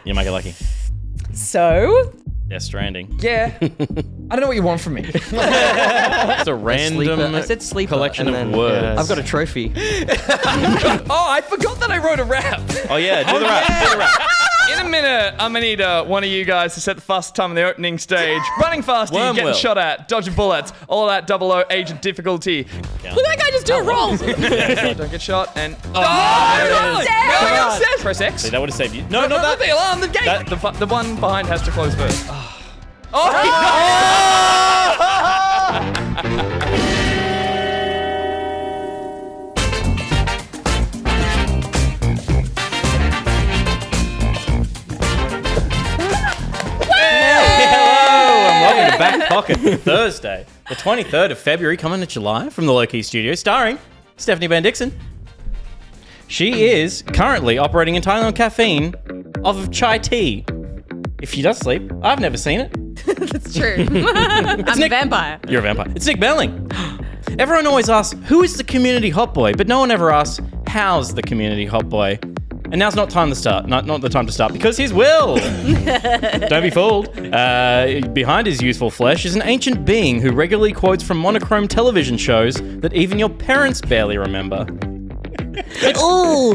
You might get lucky. So? Death Stranding. Yeah. I don't know what you want from me. It's a random I said sleeper, collection and of then, words. I've got a trophy. Oh, I forgot that I wrote a rap. Oh, yeah. Do the rap. Do the rap. In a minute, I'm gonna need one of you guys to set the fastest time on the opening stage. Running faster, Worm getting will. shot at, dodging bullets, all that 00 agent difficulty. Will that guy just do a roll? Don't get shot and... Oh, no, press X. See, that would have saved you. No, No, not not that. the alarm, the gate. That- The one behind has to close first. Welcome to Back Pocket Thursday, the 23rd of February, coming at you live from the Low Key Studio, starring Stephanie Van Dixon. She is currently operating entirely on caffeine off of chai tea. If she does sleep, I've never seen it. That's true. I'm a vampire. You're a vampire. It's Nick Belling. Everyone always asks, who is the community hot boy? But no one ever asks, how's the community hot boy? And now's not time to start. Not the time to start, because here's Will. Don't be fooled. Behind his youthful flesh is an ancient being who regularly quotes from monochrome television shows that even your parents barely remember. Ooh.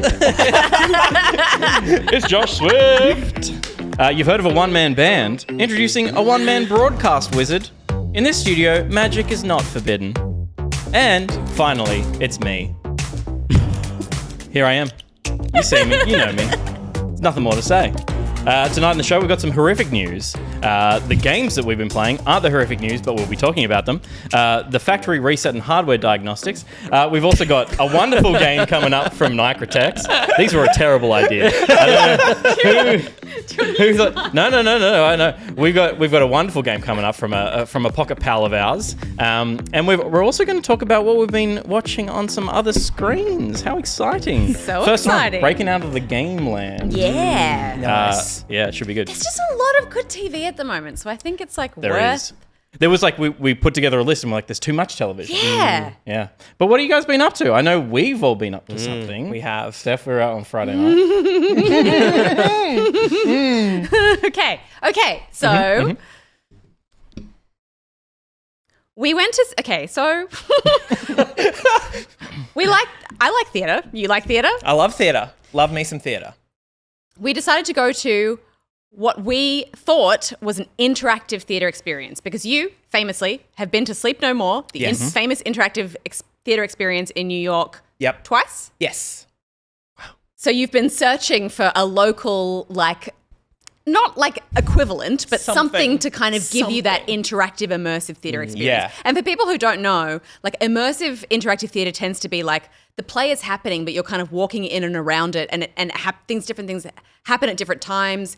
It's Josh Swift. You've heard of a one-man band. Introducing a one-man broadcast wizard. In this studio, magic is not forbidden. And finally, it's me. Here I am. You see me, you know me. There's nothing more to say. Tonight on the show, we've got some horrific news. The games that we've been playing aren't the horrific news, but we'll be talking about them. The factory reset and hardware diagnostics. We've also got a wonderful game coming up from Nicrotex. These were a terrible idea. I don't know who thought. No. I know. We've got a wonderful game coming up from a pocket pal of ours, and we're also going to talk about what we've been watching on some other screens. How exciting! So First exciting. time breaking out of the game land. Yeah. Nice. Yeah, it should be good. There's just a lot of good TV at the moment, so I think it's like There worth... is. There was like, we put together a list and we're like, there's too much television. Yeah. Yeah. But what have you guys been up to? I know we've all been up to something. We have. Steph, we're out on Friday night. Okay. So... We went to... Okay, so... I like theatre. You like theatre? I love theatre. Love me some theatre. We decided to go to what we thought was an interactive theatre experience because you, famously, have been to Sleep No More, the Yes. famous interactive theatre experience in New York Yep. twice. Yes. So you've been searching for a local, like, not like equivalent, but something to kind of give you that interactive, immersive theatre experience. Yeah. And for people who don't know, like immersive interactive theatre tends to be like the play is happening, but you're kind of walking in and around it, and different things happen at different times.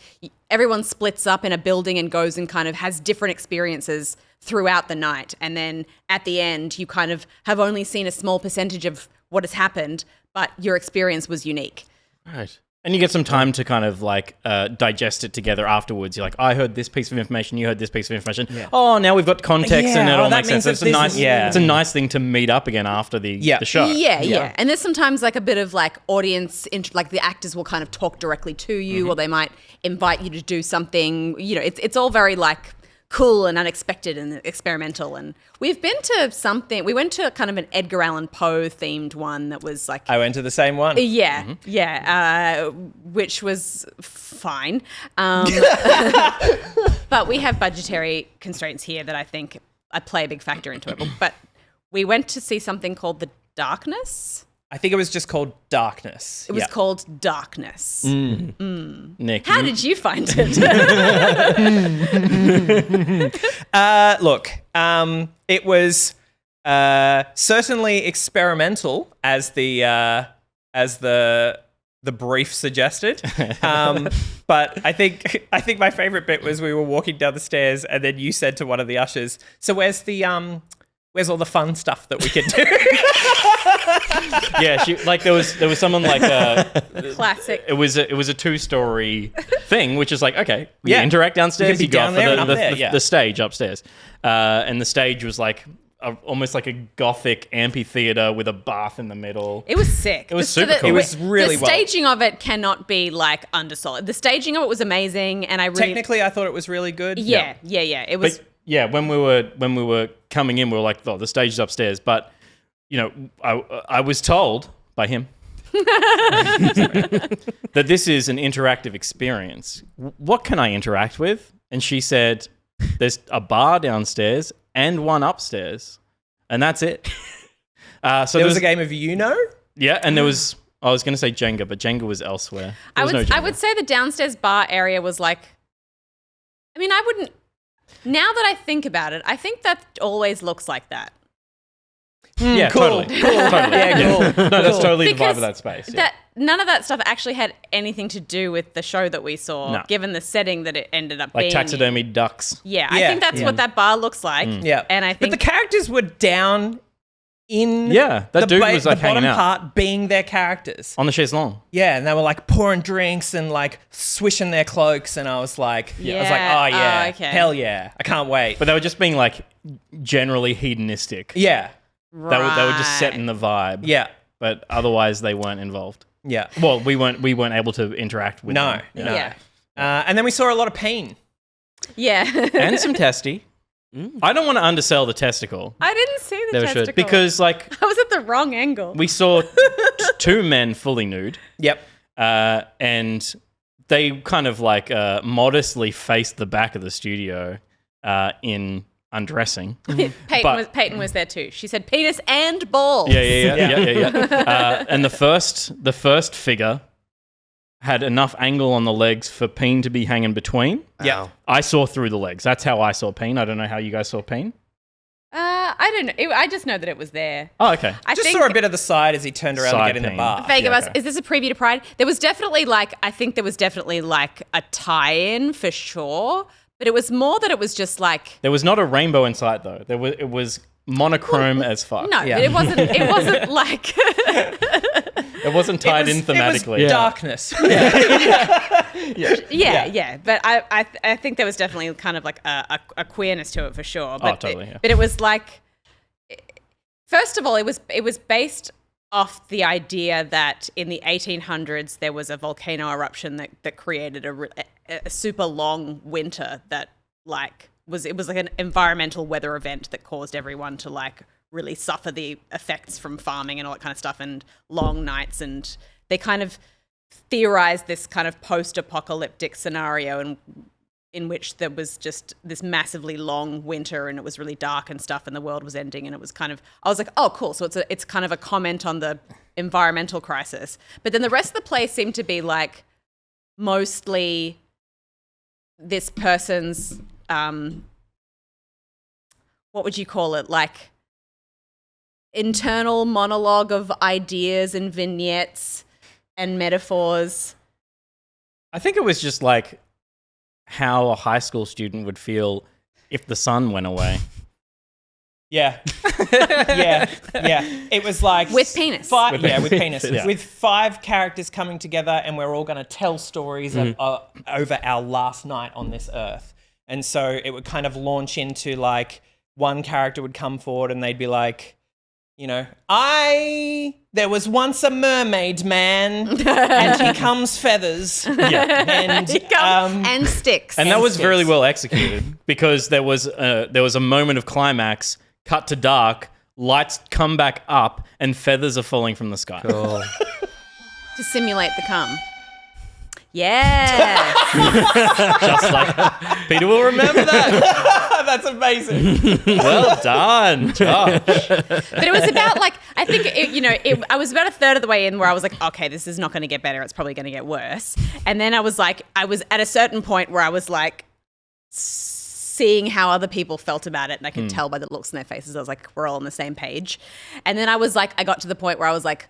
Everyone splits up in a building and goes and kind of has different experiences throughout the night. And then at the end, you kind of have only seen a small percentage of what has happened, but your experience was unique. Right. And you get some time to kind of like digest it together afterwards. You're like, I heard this piece of information, you heard this piece of information. Yeah. Oh, now we've got context and it all makes sense. It's a nice thing to meet up again after the show. Yeah. And there's sometimes like a bit of like audience, like the actors will kind of talk directly to you, or they might invite you to do something. You know, it's all very like cool and unexpected and experimental. And we've been to something. We went to kind of an Edgar Allan Poe themed one that was like. I went to the same one. Yeah, which was fine. But we have budgetary constraints here that I think play a big factor into it. But we went to see something called The Darkness. I think it was just called Darkness. It was called Darkness. Nick, How did you find it? Look, it was certainly experimental, as the brief suggested. But I think my favorite bit was we were walking down the stairs, and then you said to one of the ushers, "So where's all the fun stuff that we could do?" Yeah, there was someone like Classic. It was a 2-story thing, which is like, okay, you interact downstairs, You you can go be up down for there and up there, the stage upstairs, and the stage was like almost like a gothic amphitheater with a bath in the middle. It was sick. It was super cool. It was really the well. staging of it cannot be like undersold. The staging of it was amazing, and I really Technically, I thought it was really good. yeah. It was. But yeah, when we were coming in, we were like, "Oh, the stage is upstairs." But you know, I was told by him that this is an interactive experience. What can I interact with? And she said, "There's a bar downstairs and one upstairs, and that's it." So There was a game of yeah, and there was. I was going to say Jenga, but Jenga was elsewhere. I There was no I Jenga. would say the downstairs bar area was like. I mean, I wouldn't. Now that I think about it, I think that always looks like that. Yeah, cool. totally. Cool. Totally. Yeah, cool. No, that's totally the vibe Because of that space. Yeah. That none of that stuff actually had anything to do with the show that we saw, No. given the setting that it ended up Like being. taxidermied ducks. Yeah, I Yeah. think that's what that bar looks like. Yeah. And I But think the characters were down in Yeah, that dude was like the bottom hanging out part being their characters. on the chaise longue. Yeah, and they were like pouring drinks and like swishing their cloaks, and I was like, oh Yeah. yeah, Oh, okay. hell yeah, I can't wait. But they were just being like generally hedonistic. Yeah, They were just Right. setting the vibe. yeah, But otherwise they weren't involved. yeah. Well, we weren't able to interact with No, them. no. Yeah. And then we saw a lot of pain. Yeah. And some testy. I don't want to undersell the testicle. I didn't see the There testicle. should, because like I was at the wrong angle. we saw two men fully nude, Yep. and they kind of like modestly faced the back of the studio in undressing. Peyton was there too. She said penis and balls. Yeah. And the first figure had enough angle on the legs for Peen to be hanging between. Yeah. I saw through the legs. That's how I saw Peen. I don't know how you guys saw Peen. I don't know. I just know that it was there. Oh, okay. I Just think saw a bit of the side as he turned around to Side get in the pain. bar. Vega Yeah, Bus, okay. is this a preview to Pride? There was definitely like a tie-in for sure, but it was more that it was just like There was not a rainbow in sight though. It was monochrome as fuck. no, Yeah. but it wasn't like It wasn't tied in It thematically. was darkness. yeah. But I think there was definitely kind of like a queerness to it for sure. But totally, yeah. But it was like, first of all, it was based off the idea that in the 1800s there was a volcano eruption that created a super long winter that like it was like an environmental weather event that caused everyone to like really suffer the effects from farming and all that kind of stuff and long nights, and they kind of theorized this kind of post-apocalyptic scenario in which there was just this massively long winter and it was really dark and stuff and the world was ending, and it was kind of, I was like, oh cool, so it's kind of a comment on the environmental crisis. But then the rest of the play seemed to be like mostly this person's what would you call it, like internal monologue of ideas and vignettes and metaphors. I think it was just like how a high school student would feel if the sun went away. Yeah. It was like With penis. with penis. Yeah. With 5 characters coming together, and we're all going to tell stories over our last night on this earth. And so it would kind of launch into like one character would come forward and they'd be like, you know, there was once a mermaid man, and he comes feathers. Yeah. And And sticks. And that was very sticks. well executed because there was a moment of climax, cut to dark, lights come back up, and feathers are falling from the sky. to simulate the cum. Yeah. Just like Peter will remember that. that's amazing. Well done, Josh. But it was about like, I think, I was about a third of the way in where I was like, okay, this is not going to get better. It's probably going to get worse. And then I was at a certain point where I was like seeing how other people felt about it. And I could tell by the looks in their faces. I was like, we're all on the same page. And then I was like, I got to the point where I was like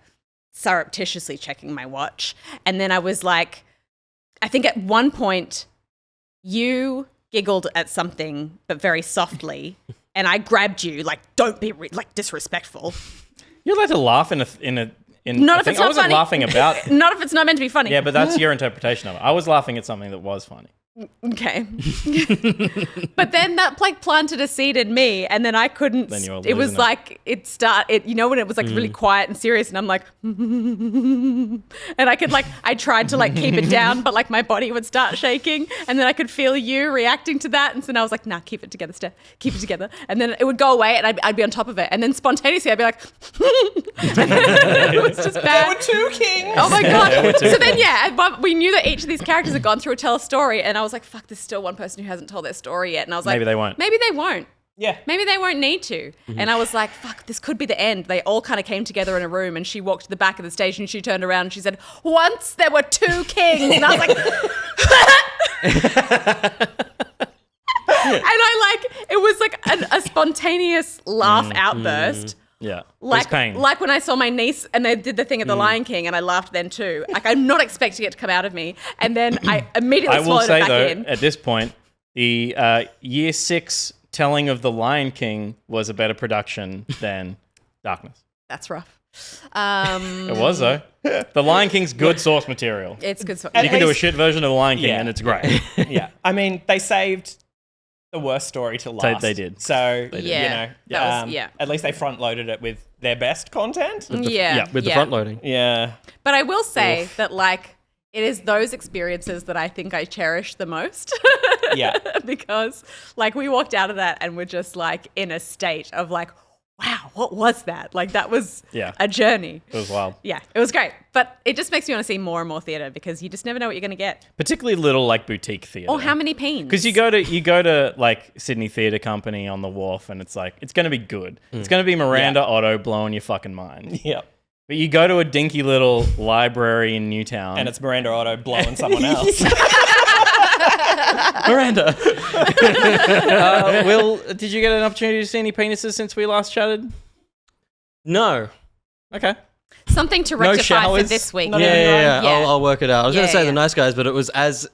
surreptitiously checking my watch. And then I was like, I think at one point you giggled at something, but very softly, and I grabbed you like, "Don't be disrespectful." You're allowed to laugh in Not a if it's I not wasn't funny. laughing about. Not if it's not meant to be funny. Yeah, but that's your interpretation of it. I was laughing at something that was funny. Okay. But then that like planted a seed in me, and then I couldn't. Then you're It was losing it. like you know, when it was like really quiet and serious, and I'm like, and I tried to like keep it down, but like my body would start shaking, and then I could feel you reacting to that, and so then I was like, nah, keep it together, Steph, keep it together, and then it would go away, and I'd be on top of it, and then spontaneously I'd be like, and then it was just There bad. were two kings. Oh my god! So then, but we knew that each of these characters had gone through a tell a story, and I was like, "Fuck, there's still one person who hasn't told their story yet." And I was like, Maybe they won't. Maybe they won't. Yeah. Maybe they won't need to." And I was like, "Fuck, this could be the end." They all kind of came together in a room, and she walked to the back of the stage, and she turned around and she said, "Once there were two kings," and I was like. And it was like a spontaneous laugh outburst. Yeah. Like, There's pain. like when I saw my niece and they did the thing at the Lion King, and I laughed then too. Like, I'm not expecting it to come out of me. And then I immediately I will swallowed say it back though, in. at this point, the year 6 telling of the Lion King was a better production than Darkness. That's rough. It was though. The Lion King's good source material. It's good. So- You can do a least- shit version of the Lion King Yeah. and it's great. Yeah. I mean, they saved the worst story to last. They did. So, did. you Yeah. know, That was- yeah. at least they front loaded it with their best content. yeah. With the front loading. Yeah. But I will say that, like, it is those experiences that I think I cherish the most. Yeah. Because, like, we walked out of that and we're just, like, in a state of, like, wow, what was that? Like, that was Yeah. a journey. It was wild. Yeah, it was great. But it just makes me want to see more and more theatre because you just never know what you're going to get. Particularly little like boutique theatre. Or how many pains. Because you go to like Sydney Theatre Company on the wharf and it's like, it's going to be good. It's going to be Miranda Otto blowing your fucking mind. Yeah. But you go to a dinky little library in Newtown. And it's Miranda Otto blowing someone else. Miranda. Will, did you get an opportunity to see any penises since we last chatted? No. Okay. Something to rectify for showers? this week. Not Yeah, even yeah, right. I'll work it out. I was going Yeah, to say yeah. the nice guys, but it was as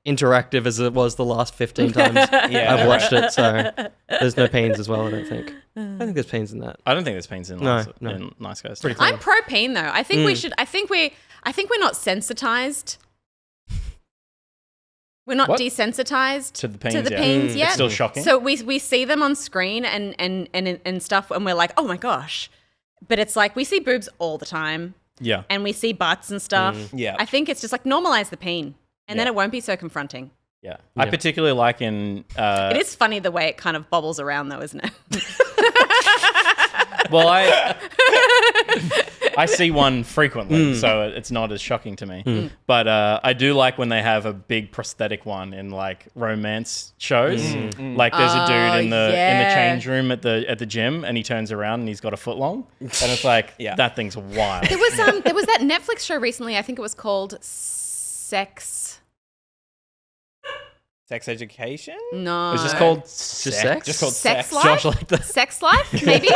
interactive as it was the last 15 times I've watched it. So there's no pains as well, I don't think. I don't think there's pains in that. I don't think there's pains in, No, nice, no. in Nice Guys. Pretty clear. I'm pro peen though. I think we should. I think we're not sensitized. We're not What? desensitized To the pains, yeah. pains yet. It's still shocking. So we see them on screen and stuff, and we're like, oh my gosh. But it's like we see boobs all the time, Yeah. and we see butts and stuff. Yeah. I think it's just like normalize the peen, and then Yeah. it won't be so confronting. Yeah. I particularly like in... It is funny the way it kind of bobbles around, though, isn't it? Well, I see one frequently, so it's not as shocking to me. But I do like when they have a big prosthetic one in like romance shows. Like there's a dude in the change room at the gym, and he turns around and he's got a foot long, and it's like that thing's wild. There was that Netflix show recently. I think it was called Sex. Sex education? No, It's just called sex? Just called Sex sex. Life. Josh like that. Sex Life, maybe.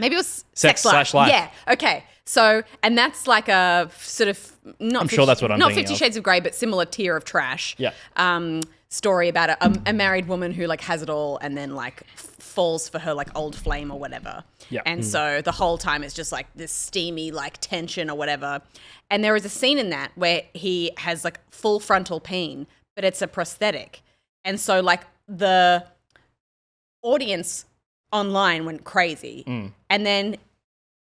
Maybe it was Sex/Life. Yeah. Okay. So, and that's like a sort of not. I'm sure that's what I'm not thinking 50 of. Shades of Grey, but similar tier of trash. Yeah. Story about a married woman who like has it all and then like falls for her like old flame or whatever. Yeah. And so the whole time it's just like this steamy like tension or whatever. And there is a scene in that where he has like full frontal pain, but it's a prosthetic. And so like the audience online went crazy. And then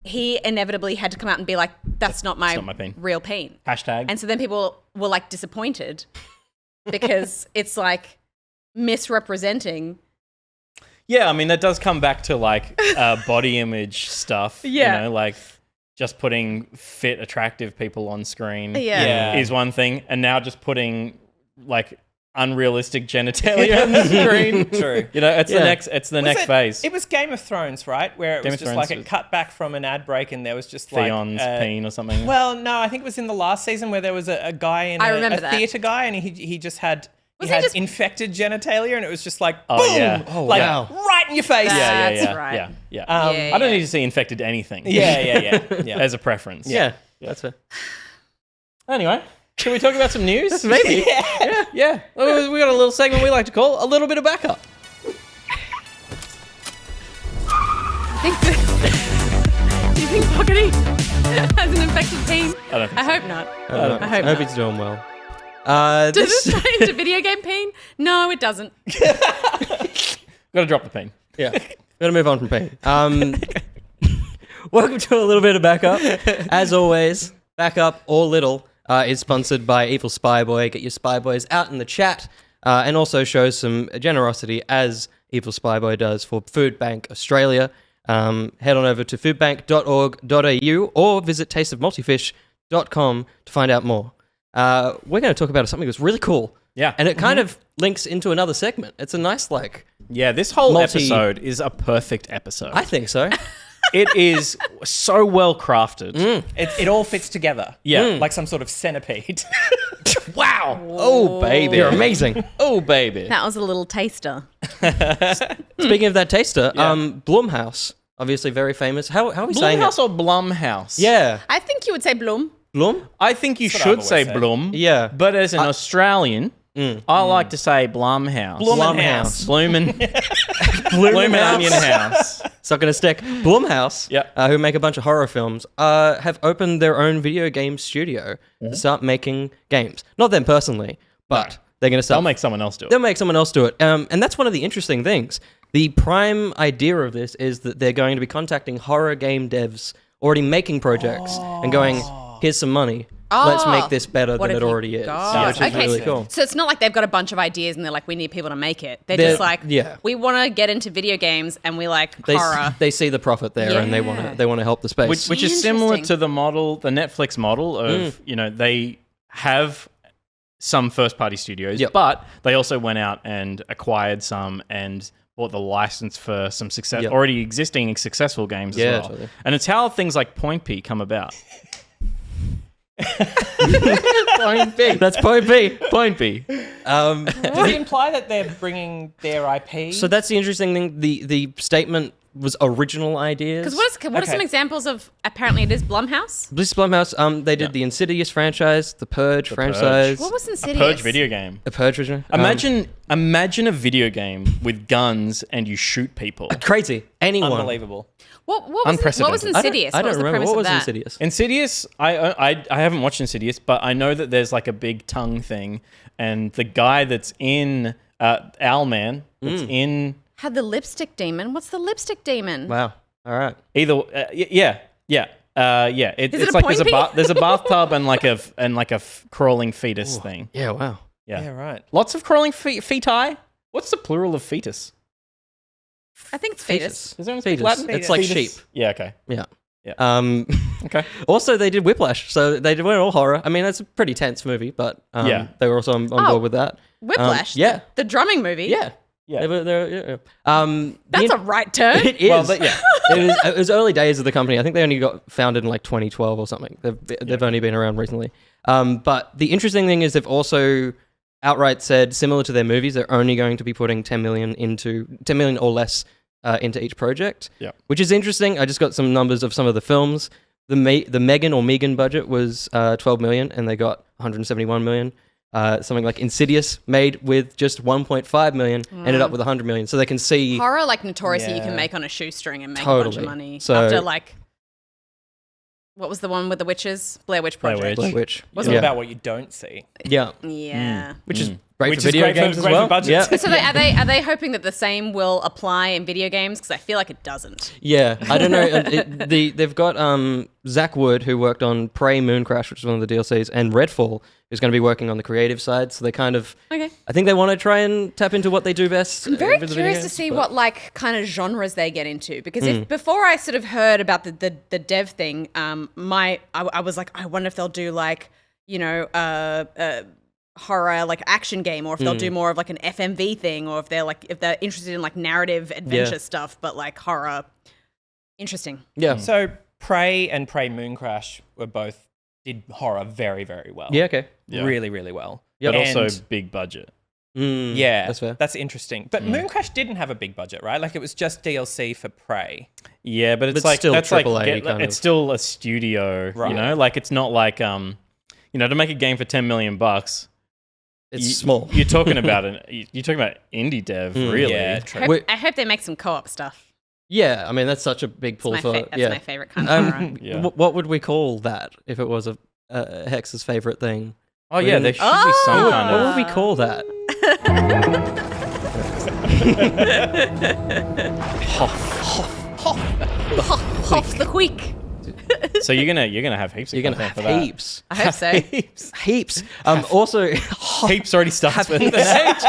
he inevitably had to come out and be like, that's not my pain. real pain. Hashtag. And so then people were like disappointed because it's like misrepresenting. Yeah, I mean, that does come back to like body image stuff. Yeah. You know, like just putting fit, attractive people on screen Yeah. is one thing. And now just putting like unrealistic genitalia on the screen. True. You know, it's Yeah. the next phase. It was Game of Thrones, right? Where it Game was of just Thrones like it was- cut back from an ad break and there was just like... Theon's peen or something. Well, no, I think it was in the last season where there was a guy in I remember a that. theatre guy and he just had... Was he he had just- infected genitalia and it was just like, Oh, boom! yeah. Oh, like, wow. right in your face. That- yeah, That's right. yeah. Yeah, I don't yeah. need to see infected anything. Yeah. As a preference. Yeah, that's fair. Anyway, can we talk about some news? Maybe. Yeah. Well, we got a little segment we like to call a little bit of backup. Do you think Pockety has an infected peen? I don't think I so. hope not. I I hope hope not. he's doing well. Does This, this tie into video game pain? No, it doesn't. Gotta drop the pen. yeah, gotta move on from pain. Welcome to a little bit of Backup. As always, Backup or Little is sponsored by EvilSpyBoy. Get your spy boys out in the chat, and also show some generosity as EvilSpyBoy does for Food Bank Australia. Head on over to foodbank.org.au or visit tasteofmultifish.com to find out more. We're going to talk about something that's really cool. Yeah. And it kind of links into another segment. It's a nice, Yeah, this whole Multi- episode is a perfect episode. I think so. It is so well crafted. It all fits together. Yeah. Like some sort of centipede. Wow. Oh, baby. You're amazing. Oh, baby. That was a little taster. Speaking of that taster, Blumhouse, obviously very famous. How are we saying Blumhouse it? or Blumhouse? Yeah. I think you would say Bloom. Blum? I think you I've should always say said. Blum. Yeah. But as an Australian, I like to say Blumhouse. Blumhouse. Bloomin' Bloomin' Onion House. It's not going to stick. Blumhouse, Yep. who make a bunch of horror films, have opened their own video game studio to start making games. Not them personally, but they're going to start. I'll make someone else do it. They'll make someone else do it. And that's one of the interesting things. The prime idea of this is that they're going to be contacting horror game devs already making projects and going, here's some money. Let's make this better What than have it you already is. got? Which is Okay, really cool. So it's not like they've got a bunch of ideas and they're like, we need people to make it. They're They're- just like, yeah. we want to get into video games and we like They, horror. they see the profit there and they Yeah. want to help the space. Which is similar Interesting. to the model, the Netflix model of, they have some first-party studios, Yep. but they also went out and acquired some and bought the license for some success, Yep. already existing successful games Yeah, as well. totally. And it's how things like Point P come about. Point B. That's point B. Point B. Does it imply that they're bringing their IP? So that's the interesting thing. The statement was original ideas. Because what are some examples of, apparently it is Blumhouse? This is Blumhouse. They did the Insidious franchise, the Purge franchise, What was A Insidious? Purge video game. the Purge original. Imagine a video game with guns and you shoot people. Crazy. Anyone. Unbelievable. What was Unprecedented. Insidious? I don't what was the remember. premise What of was that? Insidious? Insidious, I haven't watched Insidious, but I know that there's like a big tongue thing, and the guy that's in Owlman, that's in Had the lipstick demon. What's the lipstick demon? Wow. All right. either yeah. Is it It's a like point there's a bathtub and like a crawling fetus thing. Yeah. Wow. Yeah. Yeah, right. Lots of crawling feti. What's the plural of fetus? I think it's fetus. Is there anyone speak Fetus. Latin? It's like Fetus? sheep. Yeah. Okay. Yeah. Yeah. Okay. Also, they did Whiplash, so they weren't all horror. I mean, that's a pretty tense movie, but Yeah. they were also on board with that. Whiplash? Yeah. The drumming movie? Yeah. Yeah. Yeah. That's a right turn. It is. Well, yeah. It was early days of the company. I think they only got founded in like 2012 or something. They've only been around recently. But the interesting thing is they've also outright said, similar to their movies, they're only going to be putting 10 million or less into each project. Yeah. Which is interesting. I just got some numbers of some of the films. The Megan or Megan budget was 12 million, and they got 171 million. Something like Insidious, made with just 1.5 million, ended up with 100 million. So they can see Horror, like notoriously, you can Yeah. make on a shoestring and make a bunch of Totally. money. So- After like, what was the one with the witches? Blair Witch Blair Project. Witch. Blair Witch. It's all about what you don't see. Yeah. Yeah. Which is great Which for is video great for- games as great for well. budgets. Yeah. So are they hoping that the same will apply in video games? Because I feel like it doesn't. Yeah, I don't know. They've got Zach Wood, who worked on Prey Moon Crash, which is one of the DLCs, and Redfall, who's going to be working on the creative side. So they kind of, Okay. I think they want to try and tap into what they do best. I'm very with the video curious to games, see but- what like kind of genres they get into, because if before I sort of heard about the dev thing, I was like, I wonder if they'll do like, you know, horror like action game, or if they'll do more of like an FMV thing, or if they're interested in like narrative adventure stuff, but like horror. Interesting. Yeah. So Prey and Prey Moon Crash did horror very, very well. Yeah. Okay. Yeah. Really, really well. But And- also big budget. yeah, that's fair. That's interesting. But Moon Crash didn't have a big budget, right? Like it was just DLC for Prey. Yeah, but it's But like still that's like AAA kind it's of. still a studio, Right. you know? Like it's not like to make a game for 10 million bucks. It's small. You're talking about you're talking about indie dev, really. Yeah, true. I hope they make some co-op stuff. Yeah, I mean that's such a big pull That's for. my yeah. favorite kind of horror. Yeah. What would we call that if it was a Hex's favorite thing? Oh yeah, there should be some kind What of. would we call that? Hoff the quick. So you're gonna have heaps. You're of gonna content for have that. heaps. I hope so. Heaps. Also, Heaps already starts with an H.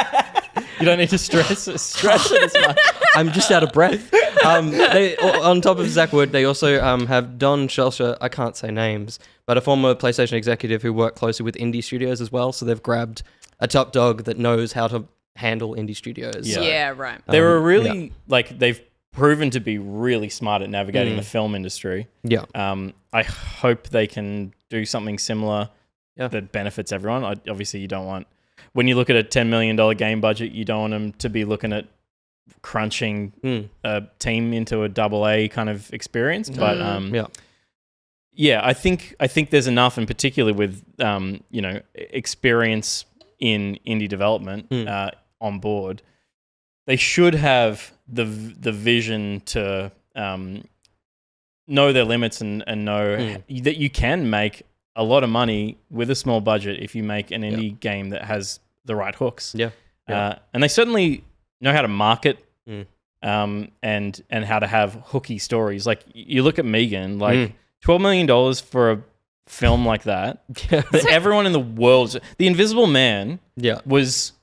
You don't need to stress it as much. I'm just out of breath. On top of Zach Wood, they also have Don Schelscher, I can't say names, but a former PlayStation executive who worked closely with indie studios as well. So they've grabbed a top dog that knows how to handle indie studios. Yeah. Yeah, right. They were really they've proven to be really smart at navigating the film industry. Yeah. I hope they can do something similar Yeah. that benefits everyone. Obviously, you don't want, when you look at a $10 million game budget, you don't want them to be looking at crunching a team into a AA kind of experience. But I think there's enough, in particular with experience in indie development on board. They should have the vision to know their limits and know that you can make a lot of money with a small budget if you make an indie game that has the right hooks. Yeah. And they certainly know how to market and how to have hooky stories. Like, you look at Megan, like $12 million for a film like that. That everyone in the world, The Invisible Man was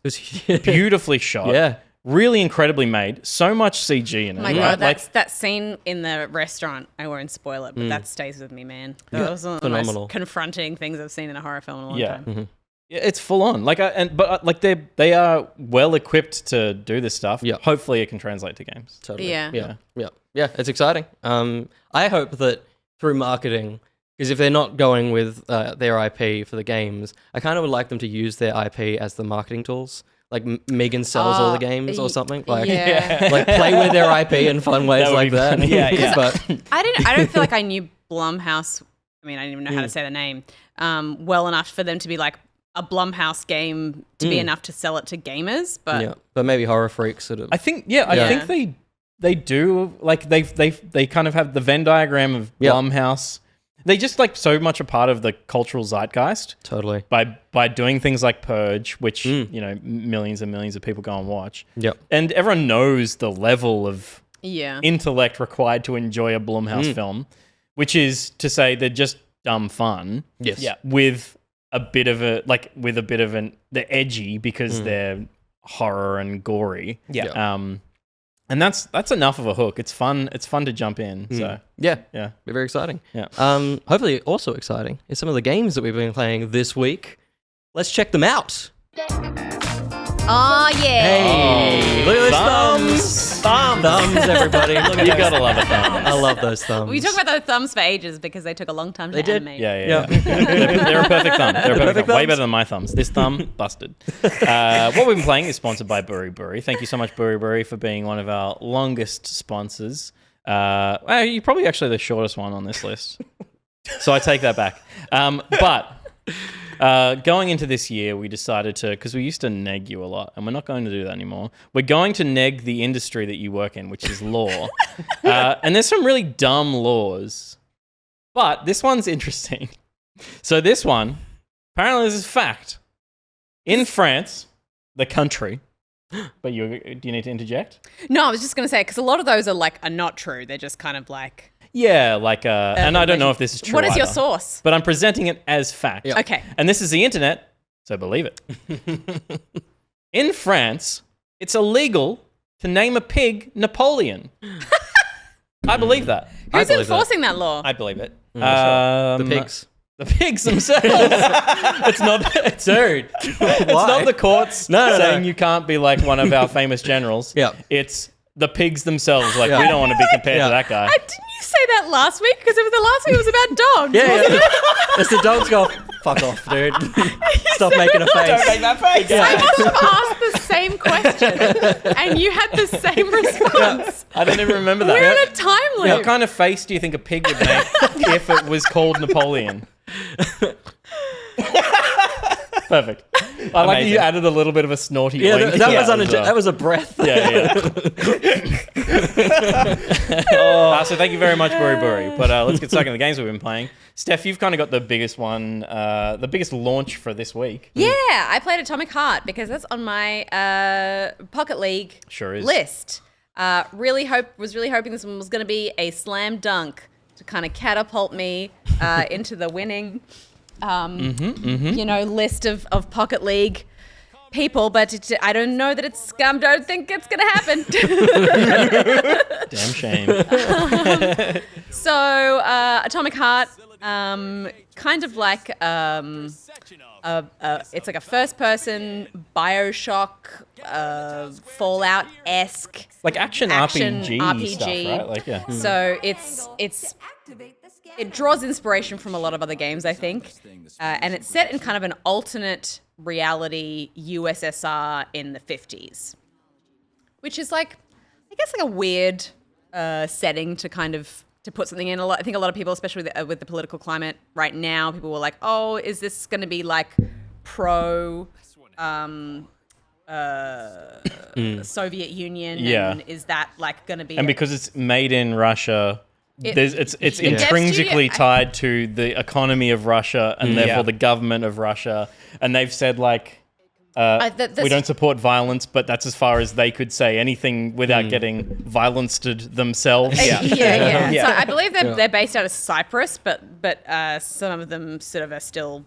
beautifully shot. Yeah. Really incredibly made. So much CG in it. Oh my God, that's that scene in the restaurant. I won't spoil it, but that stays with me, man. That was one of the Phenomenal. most confronting things I've seen in a horror film in a long time. Yeah, it's full on. They are well equipped to do this stuff. Yeah. Hopefully it can translate to games. Totally. Yeah. Yeah, it's exciting. I hope that through marketing, because if they're not going with their IP for the games, I kind of would like them to use their IP as the marketing tools. Like Megan sells all the games or something. Like, like play with their IP in fun ways That would like be that. funny. Yeah. But I don't feel like I knew Blumhouse. I mean, I didn't even know how to say the name well enough for them to be like a Blumhouse game to be enough to sell it to gamers. But but maybe horror freaks sort of. I think they do, like, they kind of have the Venn diagram of Blumhouse. They just like so much a part of the cultural zeitgeist. Totally. By doing things like Purge, which millions and millions of people go and watch. Yep. And everyone knows the level of yeah, intellect required to enjoy a Blumhouse film, which is to say they're just dumb fun. Yes. Yeah. With a bit of they're edgy because they're horror and gory. Yeah. And that's enough of a hook. It's fun. It's fun to jump in. So Yeah. yeah. Be very exciting. Yeah. Hopefully also exciting is some of the games that we've been playing this week. Let's check them out. oh yeah, Hey, look at those thumbs, everybody. Look at You those. gotta love a thumb. I love those thumbs. we talked about those thumbs for ages because they took a long time to did. animate. Yeah. They're a perfect thumb. They're a perfect thumb. Way better than my thumbs. This thumb, busted. What we've been playing is sponsored by BuriBuri. Thank you so much, BuriBuri, for being one of our longest sponsors. You're probably actually the shortest one on this list. So I take that back. But going into this year, we decided to, because we used to neg you a lot, and we're not going to do that anymore. We're going to neg the industry that you work in, which is law. And there's some really dumb laws, but this one's interesting. So this one, apparently this is fact. In France, the country, but do you need to interject? No, I was just going to say, because a lot of those are not true. They're just kind of like... Yeah, and I don't know if this is true. What is your either, source? but I'm presenting it as fact. Yeah. Okay. And this is the internet, so believe it. In France, it's illegal to name a pig Napoleon. I believe that. Who's believe that. enforcing that law? I believe it. The pigs. The pigs themselves. It's not. It's not the courts saying you can't be like one of our famous generals. Yeah. It's the pigs themselves. Like, we don't want to be compared to that guy. Didn't you say that last week? Because the last week was about dogs. Yeah. As the dogs go, fuck off, dude. Stop making a face. Don't make that face. I must have asked the same question, and you had the same response. I don't even remember that. We're in a time loop. What kind of face do you think a pig would make if it was called Napoleon? Perfect. I like that you Amazing. added a little bit of a snorty Yeah, wink. that was a breath. Yeah. So thank you very much, BuriBuri. But let's get stuck in the games we've been playing. Steph, you've kind of got the biggest one, the biggest launch for this week. Yeah, I played Atomic Heart because that's on my Pocket League Sure is. list. Was really hoping this one was going to be a slam dunk to kind of catapult me into the winning, list of Pocket League people. But I don't know that don't think it's going to happen. Damn shame. So Atomic Heart, kind of like it's like a first-person Bioshock, Fallout-esque Like action RPG stuff, right? Like, yeah. So it draws inspiration from a lot of other games, I think, and it's set in kind of an alternate reality USSR in the 50s, which is like, I guess, like a weird setting to kind of to put something in. I think a lot of people, especially with the political climate right now, people were like, "Oh, is this going to be like pro Soviet Union? Yeah. And is that like going to be?" And because it's made in Russia, it's intrinsically Studio- tied to the economy of Russia and therefore Yeah. the government of Russia. And they've said like, we don't support violence, but that's as far as they could say anything without getting violenced themselves. Yeah. Yeah. So I believe they're based out of Cyprus, but some of them sort of are still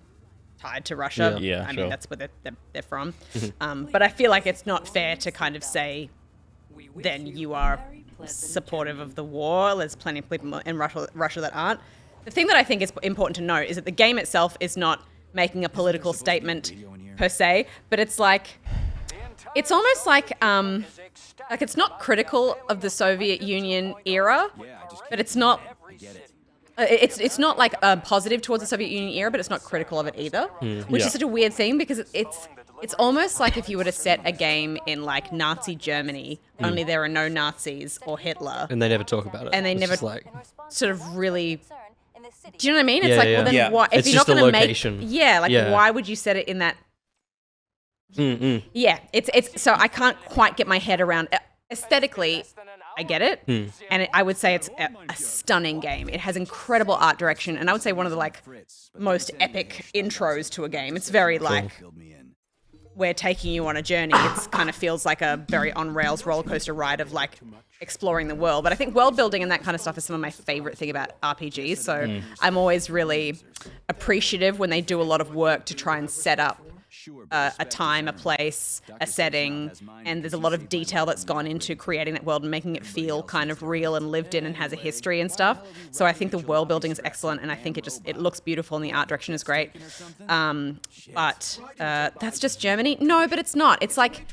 tied to Russia. Yeah, I sure. mean, that's where they're from. But I feel like it's not fair to kind of say, then you are supportive of the war. There's plenty of people in Russia that aren't. The thing that I think is important to note is that the game itself is not making a political statement per se, but it's like, it's almost like it's not critical of the Soviet Union era, but it's not. It's not like positive towards the Soviet Union era, but it's not critical of it either, which Yeah. is such a weird thing because it's almost like if you were to set a game in like Nazi Germany, only there are no Nazis or Hitler, And they never talk about it. and they It's never just like, sort of really. Do you know what I mean? It's Yeah, like, yeah. well, then Yeah. why? If It's you're just not a going to location. make, Yeah. why would you set it in that? Yeah, it's so I can't quite get my head around. Aesthetically, I get it, and I would say it's a stunning game. It has incredible art direction, and I would say one of the like most epic intros to a game. It's very like we're taking you on a journey. It kind of feels like a very on rails roller coaster ride of like exploring the world. But I think world building and that kind of stuff is some of my favorite thing about RPGs. So I'm always really appreciative when they do a lot of work to try and set up a time, a place, a setting, and there's a lot of detail that's gone into creating that world and making it feel kind of real and lived in and has a history and stuff. So I think the world building is excellent, and I think it looks beautiful and the art direction is great. But that's just Germany? No, but it's not. It's like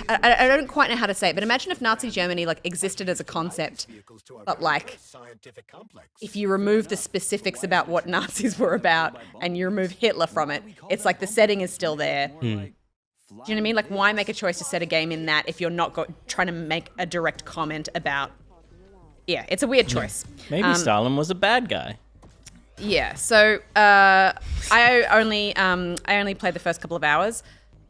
I don't quite know how to say it, but imagine if Nazi Germany like existed as a concept, but like if you remove the specifics about what Nazis were about and you remove Hitler from it, it's like the setting is still there. Do you know what I mean? Like, why make a choice to set a game in that if you're not trying to make a direct comment about? Yeah, it's a weird choice. Maybe Stalin was a bad guy. Yeah. So I only played the first couple of hours.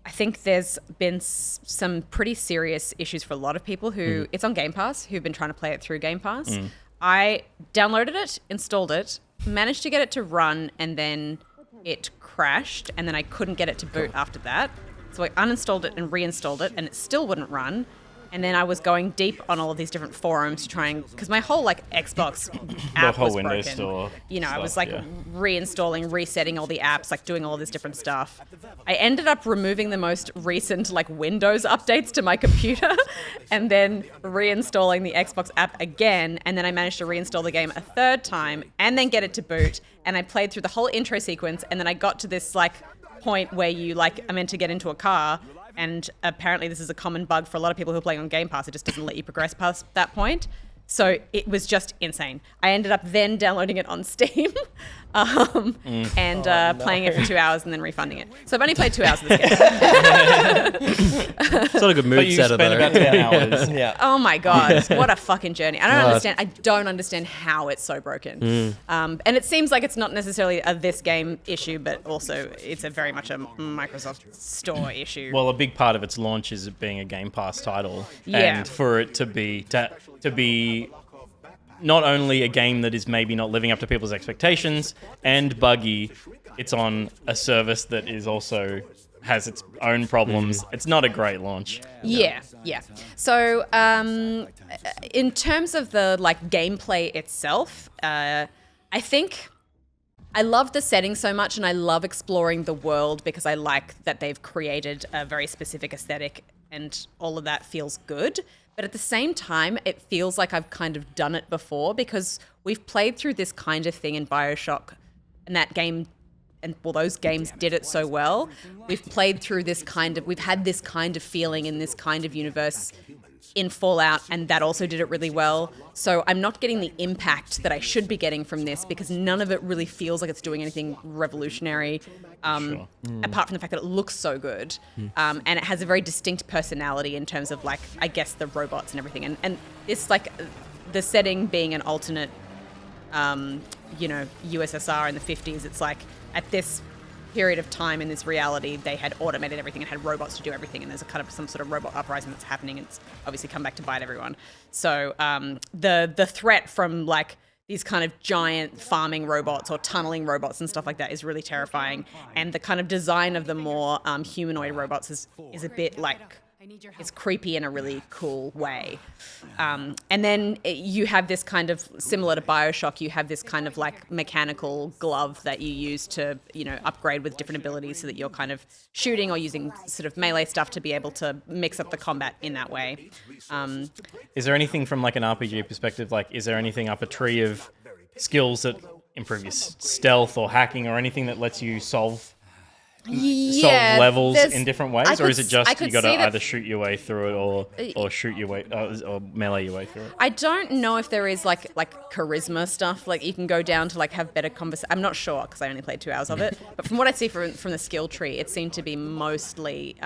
I think there's been some pretty serious issues for a lot of people who it's on Game Pass who've been trying to play it through Game Pass. I downloaded it, installed it, managed to get it to run, and then it crashed, and then I couldn't get it to boot after that. So I uninstalled it and reinstalled it, and it still wouldn't run. And then I was going deep on all of these different forums to try and, because my whole like Xbox app whole was Windows broken. Store You know, I was stuff, like yeah. reinstalling, resetting all the apps, like doing all this different stuff. I ended up removing the most recent like Windows updates to my computer and then reinstalling the Xbox app again. And then I managed to reinstall the game a third time and then get it to boot. And I played through the whole intro sequence. And then I got to this like point where you like are meant to get into a car. And apparently this is a common bug for a lot of people who are playing on Game Pass. It just doesn't let you progress past that point. So it was just insane. I ended up then downloading it on Steam and playing it for 2 hours and then refunding it. So I've only played 2 hours of this game. It's not a good But mood you setter spent though. about 10 hours. Yeah. Oh my god, what a fucking journey! I God. don't understand how it's so broken. And it seems like it's not necessarily a this game issue, but also it's a very much a Microsoft Store issue. Well, a big part of its launch is it being a Game Pass title, Yeah. and for it to be not only a game that is maybe not living up to people's expectations and buggy, it's on a service that is also has its own problems. It's not a great launch. Yeah. So, in terms of the gameplay itself, I think I love the setting so much, and I love exploring the world because I like that they've created a very specific aesthetic, and all of that feels good. But at the same time, it feels like I've kind of done it before because we've played through this kind of thing in BioShock, and that game. And those games did it so well. We've played through we've had this kind of feeling in this kind of universe in Fallout, and that also did it really well. So I'm not getting the impact that I should be getting from this because none of it really feels like it's doing anything revolutionary, apart from the fact that it looks so good. And it has a very distinct personality in terms of, I guess, the robots and everything. And it's the setting being an alternate, USSR in the 50s, it's like, at this period of time in this reality, they had automated everything and had robots to do everything, and there's a kind of some sort of robot uprising that's happening, and it's obviously come back to bite everyone. So the threat from these kind of giant farming robots or tunneling robots and stuff like that is really terrifying, and the kind of design of the more humanoid robots is a bit it's creepy in a really cool way. And then you have this kind of, similar to BioShock, you have this kind of mechanical glove that you use to, upgrade with different abilities so that you're kind of shooting or using sort of melee stuff to be able to mix up the combat in that way. Is there anything from an RPG perspective, is there anything up a tree of skills that improve your stealth or hacking or anything that lets you solve levels in different ways, or is it just you got to either shoot your way through it or shoot your way or melee your way through it? I don't know if there is like charisma stuff, you can go down to have better conversation. I'm not sure because I only played 2 hours of it, but from what I see from the skill tree, it seemed to be mostly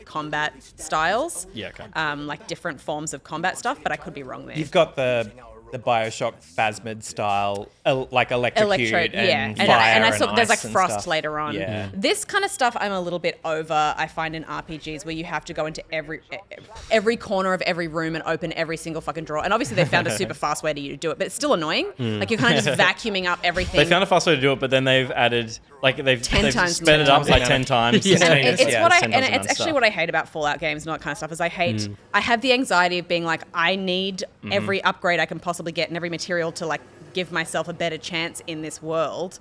combat styles, different forms of combat stuff. But I could be wrong there. You've got the BioShock Phasmid style, electrocute and fire and I saw there's ice and frost stuff. later on. Yeah. This kind of stuff I'm a little bit over. I find in RPGs where you have to go into every corner of every room and open every single fucking drawer. And obviously they found a super fast way to do it, but it's still annoying. You're kind of just vacuuming up everything. They found a fast way to do it, but then they've added they've sped it up 10 times. It's Yeah. actually what I hate about Fallout games and all that kind of stuff is I have the anxiety of being I need every upgrade I can possibly get and every material to give myself a better chance in this world,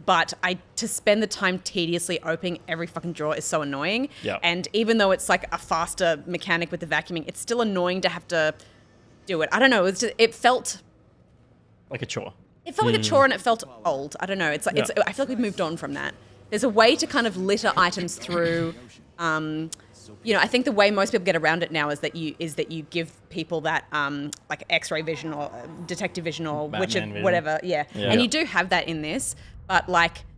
but to spend the time tediously opening every fucking drawer is so annoying. Yep. And even though it's a faster mechanic with the vacuuming, it's still annoying to have to do it. I don't know. It felt like a chore. It felt like a chore and it felt old. I don't know. I feel like we've moved on from that. There's a way to kind of litter items through. I think the way most people get around it now is that you give people that X-ray vision or detective vision or Batman whatever. vision. Yeah. And you do have that in this, but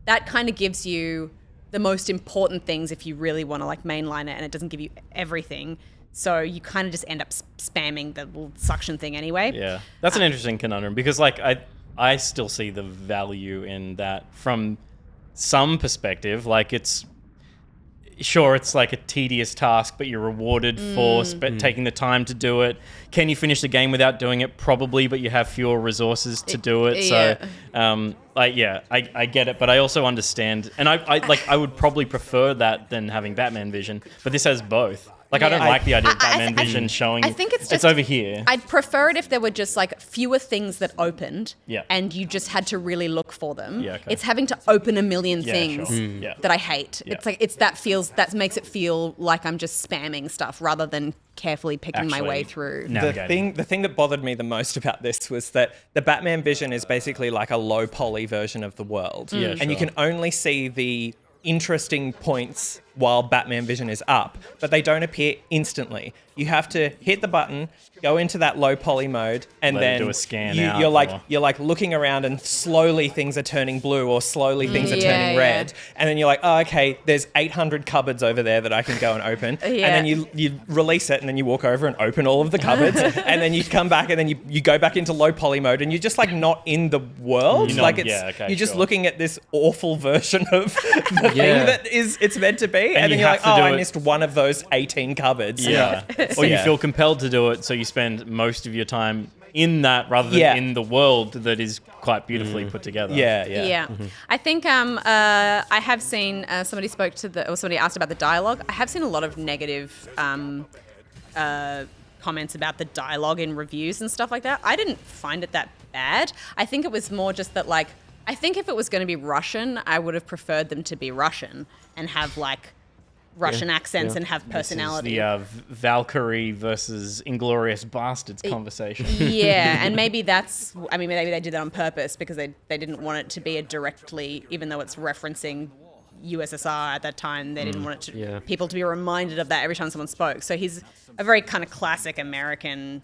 that kind of gives you the most important things if you really want to mainline it, and it doesn't give you everything. So you kind of just end up spamming the little suction thing anyway. Yeah, that's an interesting conundrum because I still see the value in that from some perspective. It's a tedious task, but you're rewarded for taking the time to do it. Can you finish the game without doing it? Probably, but you have fewer resources to do it. Yeah. So, I get it, but I also understand, and I would probably prefer that than having Batman vision. But this has both. I don't like the idea of Batman vision showing. I think it's over here. I'd prefer it if there were just fewer things that opened, Yeah. and you just had to really look for them. Yeah, okay. It's having to open a million Yeah, things sure. Yeah. that I hate. Yeah. That makes it feel like I'm just spamming stuff rather than carefully picking my way through. The thing that bothered me the most about this was that the Batman vision is basically a low poly version of the world. Yeah, And you sure. can only see the interesting points while Batman Vision is up, but they don't appear instantly. You have to hit the button, go into that low poly mode, and Let it then do a scan you're like looking around, and slowly things are turning blue, or slowly things are turning red, and then you're like, oh, okay, there's 800 cupboards over there that I can go and open, and then you release it, and then you walk over and open all of the cupboards, and then you come back, and then you go back into low poly mode, and you're just like not in the world, you're just looking at this awful version of the thing that it's meant to be, and then you're like, oh, I missed one of those 18 cupboards. Yeah. Or you feel compelled to do it, so you spend most of your time in that rather than in the world that is quite beautifully put together. Yeah. I think I have seen somebody asked about the dialogue. I have seen a lot of negative comments about the dialogue in reviews and stuff like that. I didn't find it that bad. I think it was more just that, like, I think if it was going to be Russian, I would have preferred them to be Russian and have like Russian accents and have personality. This is the Valkyrie versus Inglorious Bastards conversation. Yeah, and maybe maybe they did that on purpose because they didn't want it to be a directly, even though it's referencing USSR at that time, they didn't want it to people to be reminded of that every time someone spoke. So he's a very kind of classic American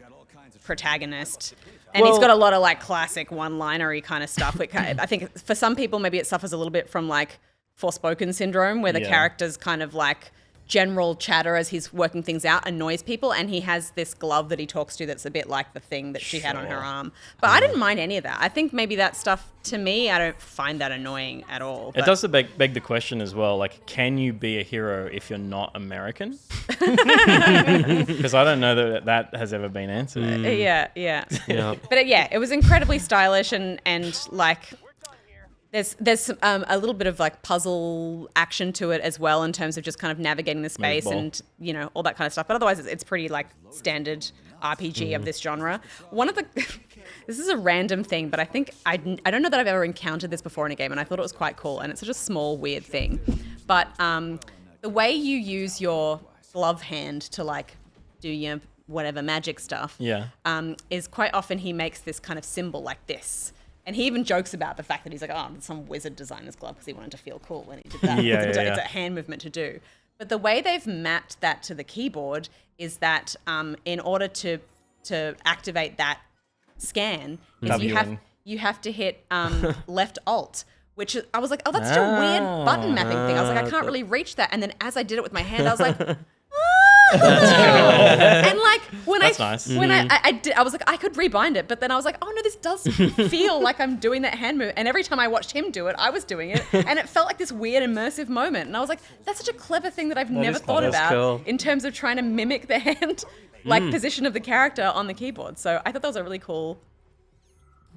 protagonist. And he's got a lot of like classic one-linery kind of stuff. I think for some people, maybe it suffers a little bit from like Forspoken syndrome, where the character's kind of like general chatter as he's working things out annoys people, and he has this glove that he talks to that's a bit like the thing that she had on her arm. But I didn't mind any of that. I think maybe that stuff, to me, I don't find that annoying at all. It does beg the question as well, like, can you be a hero if you're not American? Because I don't know that has ever been answered. Yeah. But it was incredibly stylish and like... There's a little bit of like puzzle action to it as well in terms of just kind of navigating the space and, you know, all that kind of stuff. But otherwise, it's pretty like standard RPG of this genre. This is a random thing, but I think I don't know that I've ever encountered this before in a game, and I thought it was quite cool. And it's such a small, weird thing. But the way you use your glove hand to like do your whatever magic stuff is quite often he makes this kind of symbol like this. And he even jokes about the fact that he's like, oh, some wizard designed this glove because he wanted to feel cool when he did that. It's a hand movement to do. But the way they've mapped that to the keyboard is that in order to activate that scan, is you have to hit left alt, which I was like, oh, that's such a weird button mapping thing. I was like, I can't really reach that. And then as I did it with my hand, I was like... And like when I was like, I could rebind it, but then I was like, oh no, this does feel like I'm doing that hand move. And every time I watched him do it, I was doing it, and it felt like this weird immersive moment. And I was like, that's such a clever thing that I've never thought about in terms of trying to mimic the hand position of the character on the keyboard. So I thought that was a really cool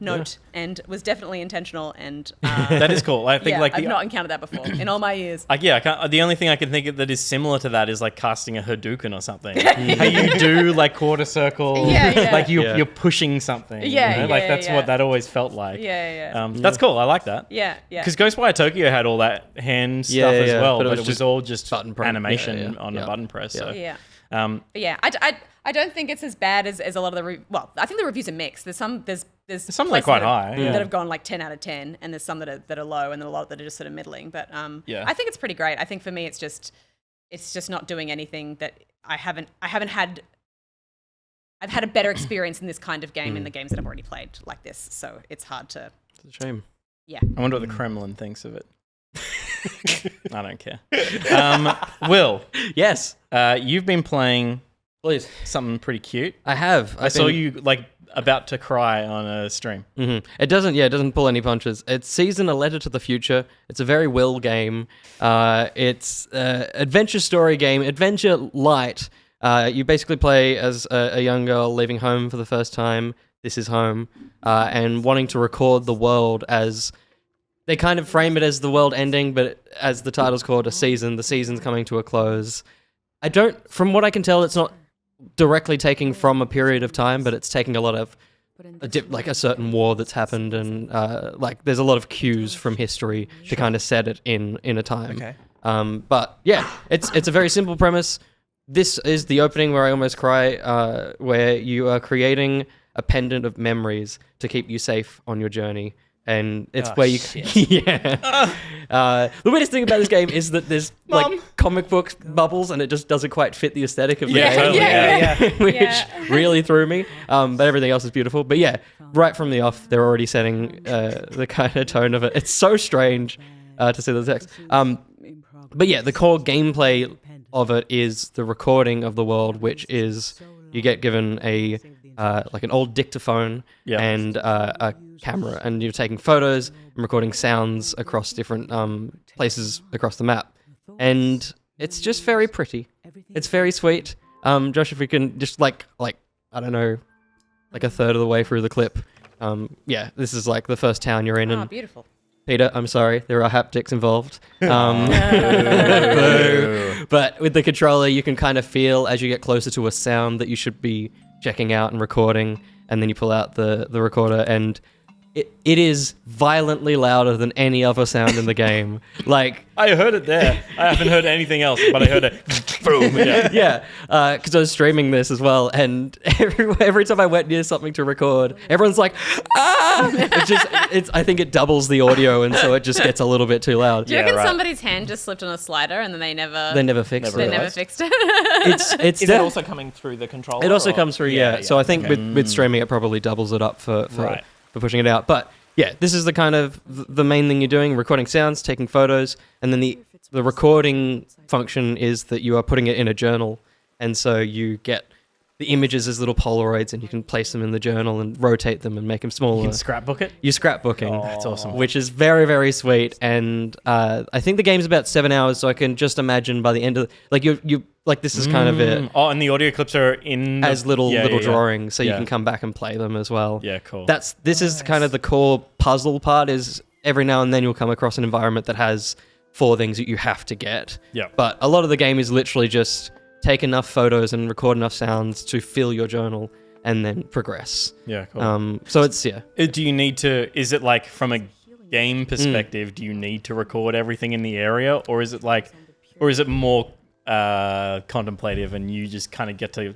note and was definitely intentional, and that is cool. I think I've not encountered that before in all my years. I can't, the only thing I can think of that is similar to that is like casting a Hadouken or something. How you do like quarter circle, like you're pushing something. That's what that always felt like. That's cool. I like that. Because Ghostwire Tokyo had all that hand stuff as well, but it was all just animation on a button press. So. I don't think it's as bad as a lot of the I think the reviews are mixed. There's some that are quite high that have gone like 10 out of 10, and there's some that are low, and then a lot that are just sort of middling. But I think it's pretty great. I think for me, it's just not doing anything that I've had a better experience in this kind of game in the games that I've already played like this. So it's hard to. It's a shame. Yeah. I wonder what the Kremlin thinks of it. I don't care. Will. Yes. You've been playing. Please. Something pretty cute. I have. I saw you like about to cry on a stream. Mm-hmm. It doesn't pull any punches. It's Season, A Letter to the Future. It's a very Will game. It's an adventure story game, adventure light. You basically play as a young girl leaving home for the first time. This is home. And wanting to record the world as... They kind of frame it as the world ending, but as the title's called, a season. The season's coming to a close. From what I can tell, it's not directly taking from a period of time, but it's taking a lot of a certain war that's happened, and there's a lot of cues from history to kind of set it in a time. Okay. But yeah, it's a very simple premise. This is the opening where I almost cry, where you are creating a pendant of memories to keep you safe on your journey. and it's where you yeah. The weirdest thing about this game is that there's like comic book bubbles, and it just doesn't quite fit the aesthetic of the game. Totally. Which really threw me. But everything else is beautiful. But yeah, right from the off, they're already setting the kind of tone of it. It's so strange to see the text. But yeah, the core gameplay of it is the recording of the world, which is you get given a like an old dictaphone and a camera, and you're taking photos and recording sounds across different places across the map, and it's just very pretty. It's very sweet. Josh, if we can just like I don't know, like a third of the way through the clip. Yeah, this is like the first town you're in. Oh, and beautiful. Peter, I'm sorry, there are haptics involved. But with the controller, you can kind of feel as you get closer to a sound that you should be checking out and recording, and then you pull out the recorder, and it is violently louder than any other sound in the game. Like, I heard it there. I haven't heard anything else, but I heard it. Boom. yeah, because I was streaming this as well, and every time I went near something to record, everyone's like, ah! I think it doubles the audio, and so it just gets a little bit too loud. Do you reckon somebody's hand just slipped on a slider and then they never fixed They it. never fixed it? It's Is it also coming through the controller? It also comes through, yeah. So I think with streaming, it probably doubles it up for pushing it out. But yeah, this is the kind of the main thing you're doing: recording sounds, taking photos, and then the recording function is that you are putting it in a journal, and so you get the images as little Polaroids, and you can place them in the journal and rotate them and make them smaller. You can scrapbook it? You're scrapbooking. Oh, that's awesome. Which is very, very sweet. And I think the game's about 7 hours, so I can just imagine by the end of you like this is kind of it. Oh, and the audio clips are in as little drawings, so you can come back and play them as well. Yeah, cool. This is kind of the core puzzle part. Is every now and then you'll come across an environment that has 4 things that you have to get. Yeah. But a lot of the game is literally just take enough photos and record enough sounds to fill your journal and then progress. Yeah, cool. So it's Do you need to? Is it like from a game perspective? Do you need to record everything in the area, or is it more contemplative, and you just kind of get to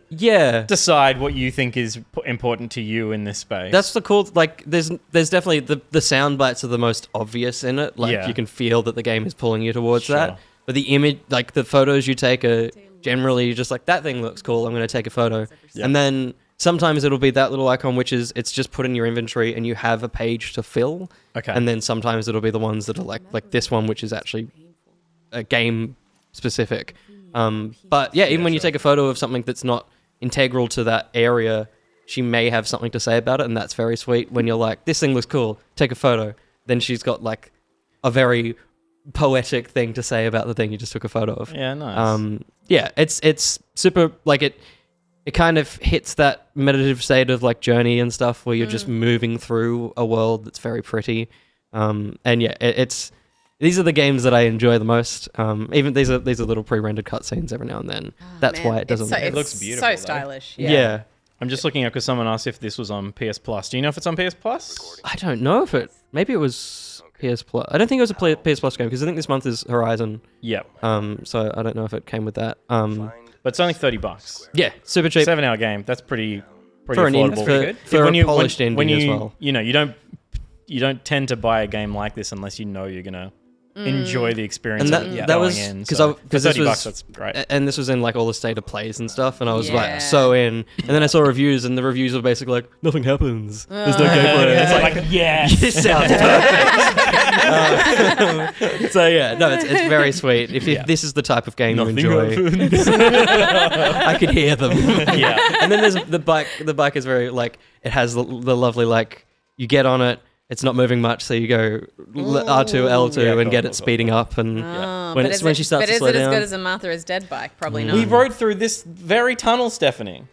decide what you think is important to you in this space? That's the cool. Like, there's definitely the sound bites are the most obvious in it. Like, you can feel that the game is pulling you towards that. But the image, like the photos you take, are generally just like, that thing looks cool, I'm going to take a photo. Yeah. And then sometimes it'll be that little icon, which is it's just put in your inventory and you have a page to fill. Okay. And then sometimes it'll be the ones that are like this one, which is actually a game specific. But yeah, even when you take a photo of something that's not integral to that area, she may have something to say about it, and that's very sweet. When you're like, this thing looks cool, take a photo. Then she's got like a very poetic thing to say about the thing you just took a photo of. Yeah, nice. Yeah, it's super, like it kind of hits that meditative state of like Journey and stuff, where you're just moving through a world that's very pretty. And yeah, these are the games that I enjoy the most. Even these are little pre-rendered cutscenes every now and then. That's why it doesn't. It looks beautiful. So stylish. Yeah. I'm just looking up because someone asked if this was on PS Plus. Do you know if it's on PS Plus? I don't know if maybe it was PS Plus. I don't think it was a PS Plus game, because I think this month is Horizon. Yep. So I don't know if it came with that. But it's only $30. Yeah, super cheap. 7-hour game. That's pretty for affordable. For a polished ending as well. You know, you don't tend to buy a game like this unless you know you're gonna enjoy the experience. And that was because $30, that's great. And this was in like all the state of plays and stuff, and I was like so in. And then I saw reviews, and the reviews were basically like, nothing happens. There's no gameplay. It's like this sounds perfect. So yeah, no, it's very sweet. If this is the type of game you enjoy, I could hear them. Yeah. And then there's the bike. The bike is very like, it has the lovely, like, you get on it. It's not moving much, so you go R2, L2, and get it speeding up. And when she starts to slow down. But is it as good as a Martha is Dead bike? Probably not. We rode through this very tunnel, Stephanie.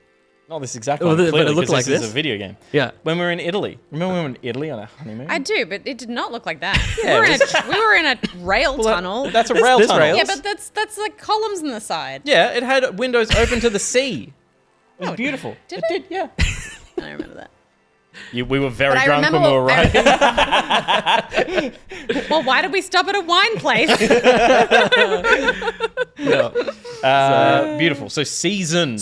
Not this exact one, but it looked like this is a video game. Yeah. When we were in Italy. Remember when we were in Italy on a honeymoon? I do, but it did not look like that. Yeah, we were in a rail tunnel. That's a rail tunnel. rails. Yeah, but that's like columns on the side. Yeah, it had windows open to the sea. It was beautiful. Did it? Yeah. I don't remember that. We were very drunk when we were riding. Well, why did we stop at a wine place? Beautiful. So season.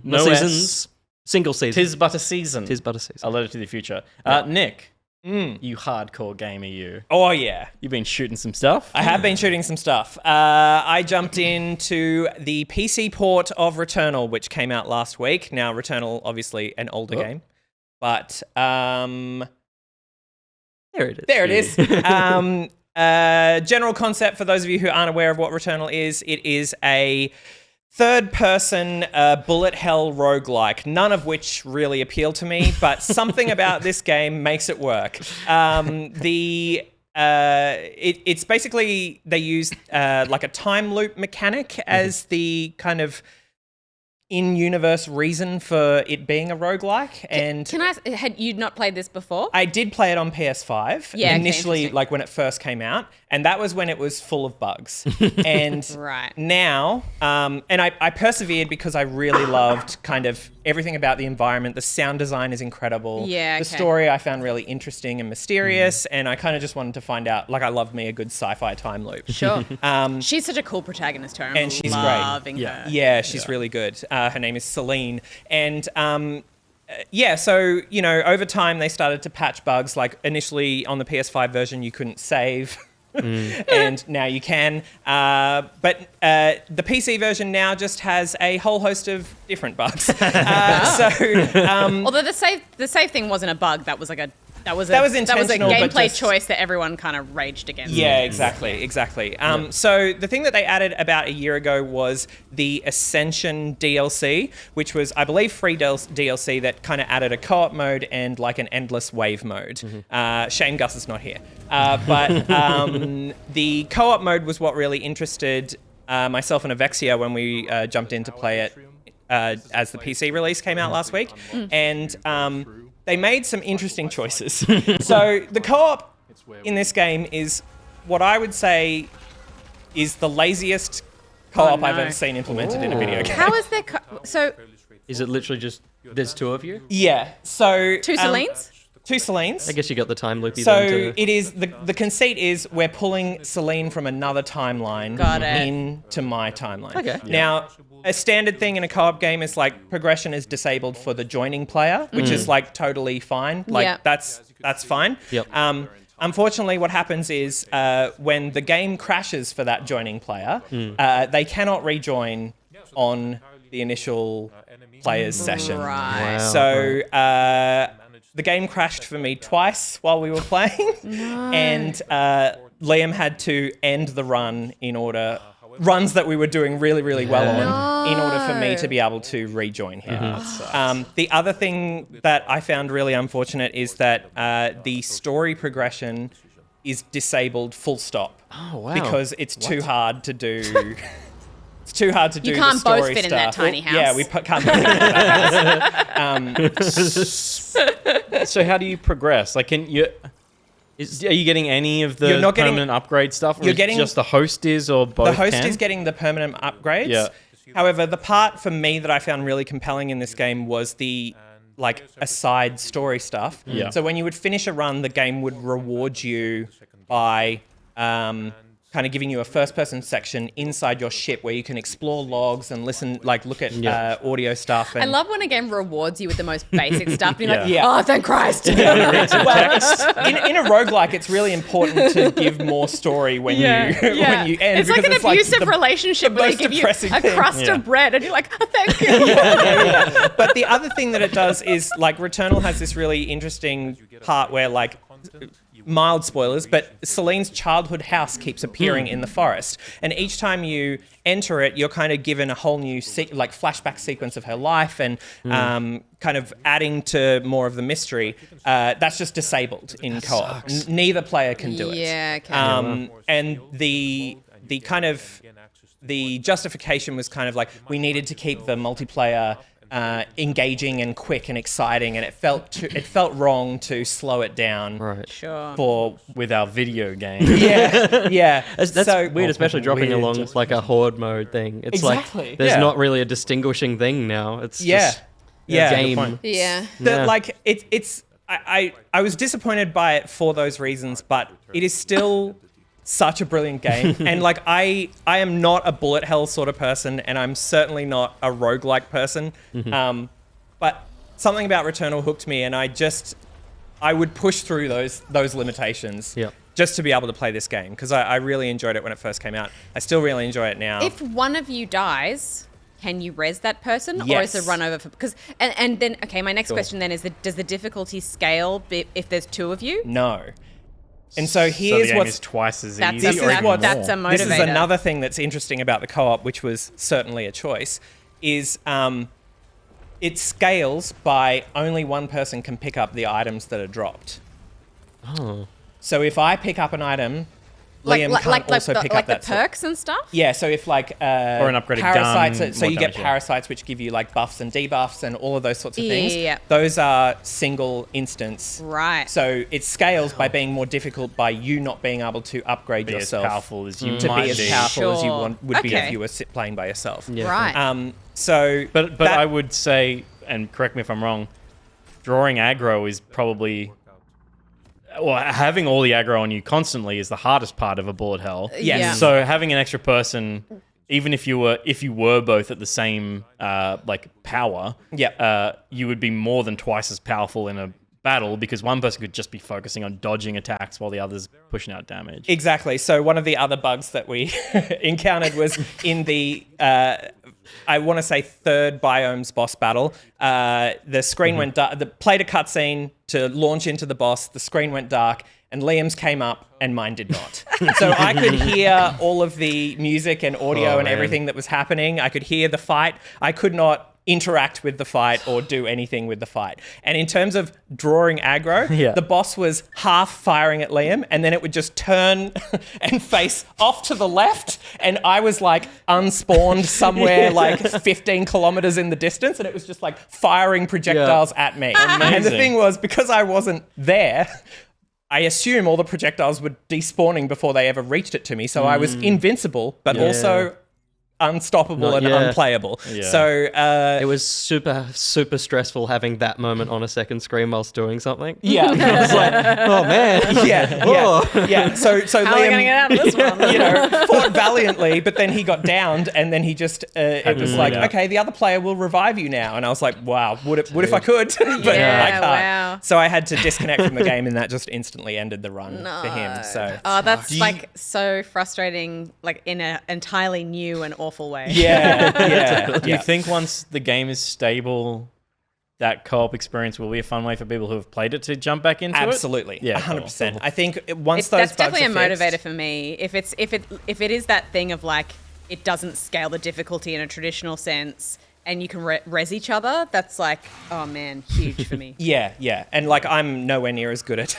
No No seasons. Single season. Tis but a season. Tis but a season. A letter to the future. Nick, You hardcore gamer, you. Oh, yeah. You've been shooting some stuff? I have been shooting some stuff. I jumped into the PC port of Returnal, which came out last week. Now, Returnal, obviously, an older game. But, There it is. there it is. General concept, for those of you who aren't aware of what Returnal is, it is a third-person bullet hell roguelike, none of which really appeal to me, but something about this game makes it work. It's basically, they use like a time loop mechanic as the kind of in-universe reason for it being a roguelike. And Can I? Had you not played this before? I did play it on PS5 Yeah, okay, initially, interesting. like when it first came out, and that was when it was full of bugs. And Right. now, and I persevered because I really loved kind of everything about the environment. The sound design is incredible. Yeah, The okay. story I found really interesting and mysterious, and I kind of just wanted to find out. Like, I love me a good sci-fi time loop. Sure. She's such a cool protagonist, too. I'm And she's great. loving her. Yeah, she's really good. Her name is Celine. And yeah, so, you know, over time they started to patch bugs. Like, initially on the PS5 version, you couldn't save. And now you can. But the PC version now just has a whole host of different bugs. Although the save thing wasn't a bug, that was like a that was a intentional, but gameplay just- choice that everyone kind of raged against. Yeah, exactly. So the thing that they added about a year ago was the Ascension DLC, which was, I believe, free DLC that kind of added a co-op mode and like an endless wave mode. Shame Gus is not here. But the co-op mode was what really interested myself and Avexia when we jumped in to play it as the PC release came out last week. And they made some interesting choices. So the co-op in this game is what I would say is the laziest co-op I've ever seen implemented in a video game. How is there? So Is it literally just there's two of you? Yeah, so... two Celines? Two Celines. I guess you got the time loopy So then to... it is, the conceit is we're pulling Celine from another timeline Got it. into my timeline. Okay. Now, a standard thing in a co-op game is like progression is disabled for the joining player, which is like totally fine. Like Yeah. that's fine. Yep. Unfortunately, what happens is when the game crashes for that joining player, they cannot rejoin on the initial player's session. Right. Wow. So the game crashed for me twice while we were playing, and Liam had to end the run in order. Runs that we were doing really, really well on in order for me to be able to rejoin him. The other thing that I found really unfortunate is that the story progression is disabled full stop. Oh, wow. Because it's too hard to do. It's too hard to do. You can't the story both fit in that stuff. tiny house. Yeah, we can't. Fit in that house. So how do you progress? Like, are you getting any of the You're not getting- permanent upgrade stuff? Or you're is it getting- just the host is, or both The host can? is getting the permanent upgrades. Yeah. However, the part for me that I found really compelling in this game was the like aside story stuff. Yeah. So when you would finish a run, the game would reward you by kind of giving you a first-person section inside your ship where you can explore logs and listen, like look at audio stuff. And I love when a game rewards you with the most basic stuff. And you're like, Yeah. oh, thank Christ. well, in a roguelike, it's really important to give more story when you when you end. It's like because an abusive the relationship where they most give you depressing a thing. crust Yeah. of bread and you're like, oh, thank you. But the other thing that it does is like Returnal has this really interesting part where like mild spoilers, but Celine's childhood house keeps appearing in the forest, and each time you enter it, you're kind of given a whole new like flashback sequence of her life, and kind of adding to more of the mystery. That's just disabled in co-op. Neither player can do it. Yeah, okay. And the kind of the justification was kind of like we needed to keep the multiplayer engaging and quick and exciting, and it felt wrong to slow it down. Right. Sure. with our video game. Yeah. That's so weird, especially dropping weird, along just- like a horde mode thing. It's Exactly, like there's yeah. not really a distinguishing thing now. It's Yeah. just Yeah. game. Good point. Yeah. that like it's I was disappointed by it for those reasons, but it is still such a brilliant game. And like I am not a bullet hell sort of person, and I'm certainly not a roguelike person. But something about Returnal hooked me, and I would push through those limitations Yep. just to be able to play this game because I really enjoyed it when it first came out. I still really enjoy it now. If one of you dies, can you res that person, or Yes. is it run over? Because and then okay, my next question then is does the difficulty scale if there's two of you? No. And so So the here's game what's is twice as That's easy. a- This or is even what- that's more. a motivator. This is another thing that's interesting about the co-op, which was certainly a choice, is it scales by only one person can pick up the items that are dropped. Oh. So if I pick up an item, Liam can't also pick up that the perks and stuff. Yeah, so if like Or an upgraded parasites, gun, so more you get damage, yeah. parasites which give you like buffs and debuffs and all of those sorts of things. Yeah. Those are single instance. Right. So it scales by being more difficult by you not being able to upgrade Be as yourself powerful as you to might be as be. powerful as you Sure. would be if Okay. you were playing by yourself. Yeah. Right. So, But that- I would say, and correct me if I'm wrong, drawing aggro is probably... Well, having all the aggro on you constantly is the hardest part of a bullet hell. Yes. Yeah. So having an extra person, even if you were both at the same like power, you would be more than twice as powerful in a battle because one person could just be focusing on dodging attacks while the other's pushing out damage. Exactly. So one of the other bugs that we encountered was in the, I want to say third biome's boss battle. The screen went dark. Played a cutscene to launch into the boss. The screen went dark, and Liam's came up, and mine did not. So I could hear all of the music and audio and man. everything that was happening. I could hear the fight. I could not interact with the fight or do anything with the fight. And in terms of drawing aggro, Yeah. the boss was half firing at Liam and then it would just turn and face off to the left and I was like unspawned somewhere like 15 kilometers in the distance and it was just like firing projectiles at me. And the Amazing. thing was, because I wasn't there, I assume all the projectiles were despawning before they ever reached it to me. So I was invincible, but also unstoppable and unplayable. Yeah. So It was super, super stressful having that moment on a second screen whilst doing something. yeah, I was like, oh man. yeah. So How are we Liam, gonna get out of this one? you know, fought valiantly, but then he got downed, and then he just it was like, yeah. okay, the other player will revive you now, and I was like, wow, would if I could, but Yeah, I can't. wow. So I had to disconnect from the game, and that just instantly ended the run for him. So Oh, that's like so frustrating, like in an entirely new and awful way. yeah. Do you think once the game is stable, that co-op experience will be a fun way for people who have played it to jump back into it? Absolutely, Yeah, 100%. cool. I think once those That's bugs definitely a are fixed, motivator for me. If it is that thing of like it doesn't scale the difficulty in a traditional sense, and you can res each other, that's like, oh man, huge for me. Yeah, and like I'm nowhere near as good at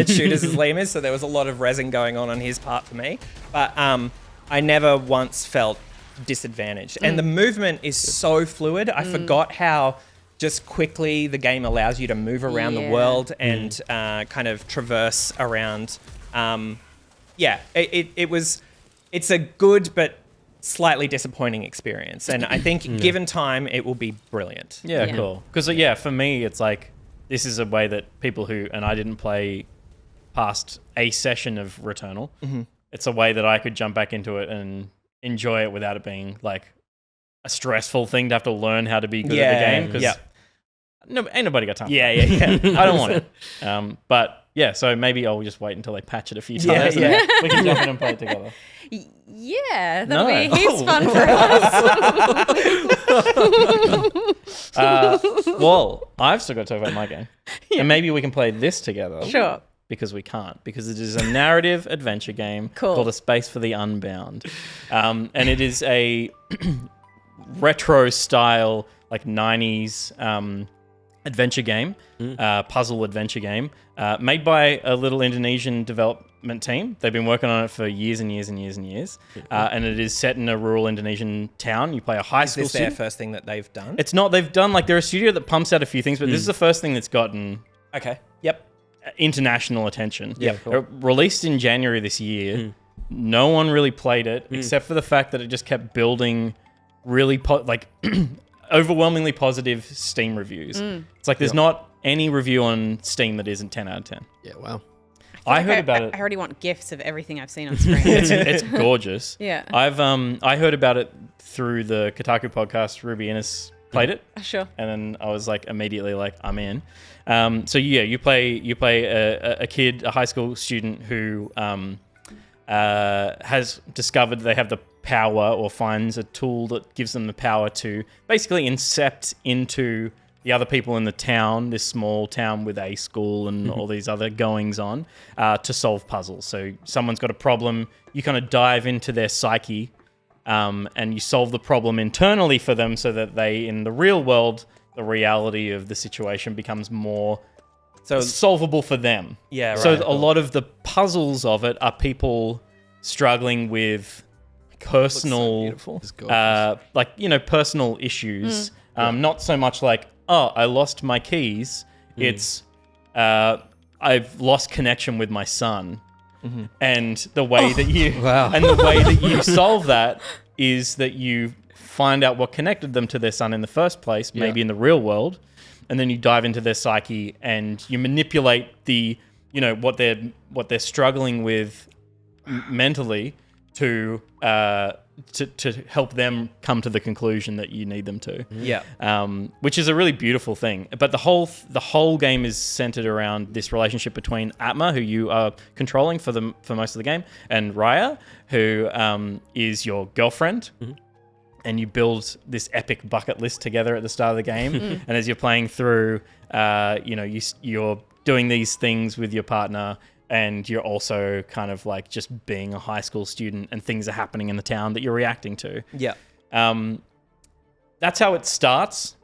shooters as Liam is, so there was a lot of resin going on his part for me. But I never once felt disadvantaged, and the movement is so fluid. I forgot how just quickly the game allows you to move around the Yeah. world and kind of traverse around. It's a good but slightly disappointing experience, and I think given time, it will be brilliant. Yeah, Yeah. cool. Because for me, it's like this is a way that people who and I didn't play past a session of Returnal. It's a way that I could jump back into it and enjoy it without it being like a stressful thing to have to learn how to be good at the game. Because ain't nobody got time. Yeah. I don't want it. But yeah, so maybe I'll just wait until they patch it a few times. Yeah. And we can jump in and play it together. Yeah, that'll No. be heaps fun for us. Well, I've still got to talk about my game. And maybe we can play this together. Sure. Because we can't. Because it is a narrative adventure game Cool. called A Space for the Unbound. And it is a retro style, like 90s adventure game, puzzle adventure game, made by a little Indonesian development team. They've been working on it for years and years and years and years. And it is set in a rural Indonesian town. You play a high Is school this their student. first thing that they've done? It's not, they've done, like, they're a studio that pumps out a few things, but this is the first thing that's gotten Okay. Yep. international attention. Yeah, cool. Released in January this year. No one really played it, except for the fact that it just kept building really, overwhelmingly positive Steam reviews. It's like there's not any review on Steam that isn't 10 out of 10. Yeah, wow. I heard about it. I already want gifs of everything I've seen on screen. It's gorgeous. Yeah. I heard about it through the Kotaku podcast. Ruby Innes played it. Sure. And then I was like immediately like, I'm in. So yeah, you play a kid, a high school student who has discovered they have the power, or finds a tool that gives them the power to basically incept into the other people in the town, this small town with a school and all these other goings on, to solve puzzles. So someone's got a problem, you kind of dive into their psyche, and you solve the problem internally for them so that they, in the real world, the reality of the situation becomes more solvable for them. Yeah, right. So a lot of the puzzles of it are people struggling with personal, personal issues. Not so much like, oh, I lost my keys. It's, I've lost connection with my son. And the way that you and the way that you solve that is that you find out what connected them to their son in the first place, maybe in the real world, and then you dive into their psyche and you manipulate the, what they're struggling with mentally to help them come to the conclusion that you need them to. Yeah. Which is a really beautiful thing. But the whole game is centered around this relationship between Atma, who you are controlling for most of the game, and Raya, who is your girlfriend. And you build this epic bucket list together at the start of the game. And as you're playing through, you're doing these things with your partner, and you're also kind of like just being a high school student, and things are happening in the town that you're reacting to. Yeah. That's how it starts.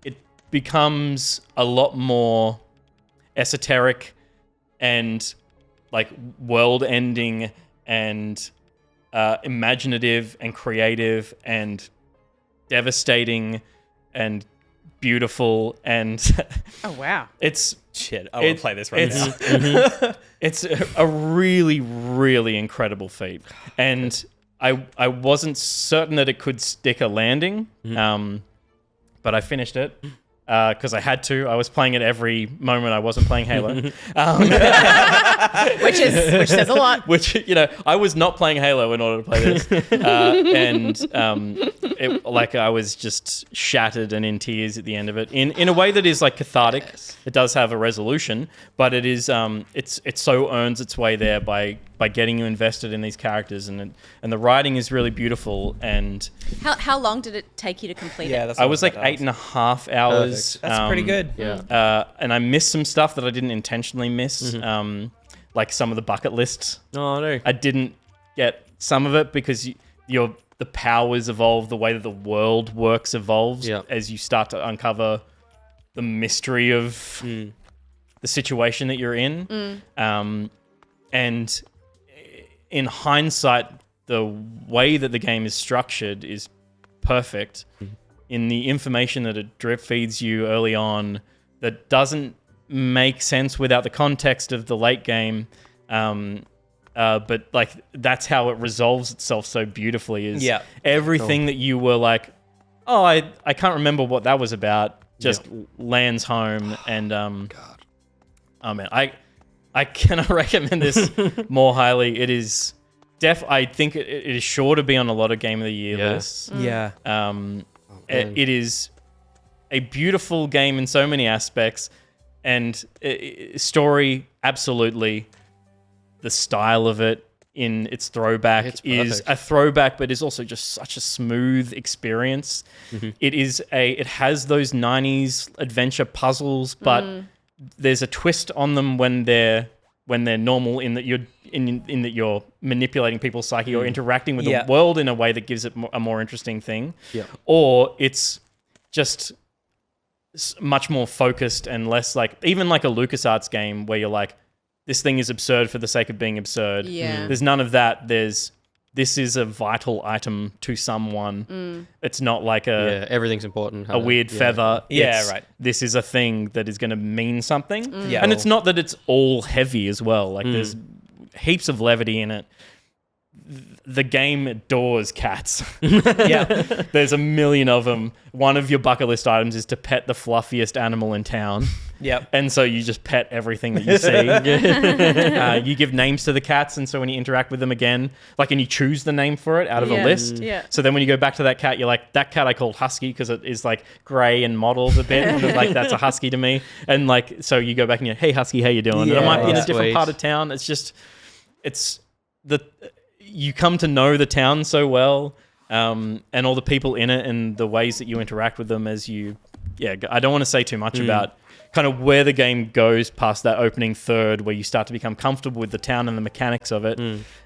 It becomes a lot more esoteric and like world-ending and imaginative and creative and devastating and beautiful, and Oh wow. it's Shit, I will play this right now. it's a really, really incredible feat, and I wasn't certain that it could stick a landing, but I finished it because I had to. I was playing it every moment I wasn't playing Halo. Which says a lot. Which, I was not playing Halo in order to play this. I was just shattered and in tears at the end of it. In a way that is like cathartic. Yes. It does have a resolution, but it is it so earns its way there by getting you invested in these characters, and the writing is really beautiful. And How long did it take you to complete it? I was like 8.5 hours. That's pretty good. Yeah. And I missed some stuff that I didn't intentionally miss. Like some of the bucket lists. Oh, no. I didn't get some of it because the powers evolve, the way that the world works evolves as you start to uncover the mystery of the situation that you're in. And in hindsight, the way that the game is structured is perfect. In the information that it drip feeds you early on that doesn't make sense without the context of the late game. But like that's how it resolves itself so beautifully is everything that you were like, oh, I can't remember what that was about, just lands home. And oh man, I cannot recommend this more highly. It is I think it is sure to be on a lot of Game of the Year lists. Yeah. It is a beautiful game in so many aspects, and story, absolutely. The style of it in its throwback is a throwback, but is also just such a smooth experience. It has those 90s adventure puzzles, but there's a twist on them when they're normal, in that you're manipulating people's psyche or interacting with the world in a way that gives it a more interesting thing. Or it's just much more focused and less like, even like a LucasArts game where you're like, this thing is absurd for the sake of being absurd. There's none of that. This is a vital item to someone. It's not like everything's important. A weird feather. Right. This is a thing that is going to mean something. And it's not that it's all heavy as well. Like there's heaps of levity in it. The game adores cats. There's a million of them. One of your bucket list items is to pet the fluffiest animal in town. Yep. And so you just pet everything that you see. You give names to the cats, and so when you interact with them again, like, and you choose the name for it out of a list. Yeah. So then when you go back to that cat, you're like, that cat I called Husky because it is like grey and mottled a bit, and like that's a Husky to me. And like, so you go back and you're, hey Husky, how you doing? And it might be in a different part of town. It's just, you come to know the town so well, and all the people in it and the ways that you interact with them as you. Yeah, I don't want to say too much about kind of where the game goes past that opening third, where you start to become comfortable with the town and the mechanics of it,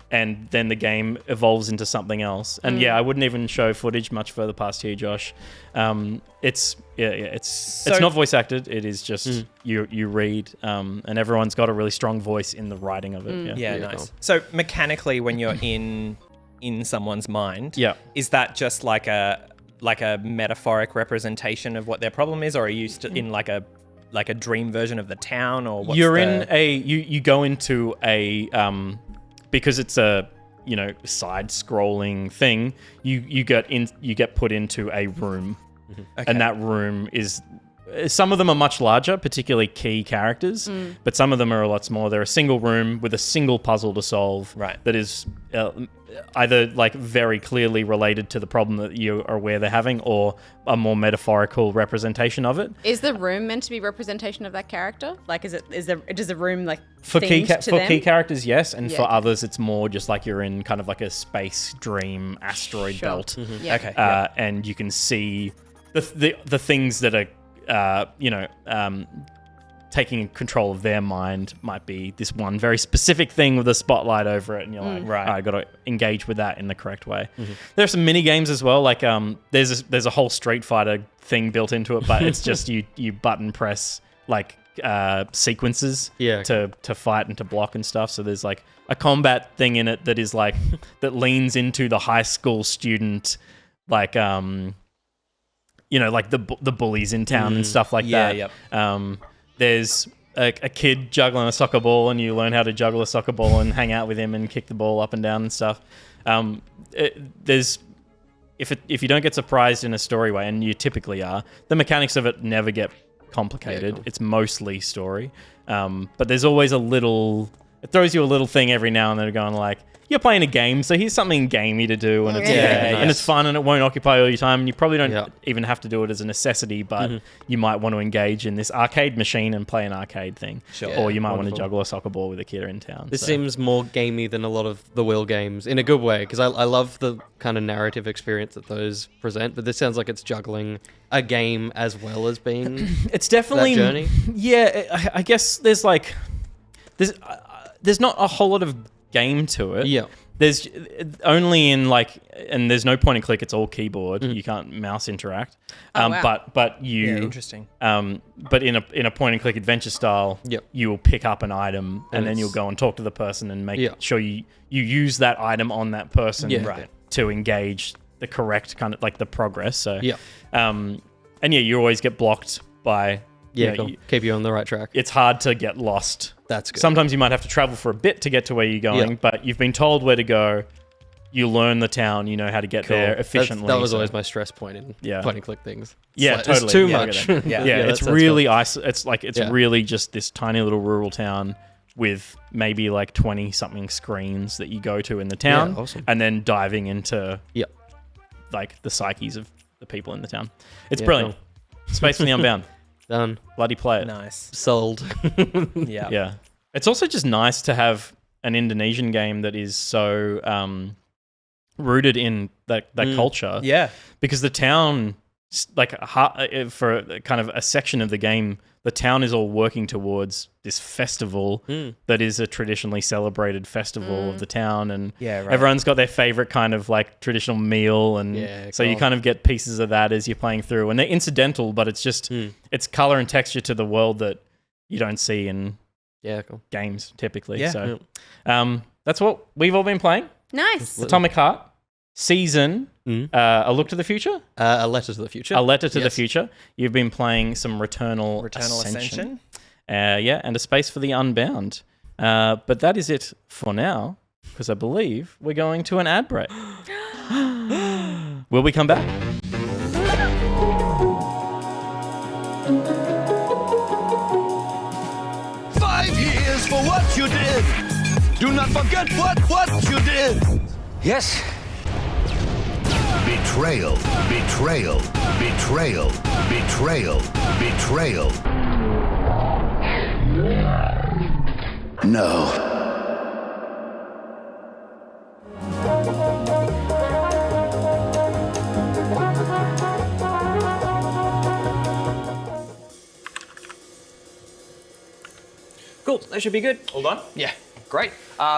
and then the game evolves into something else. And yeah, I wouldn't even show footage much further past here, Josh. It's not voice acted. It is just you read, and everyone's got a really strong voice in the writing of it. Yeah, nice. So mechanically, when you're in someone's mind, is that just like a metaphoric representation of what their problem is, or are you in like a dream version of the town, or what's you go into a because it's a side scrolling thing, you get put into a room. Okay. And that room is, some of them are much larger, particularly key characters, but some of them are a lot smaller. They're a single room with a single puzzle to solve, that is either like very clearly related to the problem that you are aware they're having, or a more metaphorical representation of it. Is the room meant to be representation of that character? Like, does the room like for key key characters, yes, and for others, it's more just like you're in kind of like a space dream asteroid belt. Yeah. Okay. And you can see the things that are taking control of their mind might be this one very specific thing with a spotlight over it, and you're like, right, I got to engage with that in the correct way. There are some mini games as well, like there's a whole Street Fighter thing built into it, but it's just you button press like sequences to fight and to block and stuff. So there's like a combat thing in it that is like that leans into the high school student, like like the bullies in town and stuff like that. Yep. There's a kid juggling a soccer ball, and you learn how to juggle a soccer ball and hang out with him and kick the ball up and down and stuff. If you don't get surprised in a story way, and you typically are, the mechanics of it never get complicated. Yeah, cool. It's mostly story. But there's always it throws you a little thing every now and then going like, you're playing a game, so here's something gamey to do, and and it's fun, and it won't occupy all your time, and you probably don't even have to do it as a necessity, but you might want to engage in this arcade machine and play an arcade thing, or you might want to juggle a soccer ball with a kid in town. This seems more gamey than a lot of the Will games, in a good way, because I love the kind of narrative experience that those present, but this sounds like it's juggling a game as well as being it's definitely that journey. Yeah, I guess there's not a whole lot of game to it. Yeah. There's only and there's no point and click, it's all keyboard. You can't mouse interact. But you interesting. But in a point and click adventure style, you will pick up an item and then you'll go and talk to the person and make sure you use that item on that person to engage the correct kind of like the progress. So and you always get blocked by keep you on the right track. It's hard to get lost. That's good. Sometimes you might have to travel for a bit to get to where you're going, but you've been told where to go. You learn the town. You know how to get there efficiently. That was always my stress point in point and click things. Totally. It's too much. It's really it's really just this tiny little rural town with maybe like 20 something screens that you go to in the town, and then diving into like the psyches of the people in the town. It's brilliant. Cool. Space for the Unbound. Done. Bloody play it. Nice. Sold. Yeah. It's also just nice to have an Indonesian game that is so rooted in that culture. Yeah. Because the town, like for kind of a section of the game, the town is all working towards this festival that is a traditionally celebrated festival of the town, and everyone's got their favorite kind of like traditional meal, and so you kind of get pieces of that as you're playing through, and they're incidental, but it's just it's color and texture to the world that you don't see in games typically. So that's what we've all been playing. Nice. Atomic Heart season. A Look to the Future? A Letter to the Future. A Letter to the Future. You've been playing some Returnal Ascension. And A Space for the Unbound. But that is it for now, because I believe we're going to an ad break. Will we come back? Thank you. what you did. Do not forget what you did. Yes. Betrayal, betrayal, betrayal, betrayal, betrayal. No. Cool. That should be good. All done? Yeah. Great.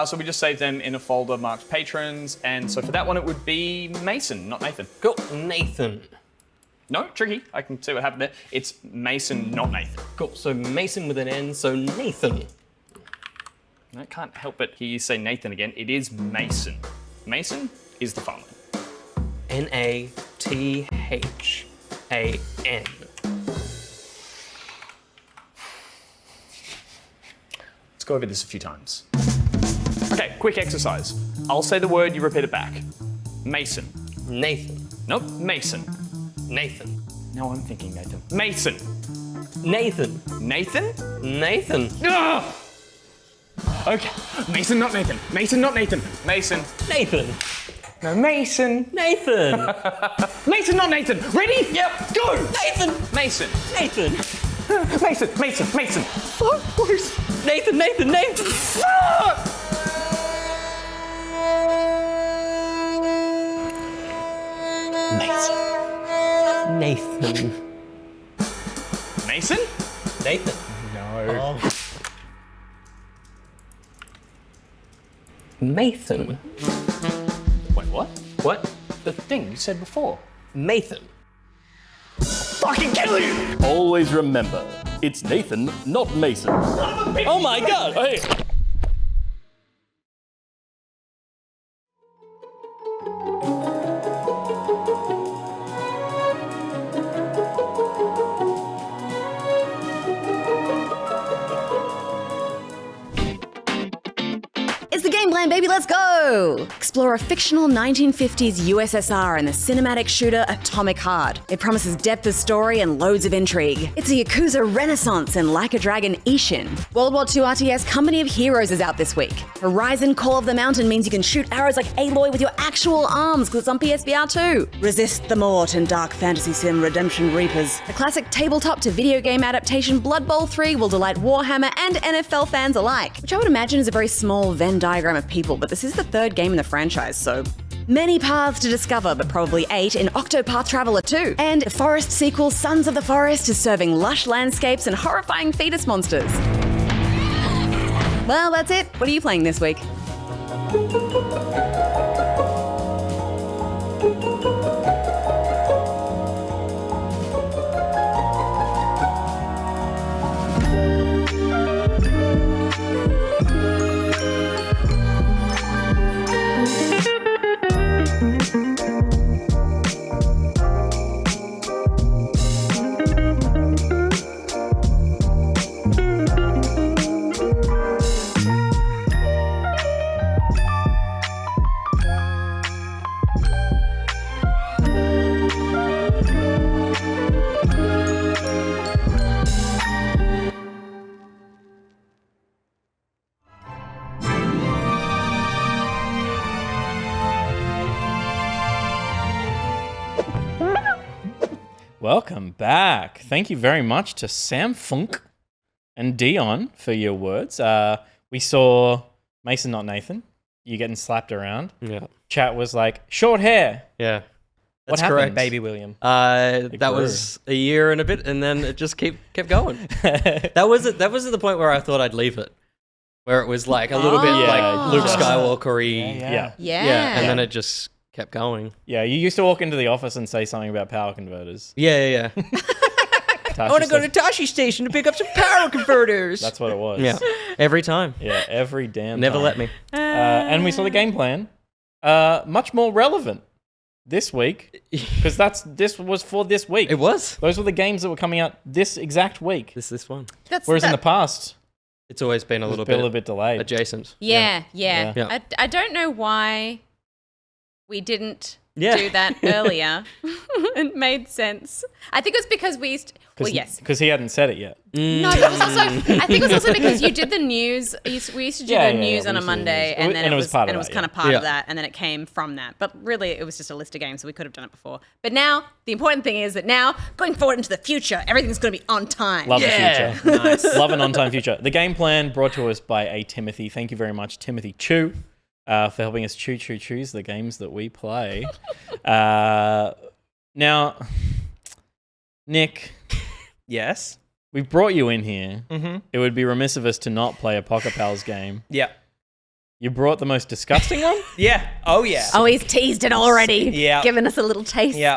So we just saved them in a folder marked patrons, and so for that one it would be Mason, not Nathan. Cool. Nathan. No, tricky. I can see what happened there. It's Mason, not Nathan. Cool. So Mason with an N. So Nathan. I can't help but hear you say Nathan again. It is Mason. Mason is the farmer. Nathan. Let's go over this a few times. Okay, quick exercise. I'll say the word, you repeat it back. Mason. Nathan. Nope, Mason. Nathan. No, I'm thinking Nathan. Mason. Nathan. Nathan? Nathan. Ugh! Okay, Mason, not Nathan. Mason, not Nathan. Mason. Nathan. No, Mason. Nathan. Mason, not Nathan. Ready? Yep, go! Nathan. Mason. Nathan. Mason, Mason, Mason. Oh, boys. Nathan. Nathan. Nathan. Nathan. Mason? Nathan. No. Nathan. Wait, what? What? The thing you said before. Nathan. Fucking kill you! Always remember, it's Nathan, not Mason. Oh my god! Hey. It's the game plan, baby, let's go! Explore a fictional 1950s USSR in the cinematic shooter Atomic Heart. It promises depth of story and loads of intrigue. It's a Yakuza renaissance and Like a Dragon Ishin. World War II RTS Company of Heroes is out this week. Horizon Call of the Mountain means you can shoot arrows like Aloy with your actual arms because it's on PSVR too. Resist the Mort and dark fantasy sim Redemption Reapers. The classic tabletop to video game adaptation Blood Bowl 3 will delight Warhammer and NFL fans alike, which I would imagine is a very small Venn diagram of people, but this is the third game in the franchise, so many paths to discover, but probably 8 in Octopath Traveler 2. And the Forest sequel Sons of the Forest is serving lush landscapes and horrifying fetus monsters. Well, that's it. What are you playing this week? Welcome back. Thank you very much to Sam Funk and Dion for your words. We saw Mason, not Nathan. You getting slapped around. Yeah. Chat was like, short hair. Yeah. What That's happened? correct. Baby William. That grew. was a year and a bit, and then it just kept going. That was at the point where I thought I'd leave it, where it was like a little bit like Luke Skywalker-y. Yeah. Yeah. And then it just kept going. Yeah, you used to walk into the office and say something about power converters. Yeah. Tasha I want to go to said- Tashi Station to pick up some power converters. That's what it was. Yeah, every time. Yeah, every damn Never time. let me. And we saw the game plan. Much more relevant this week, because this was for this week. It was. Those were the games that were coming out this exact week. This one. Whereas in the past, It's always been a it was little a bit delayed. adjacent. Yeah. Yeah. I don't know why we didn't Yeah. do that earlier. It made sense. I think it was because we used. Well, yes. Because he hadn't said it yet. No, but it was also. I think it was also because you did the news. We used to do the news on a Monday, and then it was part of and it was that, kind of part of that, and then it came from that. But really, it was just a list of games, so we could have done it before. But now, the important thing is that now, going forward into the future, everything's going to be on time. Love the future. Nice. Love an on-time future. The game plan brought to us by a Timothy. Thank you very much, Timothy Chu, for helping us choose the games that we play. Now, Nick, Yes. we've brought you in here. Mm-hmm. It would be remiss of us to not play a Pocket Pals game. Yeah. You brought the most disgusting one? Yeah. Oh, yeah. Oh, he's teased it already. Yeah. Giving us a little taste. Yeah.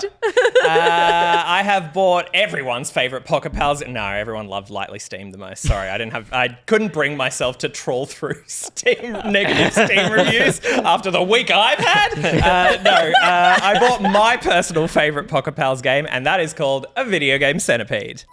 I have bought everyone's favorite Pocket Pals. No, everyone loved Lightly Steamed the most. Sorry, I couldn't bring myself to trawl through negative Steam reviews after the week I've had. I bought my personal favorite Pocket Pals game, and that is called a Videogame Centipede.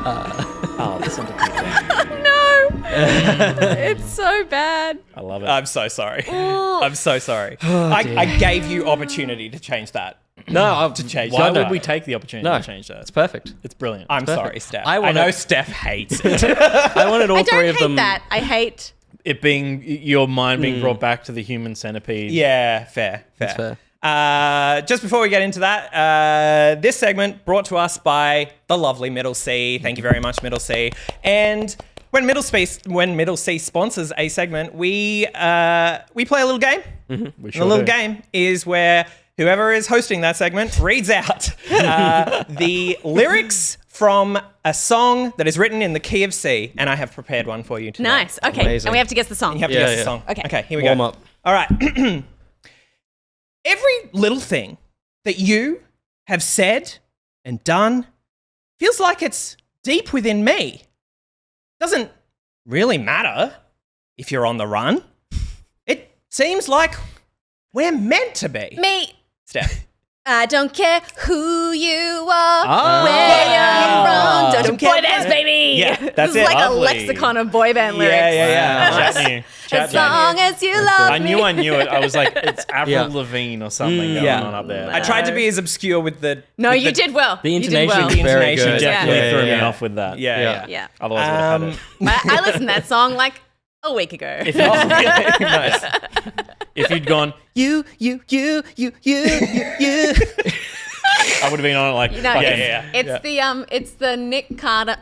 Oh, the Centipede thing. No. It's so bad. I love it. I'm so sorry. I'm so sorry. I gave you opportunity to change that. No, To change Why that. would we take the opportunity No, to change that? it's perfect. It's brilliant. I'm perfect. sorry, Steph. I I wanna- know Steph hates it. I wanted all I three don't of hate them. that. I hate. It being your mind being brought back to the human centipede. Yeah, fair. That's fair. Just before we get into that, this segment brought to us by the lovely Middlecee. Thank you very much, Middlecee. And when Middlecee sponsors a segment, we play a little game. We And the sure little do. game is where whoever is hosting that segment reads out the lyrics from a song that is written in the key of C. And I have prepared one for you today. Nice. Okay. Amazing. And we have to guess the song. You have to Yeah, guess the yeah. song. Okay. Okay, here we Warm go. up. All right. Every little thing that you have said and done feels like it's deep within me. Doesn't really matter if you're on the run. It seems like we're meant to be. Me. Steph. I don't care who you are, where you're from. Don't boy bands, baby. Yeah, that's this is it. like Lovely. a lexicon of boy band lyrics. Yeah. Chat knew. As Chat knew. long as you love I me. knew it. I was like, it's Avril Yeah. Lavigne or something going Yeah. on up there. I tried to be as obscure with the... No, with you did well. The You did intonation well. is very intonation good. Definitely Yeah. threw me Yeah. off with that. Yeah. Yeah. Otherwise, I would have had I listened to that song like a week ago. it. Nice. If you'd gone, you, I would have been on it like, No, fucking- it's the Nick Carter.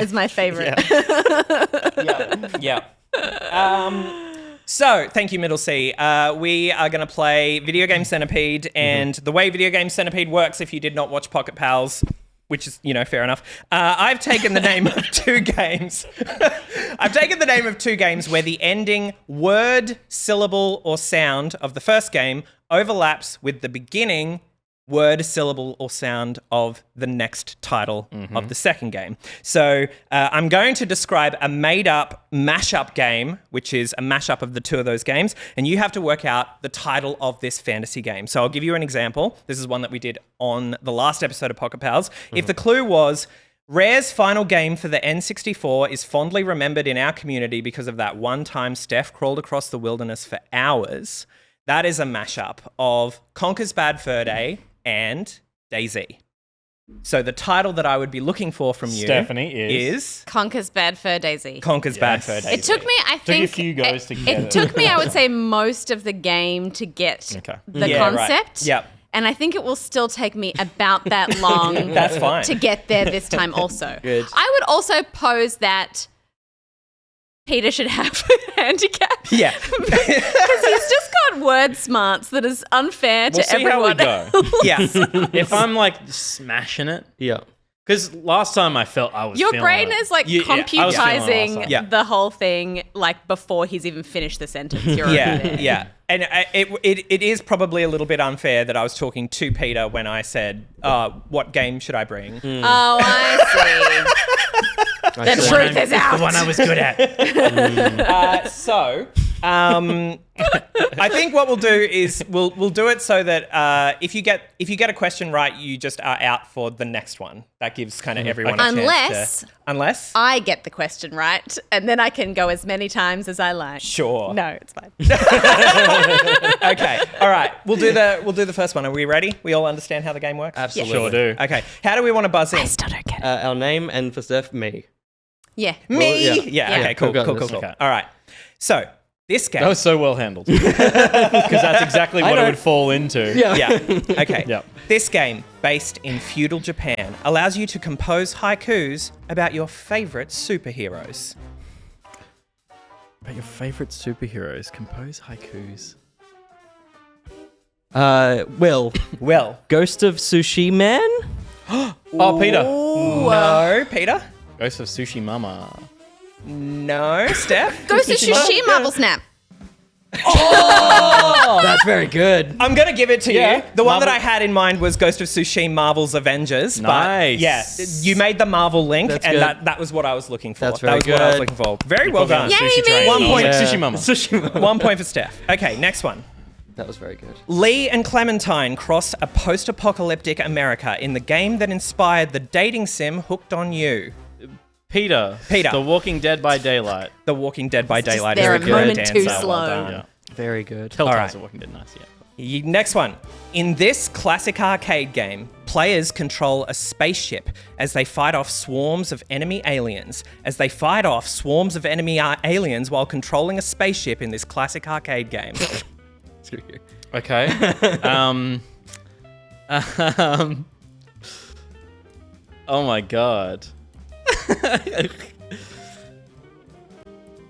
Is my favorite. Yeah. So, thank you, Middlecee. We are going to play Videogame Centipede, and the way Videogame Centipede works, if you did not watch Pocket Pals, which is, fair enough, I've taken the name of two games. I've taken the name of two games where the ending word, syllable, or sound of the first game overlaps with the beginning word, syllable, or sound of the next title of the second game. So I'm going to describe a made-up mashup game, which is a mashup of the two of those games, and you have to work out the title of this fantasy game. So I'll give you an example. This is one that we did on the last episode of Pocket Pals. If the clue was, Rare's final game for the N64 is fondly remembered in our community because of that one time Steph crawled across the wilderness for hours, that is a mashup of Conker's Bad Fur Day and DayZ. So the title that I would be looking for from you, Stephanie, is Conker's Bad Fur Daisy. Conker's Bad Fur Day. It took me, I a think, few goes to get it it. took me, I would say, most of the game to get Okay. the Yeah, right. concept. Yep. And I think it will still take me about that long That's fine. to get there this time also. Good. I would also pose that Peter should have a handicap. Yeah. Because he's just got word smarts that is unfair We'll to see how we everyone. go. Yeah. If I'm like smashing it, Yeah. because last time I felt I was Your feeling brain it. is like Yeah, I was feeling it last computizing time. Yeah. the whole thing like before he's even finished the sentence. You're already Yeah, there. yeah. And it is probably a little bit unfair that I was talking to Peter when I said, what game should I bring? Oh, I see. The truth is out. The one I was good at. So, I think what we'll do is we'll do it so that if you get a question right, you just are out for the next one. That gives kind of everyone a chance to, unless I get the question right, and then I can go as many times as I like. Sure. No, it's fine. Okay. All right. We'll do the first one. Are we ready? We all understand how the game works? Absolutely. Sure do. Okay. How do we want to buzz in? I still don't get it. Our name and for Steph, me. Yeah. Me. Well, yeah. Yeah. Okay. Cool. We've got Cool. this. Cool. Okay. All right. So this game. That was so well handled. Because that's exactly what it would fall into. Yeah. Okay. Yep. This game, based in feudal Japan, allows you to compose haikus about your favorite superheroes. About your favorite superheroes, compose haikus. Will. Well, Ghost of Sushi Man? Oh, Peter. no, Peter. Ghost of Sushi Mama. No, Steph. Goes to Sushi Marvel Snap. That's very good. I'm gonna give it to you. Yeah. The one Marvel- that I had in mind was Ghost of Tsushima Marvel's Avengers. Nice. But yeah, you made the Marvel link, That's and good. that was what I was looking for. That's that very was what I was good. looking for. Very well done. Yay, Sushi me! train. 1 point. Yeah. Sushi Mama. Sushi Man. 1 point for Steph. Okay, next one. That was very good. Lee and Clementine cross a post-apocalyptic America in the game that inspired the dating sim Hooked on You. Peter. Peter. The Walking Dead by Daylight. The Walking Dead by Daylight. they're is a good moment answer. too Well slow. done. Yeah. Very good. Telltale's All right. The Walking Dead. Nice, yeah. Next one. In this classic arcade game, players control a spaceship as they fight off swarms of enemy aliens. As they fight off swarms of enemy aliens while controlling a spaceship in this classic arcade game. Screw you. Okay. Oh my god.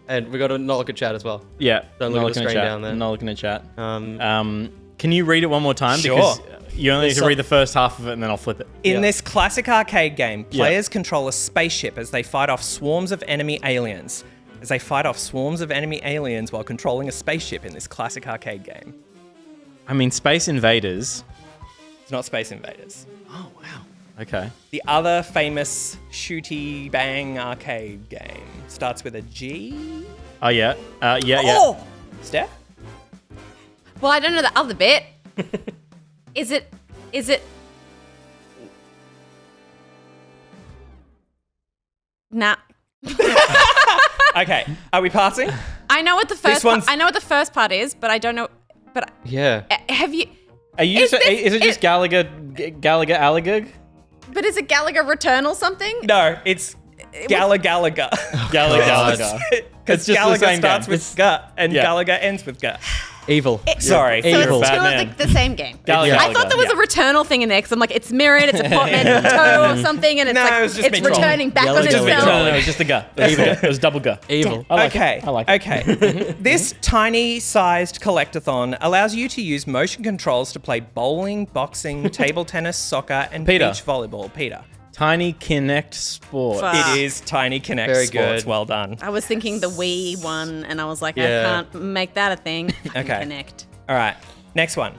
And we got to not look at chat as well. Yeah. Don't look not at the looking screen chat. down there. Not looking at chat. Um, Can you read it one more time? Sure. Because you only need to So- read the first half of it and then I'll flip it. In Yeah. this classic arcade game, players control a spaceship as they fight off swarms of enemy aliens. As they fight off swarms of enemy aliens while controlling a spaceship in this classic arcade game. I mean, Space Invaders. It's not Space Invaders. Oh, wow. Okay. The other famous shooty bang arcade game starts with a G. Oh, yeah. Yeah. Oh! Steph? Well, I don't know the other bit. Is it? Nah. Okay, are we passing? I know what the first. one's- I know what the first part is, but I don't know. But yeah. have you? Are you Is is, this- is it just it- Gallagher Allagug? But is it Gallagher Return or something? No, it's Gallagher. Gallagher. Because It's just the Gallagher same starts game. with gut and Yeah. Gallagher ends with gut. Evil. Sorry. So Evil. it's two Bad of the same game. Gallagher. I thought there was a Returnal thing in there because I'm like, it's mirrored, it's a portmanteau or something, and it's No, like it was just it's me trolling. returning back Yellow on Gallagher. itself. No, it's just a guh. It was double guh. Evil. I like Okay. it. I like it. Okay. This tiny-sized collectathon allows you to use motion controls to play bowling, boxing, table tennis, soccer, and Peter. beach volleyball. Peter. Tiny Kinect Sport. Fuck. It is Tiny Kinect Very Sports. good. Well done. I was thinking the Wii one, and I was like, Yeah. I can't make that a thing. Okay. Connect. All right. Next one.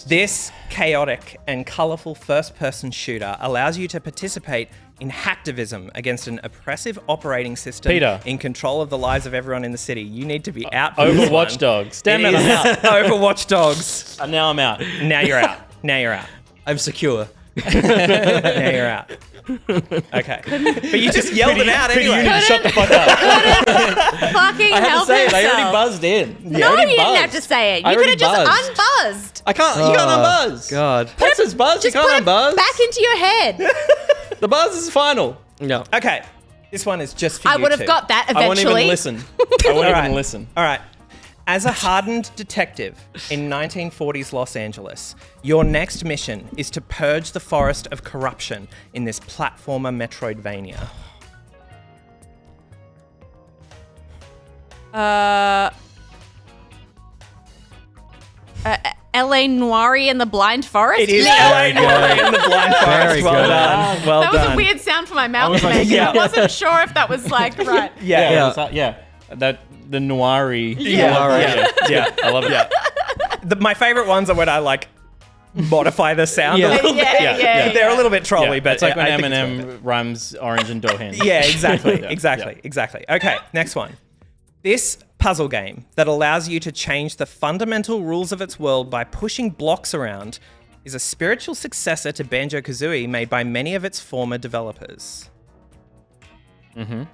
This chaotic and colorful first-person shooter allows you to participate in hacktivism against an oppressive operating system Peter. in control of the lives of everyone in the city. You need to be out for this Overwatch one. Dogs. Damn It it, I'm is out. Overwatch Dogs. Now I'm out. Now you're out. Now you're out. I'm secure. Now you're out. Okay. But you just yelled it out Peter, you anyway. need to shut the fuck up. Fucking I have to help say it. I yourself. already buzzed in. No, you didn't have to say it. I You could already have just buzzed. unbuzzed. I can't. You can't unbuzz. God. That's his buzz. You Just put can't it unbuzz. back into your head. The buzz is final. No. Okay. This one is just for I you would have two. got that I won't eventually. even listen. I won't All right. even listen. All right. As a hardened detective in 1940s Los Angeles, your next mission is to purge the forest of corruption in this platformer Metroidvania. L.A. Noiri and the Blind Forest. It is Yeah. LA Noire in the Blind Forest. Very Well good. done. Well That was done. a weird sound for my mouth was to like, make. yeah. I wasn't sure if that was like right. Yeah. Yeah. That the noiry. Yeah. Yeah. I love it. My favorite ones are when I like modify the sound a Yeah. little bit. Yeah. They're a little bit trolly, Yeah, but it's like when I think it's worth it. Eminem rhymes orange and door hen. Yeah, exactly, Yeah, exactly, yeah. exactly. Okay, next one. This puzzle game that allows you to change the fundamental rules of its world by pushing blocks around is a spiritual successor to Banjo-Kazooie made by many of its former developers. Can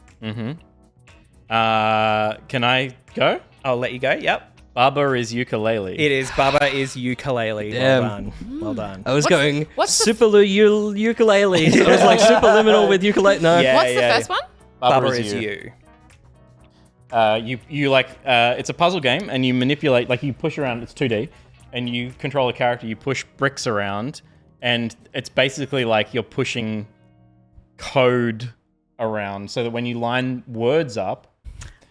I go? I'll let you go. Yep. Baba is ukulele. It is Baba is Ukulele. Damn. Well done. Well done. I was going what's the ukulele. I was like superliminal with ukulele. No. Yeah. What's the first one? Baba is you. You like it's a puzzle game and you manipulate, like you push around, it's 2D, and you control a character, you push bricks around, and it's basically like you're pushing code around so that when you line words up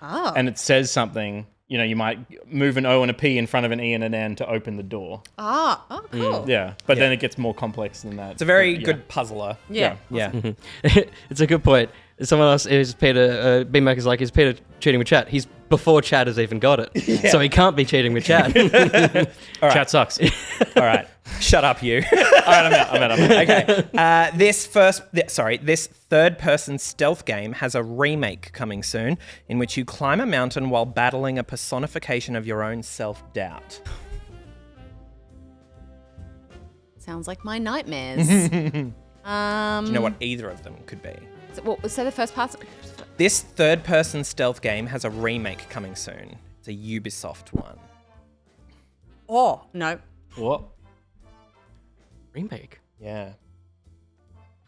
and it says something, you know, you might move an O and a P in front of an E and an N to open the door. Oh, cool. Yeah, but then it gets more complex than that. It's a very good puzzler. Yeah. Yeah. It's a good point. Someone else is Peter. BMac is like, is Peter cheating with chat? He's before chat has even got it, so he can't be cheating with chat. Chat sucks. All right. Shut up, you. All right, I'm out. Okay. This third-person stealth game has a remake coming soon, in which you climb a mountain while battling a personification of your own self-doubt. Sounds like my nightmares. Do you know what either of them could be? So the first part. This third-person stealth game has a remake coming soon. It's a Ubisoft one. Oh no. What? Remake. Yeah.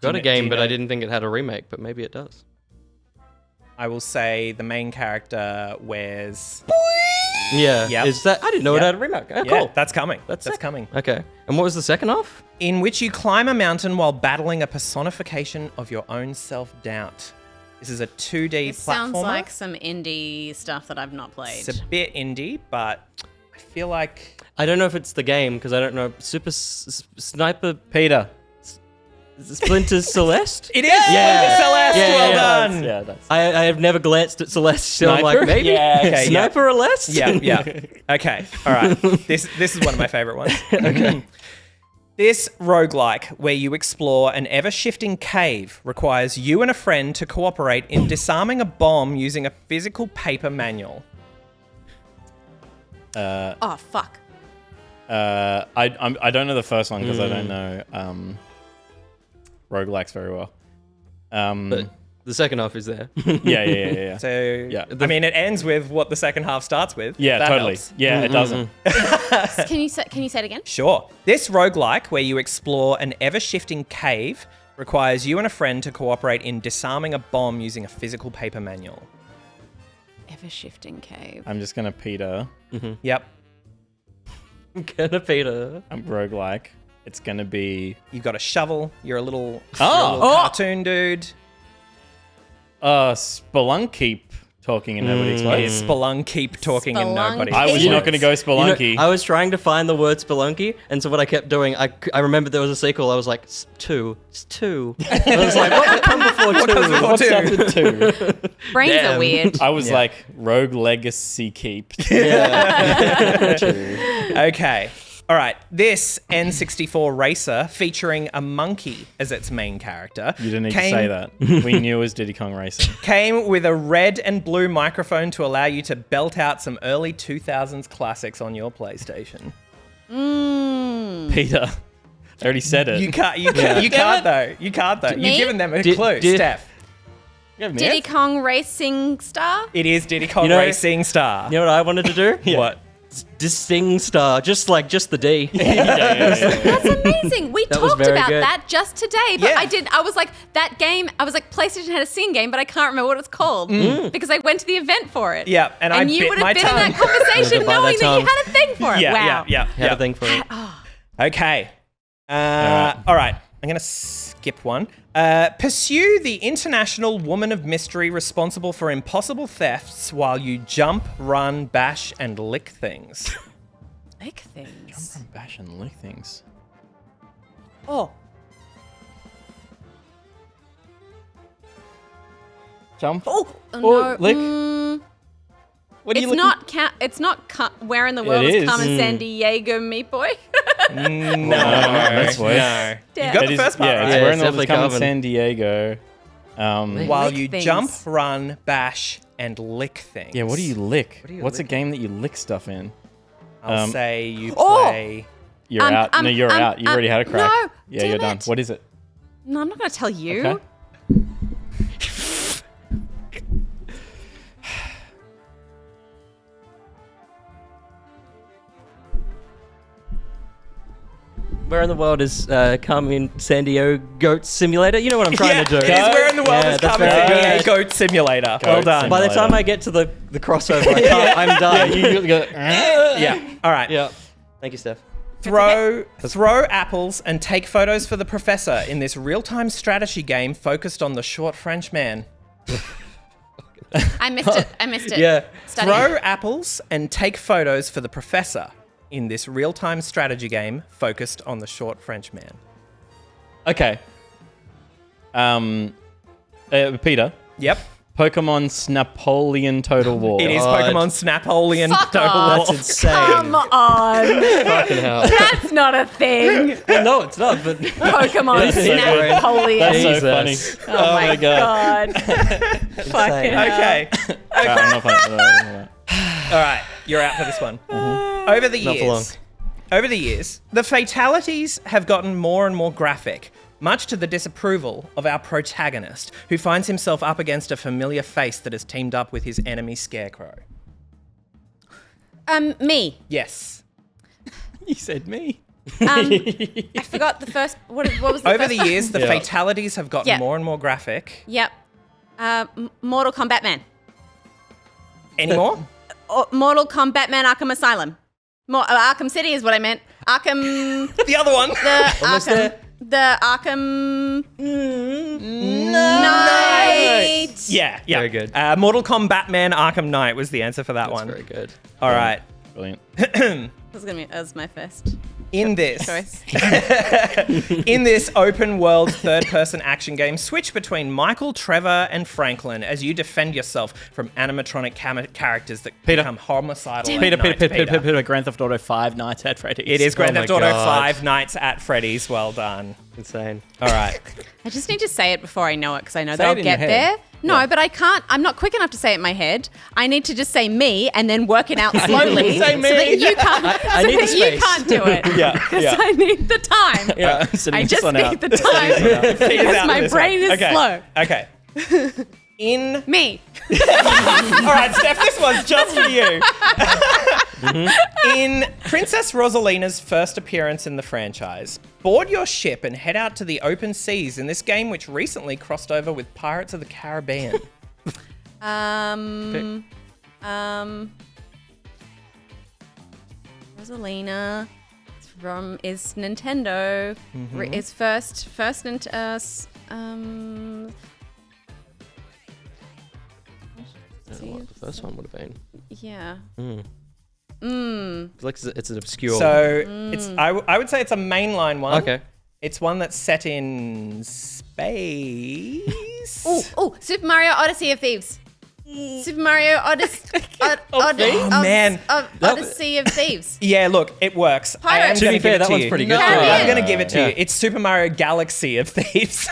Got a game, but I didn't think it had a remake, but maybe it does. I will say the main character wears... Yeah. Yep. Is that? I didn't know it had a remake. Oh, Yeah, cool. that's coming. That's That's sick. coming. Okay. And what was the second half? In which you climb a mountain while battling a personification of your own self-doubt. This is a 2D This platformer. sounds like some indie stuff that I've not played. It's a bit indie, but I feel like... I don't know if it's the game because I don't know. Sniper Peter. Splinter Celeste. It is Splinter Celeste. Well done. Yeah, that's. I have never glanced at Celeste, so I'm like, Sniper? maybe Yeah, okay, yeah. Sniper Celeste. Yeah. Okay. All right. This is one of my favorite ones. Okay. This roguelike, where you explore an ever-shifting cave, requires you and a friend to cooperate in disarming a bomb using a physical paper manual. Oh fuck. I don't know the first one because I don't know roguelikes very well. But the second half is there. Yeah. So, Yeah. I mean, it ends with what the second half starts with. Yeah, That totally. helps. Yeah, it doesn't. Can you say it again? Sure. This roguelike, where you explore an ever-shifting cave, requires you and a friend to cooperate in disarming a bomb using a physical paper manual. Ever shifting cave. I'm just gonna Peter. Yep. Gonna Peter. Roguelike. It's gonna be You've got a shovel. You're a little, Oh. cartoon dude. Spelunky talking and nobody explodes. It's Spelunky talking and nobody. I was You know- not gonna go Spelunky. I was trying to find the word Spelunky, and so what I kept doing, I remembered there was a sequel. I was like, it's two. I was like, what would come before two? What's after two? Brains Damn. are weird. I was like Rogue Legacy Keep. Okay. All right. This N64 racer featuring a monkey as its main character. You didn't need to say that. We knew it was Diddy Kong Racing. Came with a red and blue microphone to allow you to belt out some early 2000s classics on your PlayStation. Peter. I already said it. You can't though. You can't though. Me? You've given them a Did- clue, did- Steph. Diddy Kong Racing Star? It is Diddy Kong You know- Racing Star. You know what I wanted to do? What? Disting Star, just the D. That's amazing. We That was talked very about good. that just today, but Yeah. I was like, that game, I was like, PlayStation had a scene game, but I can't remember what it's called because I went to the event for it. Yeah, and I you bit would my have been in that tongue. conversation Bite my knowing that tongue. you had a thing for it. Wow. Yeah. Had a thing for it. Okay. All right. I'm going to skip one. Pursue the international woman of mystery responsible for impossible thefts while you jump, run, bash, and lick things. Lick things. Bash and lick things. Oh. Jump. Oh, Or no. lick. What are you It's looking? not. It's not. Where in the world It is is. Carmen San Diego, meat boy? No. That's worse. No. Damn. You got It the is- first part yeah, right. it's Yeah, where in it's the world is definitely Carmen Carmen. San Diego. While Lick you things. jump, run, bash, and lick things. Yeah, what do you lick? do you What's lick? a game that you lick stuff in? I'll say you play. You're out. No, you're out. You already had a crack. no, Yeah, damn you're done. it. What is it? No, I'm not going to tell you. Okay. Where in the world is Carmen Sandiego Goat Simulator? You know what I'm trying to do. It is Where in the World is that's Carmen very Sandiego good. Goat Simulator. Well done. By the time I get to the crossover, I'm done. You go. Yeah. All right. Yeah. Thank you, Steph. Throw apples and take photos for the professor in this real-time strategy game focused on the short French man. I missed it. Yeah. Studying. Throw apples and take photos for the professor in this real-time strategy game focused on the short French man. Okay. Peter. Yep. Pokemon Snapoleon Total War. It is Pokemon Snapoleon Fuck Total off. War. That's insane. Come on. Fucking hell. That's not a thing. Well, no, it's not, but... Pokemon That's so funny. Napoleon. That's so Jesus. funny. Oh my god. Fucking hell. Okay. I'm not playing. All right. You're out for this one. Over the Not for long. years, the fatalities have gotten more and more graphic, much to the disapproval of our protagonist, who finds himself up against a familiar face that has teamed up with his enemy Scarecrow. Me. Yes. You said me. I forgot the first. What was the Over first the one? years, the fatalities have gotten Yeah. more and more graphic. Yep. Mortal Kombat Man. Any more? Mortal Kombat Man Arkham Asylum. Arkham City is what I meant. Arkham. The other one. The Arkham Knight. Yeah. Very good. Mortal Kombat Man Arkham Knight was the answer for that one. Very good. All right. Brilliant. That was my first In this, choice. in this open world third-person action game, switch between Michael, Trevor, and Franklin as you defend yourself from animatronic characters that become homicidal. at night. Peter, Grand Theft Auto 5 Nights at Freddy's. It is Grand Oh Theft my Auto God. 5 Nights at Freddy's. Well done. Insane. All right. I just need to say it before I know it because I know Say that I'll it in get your head. there. No, but I can't. I'm not quick enough to say it in my head. I need to just say me and then work it out slowly Say me. so that you can't. I so need the that you space. can't do it. Yeah. Because I need the time. I'm sitting I this just one out. need the time Figures because out my this brain one. is slow. Okay. In Me. All right, Steph, this one's just for you. In Princess Rosalina's first appearance in the franchise, board your ship and head out to the open seas in this game, which recently crossed over with Pirates of the Caribbean. Rosalina is Nintendo. Is first What the first one would have been. yeah. Like it's an obscure. So it's I would say it's a mainline one. Okay. It's one that's set in space. Oh, Super Mario Odyssey of Thieves. Super Mario Odyssey. Man. Odyssey of Thieves. Yeah, look, it works. I am Pirates. To gonna be fair, give it that to one's you. pretty good. I'm going to give it to Yeah. you. It's Super Mario Galaxy of Thieves.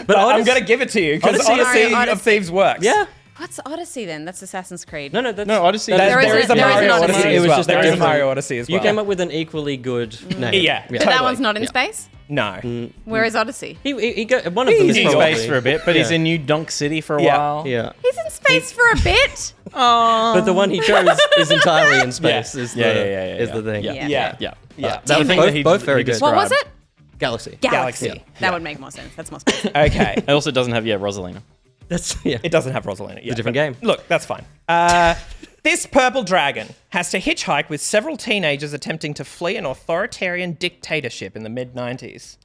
But I'm Odyssey- going to give it to you because Odyssey- Odyssey Mario of Thieves works. Yeah. What's Odyssey then? That's Assassin's Creed. No, that's, No, Odyssey. There is a Mario an Odyssey Odyssey. as It was well. just There is a different- Mario Odyssey as well. You came up with an equally good name. Yeah, But totally. that one's not in space? No. Where is Odyssey? He got one of them. He's is in probably- space for a bit, but he's Yeah. in New Donk City for a Yeah. while. Yeah. He's in space for a bit. But the one he chose is entirely in space. Yeah. Is Yeah, the, yeah, yeah, is yeah. the thing. Yeah. Yeah. Yeah. Yeah. That thing Both- that he- both very he good. What was described. it? Galaxy. Galaxy. That would make more sense. That's more space. Okay. It also doesn't have, Rosalina. That's yeah. It doesn't have Rosalina. Yeah, a different but game. Look, that's fine. This purple dragon has to hitchhike with several teenagers attempting to flee an authoritarian dictatorship in the mid-90s.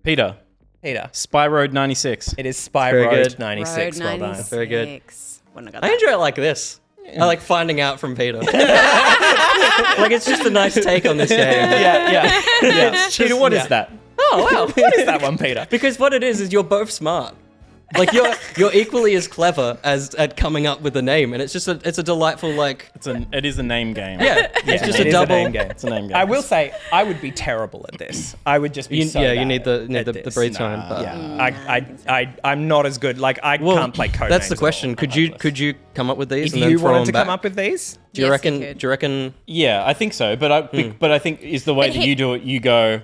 Peter. Peter. Spy Road 96. It is Spy Very Road good. 96. Road Well 96. done. Very good. Wouldn't have got I that. enjoy it like this. I like finding out from Peter. Like it's just a nice take on this game. Yeah. Peter, what is that? Oh wow. What is that one, Peter? Because what it is you're both smart. Like you're equally as clever as at coming up with a name, and it's a delightful like. It is a name game. Yeah, it's just It a is double. name game. It's a name game. I will say I would be terrible at this. I would just be so You bad need at the this. breed time. But Yeah, I'm not as good. Like I well, can't play code. that's the names at question. all. Could you come up with these? If and then you throw wanted them to back? come up with these, Do you Yes, you reckon? could. Do you reckon? Yeah, I think so. But I think is the way But that you do it. You go,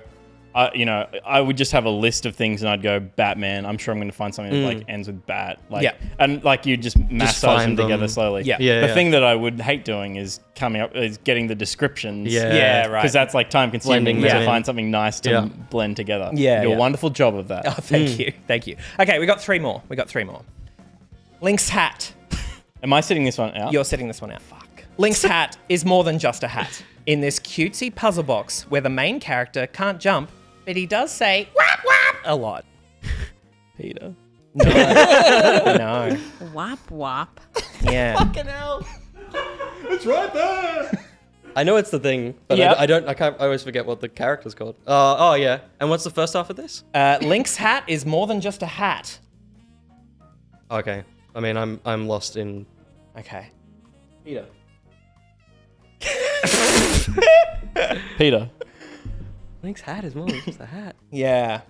I would just have a list of things, and I'd go Batman. I'm sure I'm going to find something that like ends with bat. Like, Yeah. and like you just massage find them together them. slowly. Yeah. The thing that I would hate doing is getting the descriptions. Yeah. right. Because that's like time consuming Blending to them. find something nice to Yeah. blend together. Yeah, You do yeah. a wonderful job of that. Oh, thank you. Okay, we got three more. Link's hat. Am I sitting this one out? You're setting this one out. Fuck. Link's hat is more than just a hat. In this cutesy puzzle box where the main character can't jump, but he does say whap whap a lot. Peter. No. Wap wap. Yeah. It's right there. I know it's the thing, but Yep. I can't. I always forget what the character's called. Oh yeah. And what's the first half of this? Link's hat is more than just a hat. Okay. I mean, I'm lost in. Okay. Peter. Peter. Link's hat is more than just a hat. Yeah.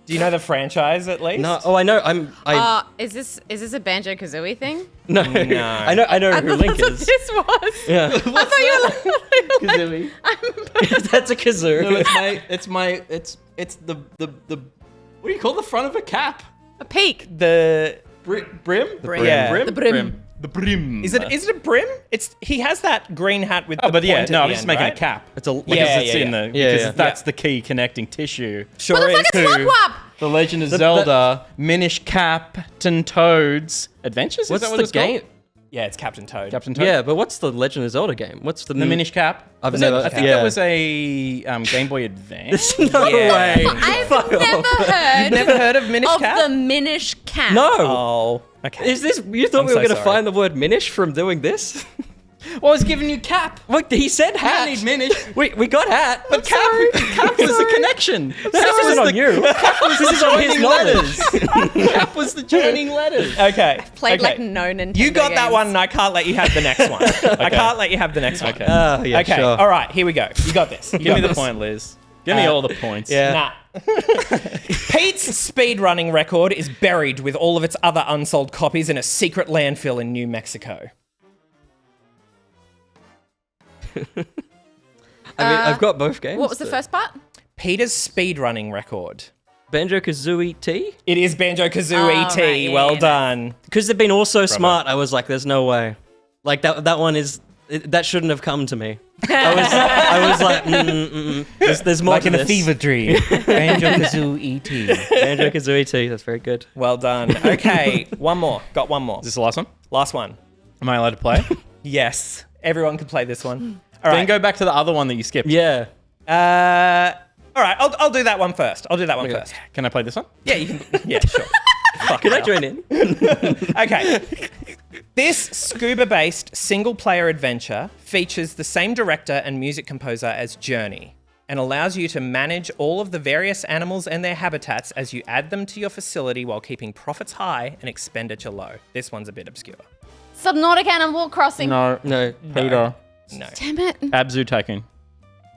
Do you know the franchise at least? No. Oh, I know. Is this a Banjo-Kazooie thing? No. I know who Link That's what is. this was. Yeah. I thought you were like, Kazooie. That's a kazoo. No, it's the what do you call the front of a cap? a peak. The Brim? Yeah. Brim? The brim. The brim. is it a brim? He has that green hat with Oh, the but yeah, point no, at I'm the just end, making right? a cap. It's a Because Yeah, it's yeah, in yeah. the because yeah. that's the key connecting tissue. Sure Motherfucker, is. it's wap wap. The Legend of Zelda, Minish Captain Toad's Adventures. Is What's that what the it's called? game? Yeah, it's Captain Toad. Captain Toad. Yeah, but what's the Legend of Zelda game? What's the The Minish Cap. I've Was never- I think yeah. that was a Game Boy Advance. No Yeah. way. I've never heard Never heard of Minish of Cap? the Minish Cap. No. Oh, okay. Is this? You thought I'm we were so going to sorry. find the word Minish from doing this? Well, I was giving you cap. Look, he said I hat. need Minish. We got hat. But cap was the connection. This isn't on you. This is on his knowledge. Cap was the joining letters. Okay. Played okay. like no Nintendo You got that games. one, and I can't let you have the next one. I can't let you have the next one. Okay. Yeah, Okay. sure. All right. Here we go. You got this. You Give me got the this. point, Liz. Give me all the points. Yeah. Nah. Pete's speedrunning record is buried with all of its other unsold copies in a secret landfill in New Mexico. I mean, I've got both games. What was the first part? Peter's speedrunning record. Banjo-Kazooie T? It is Banjo-Kazooie Oh, E.T. right, yeah, well yeah. done. Because they've been all so smart, I was like, there's no way. Like, that one is... that shouldn't have come to me. I was like, there's more to this. dream. Banjo-Kazooie E.T. Banjo-Kazooie T, that's very good. Well done. Okay, one more. Got one more. Is this the last one? Last one. Am I allowed to play? Yes. Everyone can play this one. All Then right. go back to the other one that you skipped. Yeah. All right. I'll do that one first. First. Can I play this one? Yeah, you can. Yeah, sure. Can I join in? Okay. This scuba-based single-player adventure features the same director and music composer as Journey and allows you to manage all of the various animals and their habitats as you add them to your facility while keeping profits high and expenditure low. This one's a bit obscure. Subnautica Animal Crossing. No. No. Peter. No, Damn it. Abzu Tycoon.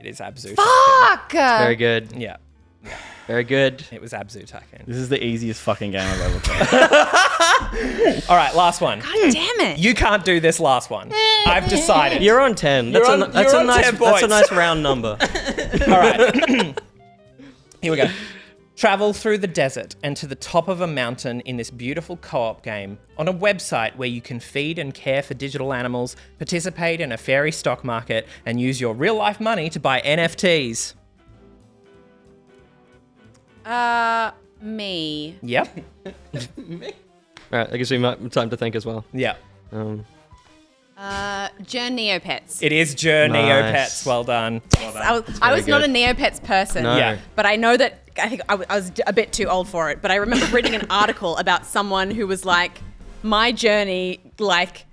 it is Abzu. Fuck. Very good. Yeah, Very good. it was Abzu Tycoon. This is the easiest fucking game I've ever played. All right, last one. God damn it. You can't do this last one. I've decided. You're on 10. That's You're a on- that's you're a on nice 10 that's a points. nice round number. All right. Here we go. Travel through the desert and to the top of a mountain in this beautiful co-op game on a website where you can feed and care for digital animals, participate in a fairy stock market, and use your real-life money to buy NFTs. Me. Yep. Right, I guess we might time to think as well. Yeah. Journey Neopets. It is Journey Nice. Neopets. Well done. I was not a good. Neopets person. No. Yeah. But I know that, I think I was a bit too old for it, but I remember reading an article about someone who was like, my journey, like,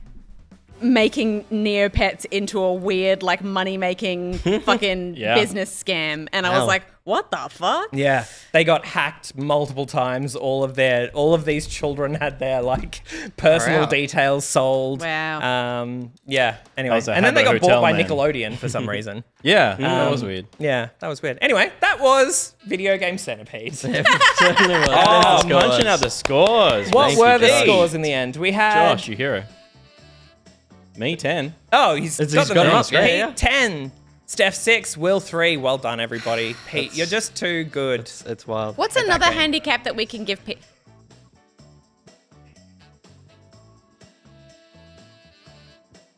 making Neopets into a weird, like, money-making fucking Yeah. business scam. And I was Wow. like, what the fuck? Yeah, they got hacked multiple times. All of these children had their like personal Wow. details sold. Wow. Yeah. Anyway, Also and then had they the got bought hotel by man. Nickelodeon for some reason. Yeah, that was weird. Yeah, that was weird. Anyway, that was Video Game Centipede. Certainly was. Oh, There's the munching scores. out the scores. What Thank were you, the Josh. scores in the end? We had. Josh, you hero. Me 10. Oh, he's He's got got the him numbers. up, yeah, Pete yeah. 10, Steph 6, Will 3. Well done, everybody. Pete, you're just too good. It's wild. What's At that another game. handicap that we can give people?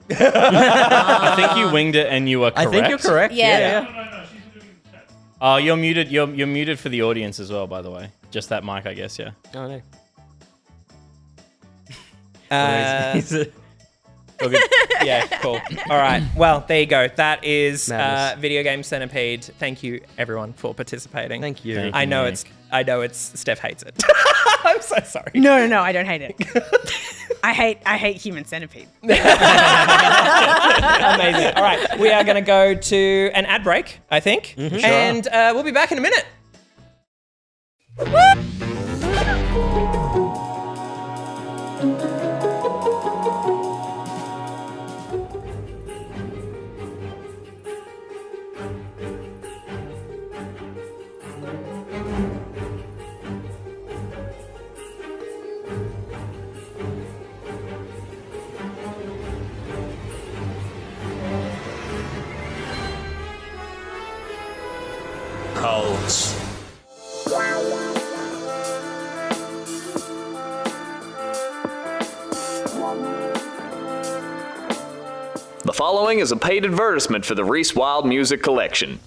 I think you winged it and you were I correct. think you're correct. Yeah. Oh, you're muted. You're muted for the audience as well, by the way. Just that mic, I guess. Yeah. Oh, no. Uh, All good. yeah, cool. All right. Well, there you go. That is Madness. Video Game Centipede. Thank you, everyone, for participating. Thank you. Thank I know Nick. it's Steph hates it. I'm so sorry. No, I don't hate it. I hate Human Centipede. Amazing. All right, we are going to go to an ad break, I think, and we'll be back in a minute. Codes. The following is a paid advertisement for the Reese Wild Music Collection.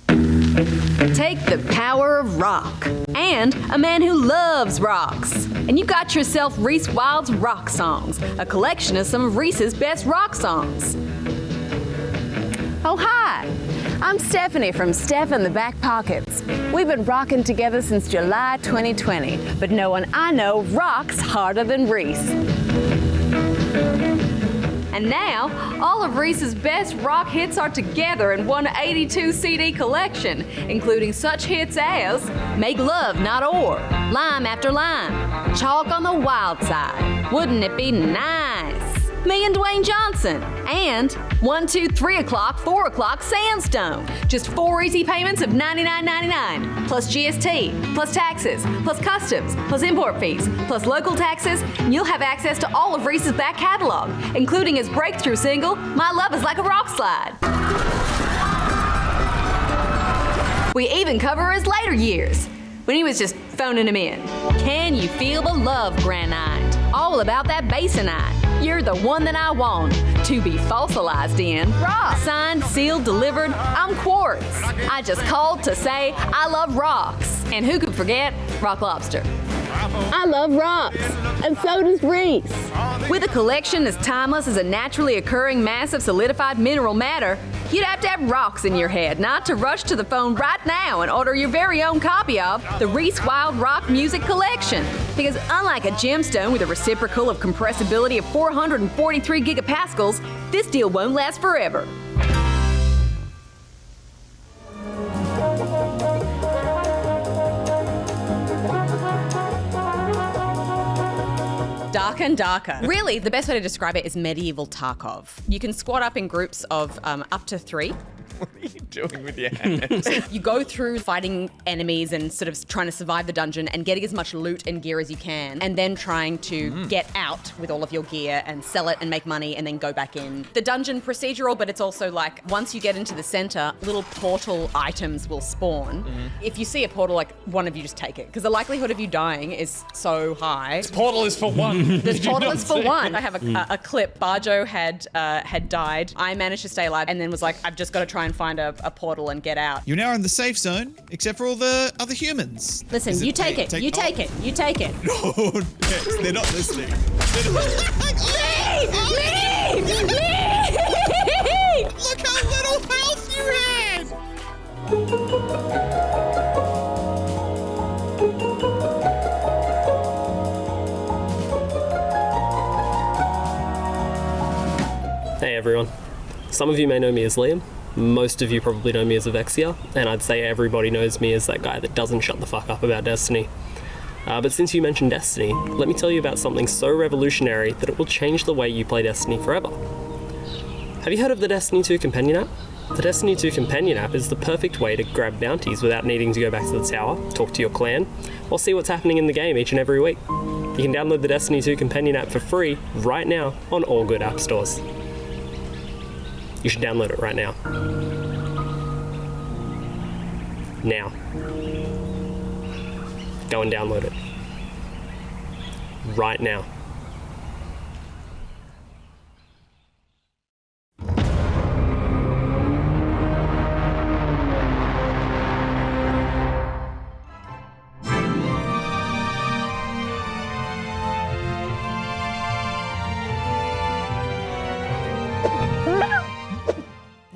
Take the power of rock and a man who loves rocks. And you got yourself Reese Wild's Rock Songs, a collection of some of Reese's best rock songs. Oh, hi. I'm Stephanie from Steph and the Back Pockets. We've been rocking together since July 2020, but no one I know rocks harder than Reese. And now, all of Reese's best rock hits are together in one 82 CD collection, including such hits as Make Love Not Or, Lime After Lime, Chalk on the Wild Side, Wouldn't It Be Nice, Me and Dwayne Johnson, and 1, 2, 3 o'clock, 4 o'clock Sandstone. Just 4 easy payments of $99.99, plus GST, plus taxes, plus customs, plus import fees, plus local taxes, and you'll have access to all of Reese's back catalog, including his breakthrough single, My Love Is Like a Rock Slide. We even cover his later years, when he was just phoning him in. Can you feel the love, Granite? All about that bassonite. You're the one that I want to be fossilized in. Rock. Signed, sealed, delivered. I'm Quartz. I just called to say I love rocks. And who could forget Rock Lobster? I love rocks, and so does Reese. With a collection as timeless as a naturally occurring mass of solidified mineral matter, you'd have to have rocks in your head not to rush to the phone right now and order your very own copy of the Reese Wild Rock Music Collection. Because unlike a gemstone with a reciprocal of compressibility of 443 gigapascals, this deal won't last forever. Darker and darker. Really, the best way to describe it is medieval Tarkov. You can squad up in groups of up to 3. What are you doing with your hands? You go through fighting enemies and sort of trying to survive the dungeon and getting as much loot and gear as you can, and then trying to get out with all of your gear and sell it and make money and then go back in. The dungeon procedural, but it's also like once you get into the center, little portal items will spawn. If you see a portal, like one of you just take it, because the likelihood of you dying is so high. Portal is for one. This portal is for one. I have a clip. Barjo had died. I managed to stay alive and then was like, I've just got to try and find a portal and get out. You're now in the safe zone, except for all the other humans. Listen, Is you take it. You take it. You take it. No, Dex, they're not listening. Leave! Look how little health you had! everyone. Some of you may know me as Liam. Most of you probably know me as Avexia, and I'd say everybody knows me as that guy that doesn't shut the fuck up about Destiny. But since you mentioned Destiny, let me tell you about something so revolutionary that it will change the way you play Destiny forever. Have you heard of the Destiny 2 Companion app? The Destiny 2 Companion app is the perfect way to grab bounties without needing to go back to the tower, talk to your clan, or see what's happening in the game each and every week. You can download the Destiny 2 Companion app for free right now on all good app stores. You should download it right now. Now. Go and download it. Right now.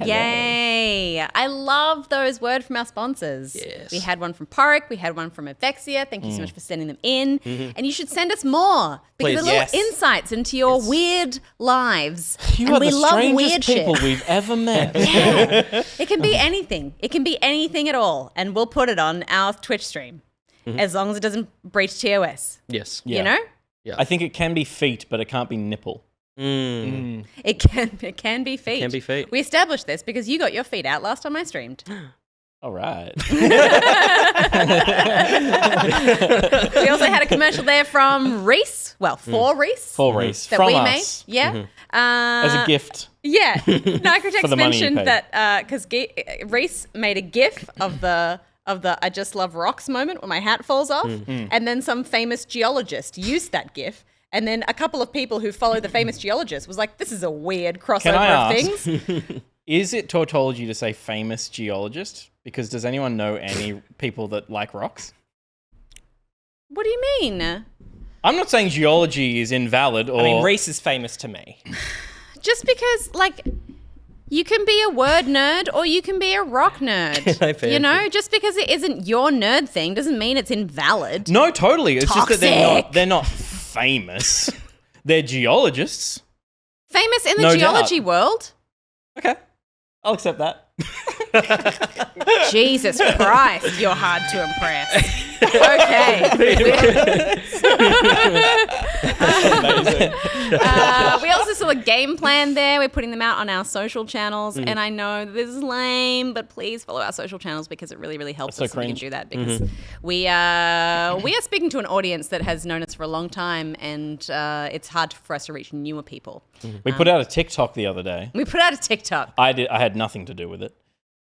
Yay! I love those words from our sponsors. Yes. We had one from Porrick, we had one from Avexia. Thank you so much for sending them in. And you should send us more because Please. they're little insights into your weird lives. You and are we the love strangest weird people shit. we've ever met. Yeah. It can be anything. It can be anything at all. And we'll put it on our Twitch stream as long as it doesn't breach TOS. Yes. You know? I think it can be feet, but it can't be nipple. It can be feet. Can be feet. We established this because you got your feet out last time I streamed. All right. We also had a commercial there from Reese. Well, for Reese. For Reese. That From we us. made. Yeah. As a gift. Yeah. Nicrotex For the money you mentioned paid. that because Reese made a GIF of the I just love rocks moment when my hat falls off. And then some famous geologist used that GIF. And then a couple of people who follow the famous geologist was like, this is a weird Can I crossover of ask, things. is it tautology to say famous geologist? Because does anyone know any people that like rocks? What do you mean? I'm not saying geology is invalid or... I mean, Reese is famous to me. Just because, like, you can be a word nerd or you can be a rock nerd. You know, just because it isn't your nerd thing doesn't mean it's invalid. No, totally. It's just that Toxic. they're not famous. They're geologists. Famous in the No geology doubt. world. Okay. I'll accept that. Jesus Christ, you're hard to impress. Okay. We also saw a game plan there. We're putting them out on our social channels. And I know this is lame, but please follow our social channels because it really, really helps That's us so if we can cringe. do that. Because we are speaking to an audience that has known us for a long time, and it's hard for us to reach newer people. We put out a TikTok the other day. We put out a TikTok. I had nothing to do with it.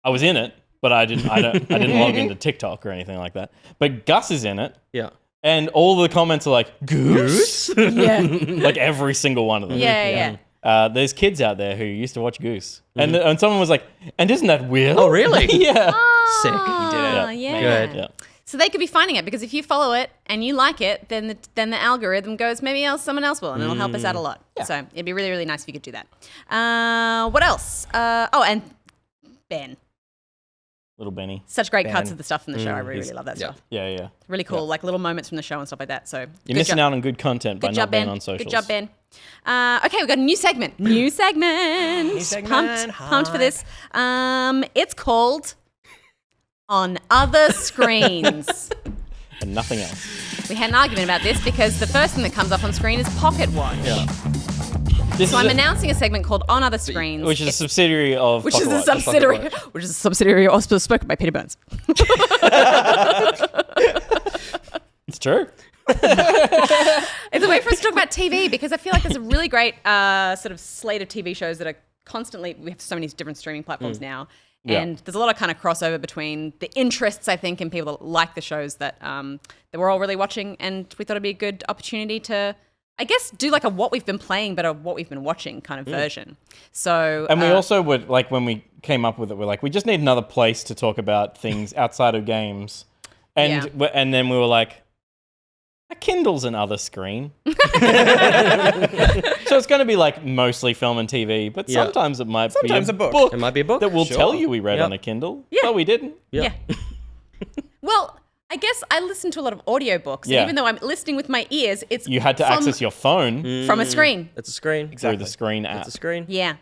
I was in it, but I didn't log into TikTok or anything like that. But Gus is in it. Yeah. And all the comments are like, Goose? Yeah. Like every single one of them. Yeah. There's kids out there who used to watch Goose. And someone was like, and isn't that weird? Oh, really? Yeah. Sick. You did it. Yeah. Good. Yeah. So they could be finding it because if you follow it and you like it, then the algorithm goes, maybe someone else will, and it'll help us out a lot. Yeah. So it'd be really, really nice if you could do that. What else? And Ben. Little Benny. Such great Ben. cuts of the stuff from the show. I really, he's- really love that yeah. stuff. Yeah. Really cool, like little moments from the show and stuff like that. So You're missing out on good content by Good not job, being Ben. on socials. Good job, Ben. Okay, we've got a new segment. New segment. Pumped for this. It's called On Other Screens. And nothing else. We had an argument about this because the first thing that comes up on screen is Pocket Watch. Yeah. This So is I'm a- announcing a segment called On Other Screens. which is a subsidiary of which Pocket is a Watch. subsidiary, which is a subsidiary also spoken by Peter Burns. It's true. It's a way for us to talk about TV because I feel like there's a really great sort of slate of TV shows that are constantly, we have so many different streaming platforms now. Yeah. And there's a lot of kind of crossover between the interests, I think, and people that like the shows that we're all really watching. And we thought it'd be a good opportunity to, I guess, do like a what we've been playing, but a what we've been watching kind of version. So, And we also would, like, when we came up with it, we're like, we just need another place to talk about things outside of games. And and then we were like, a Kindle's another screen. So it's going to be like mostly film and TV, but Yeah. sometimes it might Sometimes be a book. It might be a book. that will Sure. tell you we read Yep. on a Kindle. Yeah. But we didn't. yeah. Well, I guess I listen to a lot of audiobooks. Yeah. And even though I'm listening with my ears, it's You had to from- access your phone from a screen. It's a screen. through the screen app. It's a screen. Yeah.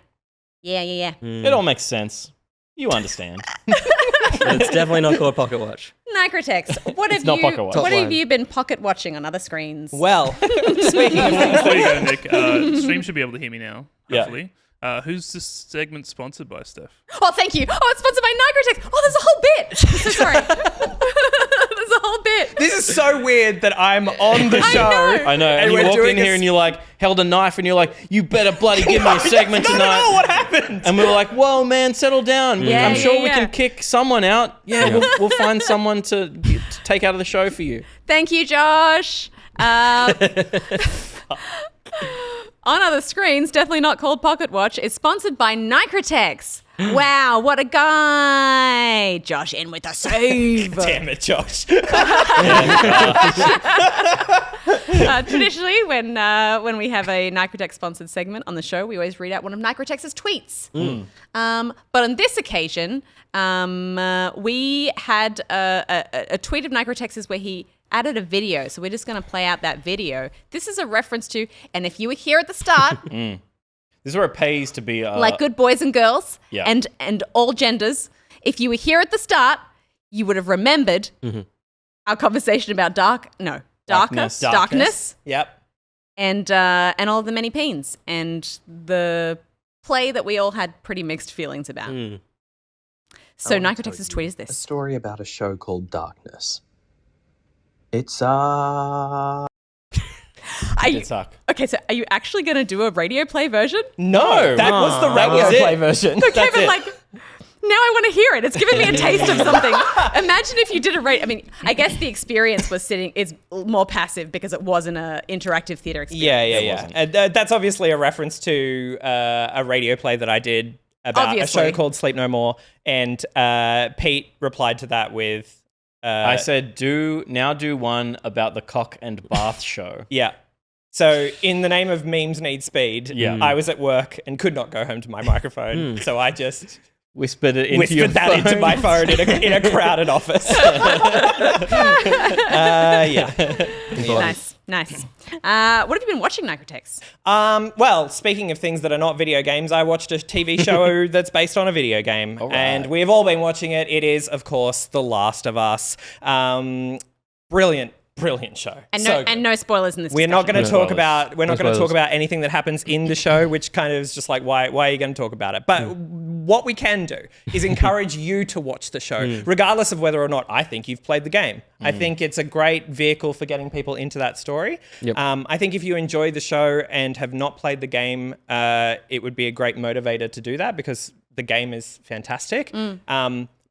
Yeah. It all makes sense. You understand. It's definitely not called Pocket Watch. Nicrotex, what have not pocket watch. what Top have line. you been pocket watching on other screens? Well, speaking of things There you go, Nick. Stream should be able to hear me now, Yeah. hopefully. Who's this segment sponsored by, Steph? Oh, thank you. Oh, it's sponsored by Nicrotex. Oh, there's a whole bit. I'm so sorry. There's a whole bit. this is so weird that I'm on the show. I know. And you we're walked doing in here and you like held a knife and you're like, you better bloody give me a segment no, tonight. No, what happened? And we were like, whoa, man, settle down. Yeah, I'm sure we yeah. can kick someone out. Yeah, we'll find someone to take out of the show for you. Thank you, Josh. On other screens, definitely not called Pocket Watch, is sponsored by Nicrotex. Wow, what a guy. Josh in with a save. Damn it, Josh. Traditionally, when we have a Nicrotex sponsored segment on the show, we always read out one of Nicrotex's tweets. But on this occasion, we had a tweet of Nicrotex's where he added a video. So we're just going to play out that video. This is a reference to, and if you were here at the start, This is where it pays to be like good boys and girls Yeah. and all genders, if you were here at the start, you would have remembered our conversation about darkness. Yep. And all of the many peens and the play that we all had pretty mixed feelings about. So Nicrotex's tweet is A this. story about a show called Darkness. It's Are you, It suck. okay, so are you actually going to do a radio play version? No, that was the radio play version. Okay, but like, now I want to hear it. It's giving me a taste of something. Imagine if you did a radio. I mean, I guess the experience is more passive because it wasn't an interactive theater experience. Yeah. And that's obviously a reference to a radio play that I did about Obviously. a show called Sleep No More. And Pete replied to that with... I said, do one about the cock and bath show. Yeah. So in the name of memes need speed, I was at work and could not go home to my microphone. So I just... Whispered it into your that phone. into my phone in a crowded office. Nice. What have you been watching, Nicrotex? Well, speaking of things that are not video games, I watched a TV show that's based on a video game. All right. And we have all been watching it. It is, of course, The Last of Us. Brilliant show. And So good. no spoilers in this. We're not going to talk about spoilers. anything that happens in the show, which kind of is just like why are you going to talk about it? But what we can do is encourage you to watch the show, regardless of whether or not I think you've played the game. I think it's a great vehicle for getting people into that story. Yep. I think if you enjoy the show and have not played the game, it would be a great motivator to do that because the game is fantastic.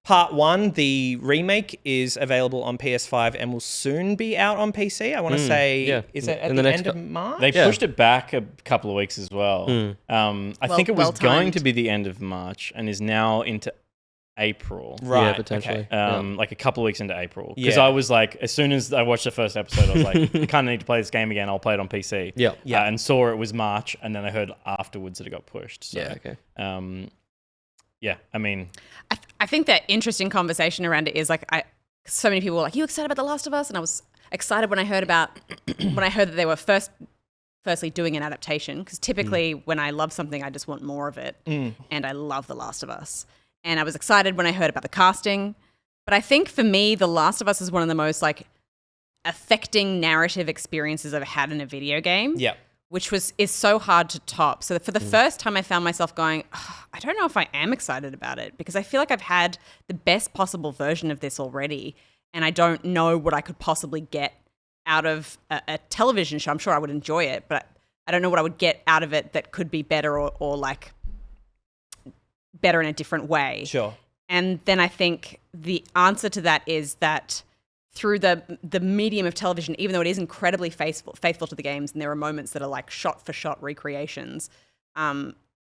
Part 1, the remake, is available on PS5 and will soon be out on PC. I want to say, is it at In the the next end of March? They pushed it back a couple of weeks as well. I think it was well-timed. going to be the end of March and is now into April. Right, Yeah, potentially. okay. Like a couple of weeks into April. Because Yeah. I was like, as soon as I watched the first episode, I was like, I kind of need to play this game again. I'll play it on PC. Yeah. And saw it was March, and then I heard afterwards that it got pushed. So, Yeah, okay. yeah, I mean, I think that interesting conversation around it is like, so many people were like, "You excited about The Last of Us?" And I was excited when I heard that they were firstly doing an adaptation, because typically when I love something, I just want more of it, and I love The Last of Us. And I was excited when I heard about the casting, but I think for me, The Last of Us is one of the most like affecting narrative experiences I've had in a video game. Yeah. Which is so hard to top. So for the first time, I found myself going, I don't know if I am excited about it, because I feel like I've had the best possible version of this already, and I don't know what I could possibly get out of a television show. I'm sure I would enjoy it, but I don't know what I would get out of it that could be better or like better in a different way. Sure. And then I think the answer to that is that through the medium of television, even though it is incredibly faithful to the games, and there are moments that are like shot-for-shot recreations,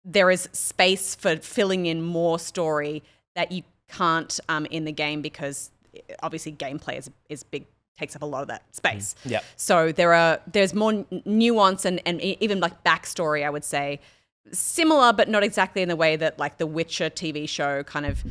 there is space for filling in more story that you can't in the game, because obviously gameplay is big, takes up a lot of that space. Yeah. So there's more nuance and even like backstory, I would say, similar but not exactly in the way that like the Witcher TV show kind of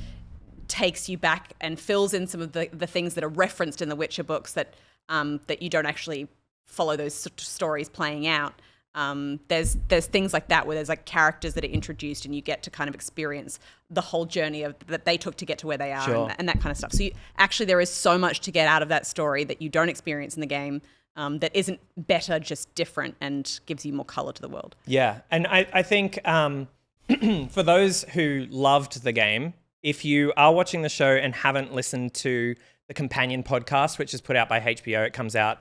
takes you back and fills in some of the things that are referenced in the Witcher books that that you don't actually follow those stories playing out. There's things like that where there's like characters that are introduced and you get to kind of experience the whole journey that they took to get to where they are and that kind of stuff. So actually there is so much to get out of that story that you don't experience in the game that isn't better, just different and gives you more color to the world. Yeah, and I think for those who loved the game, if you are watching the show and haven't listened to the companion podcast, which is put out by HBO, it comes out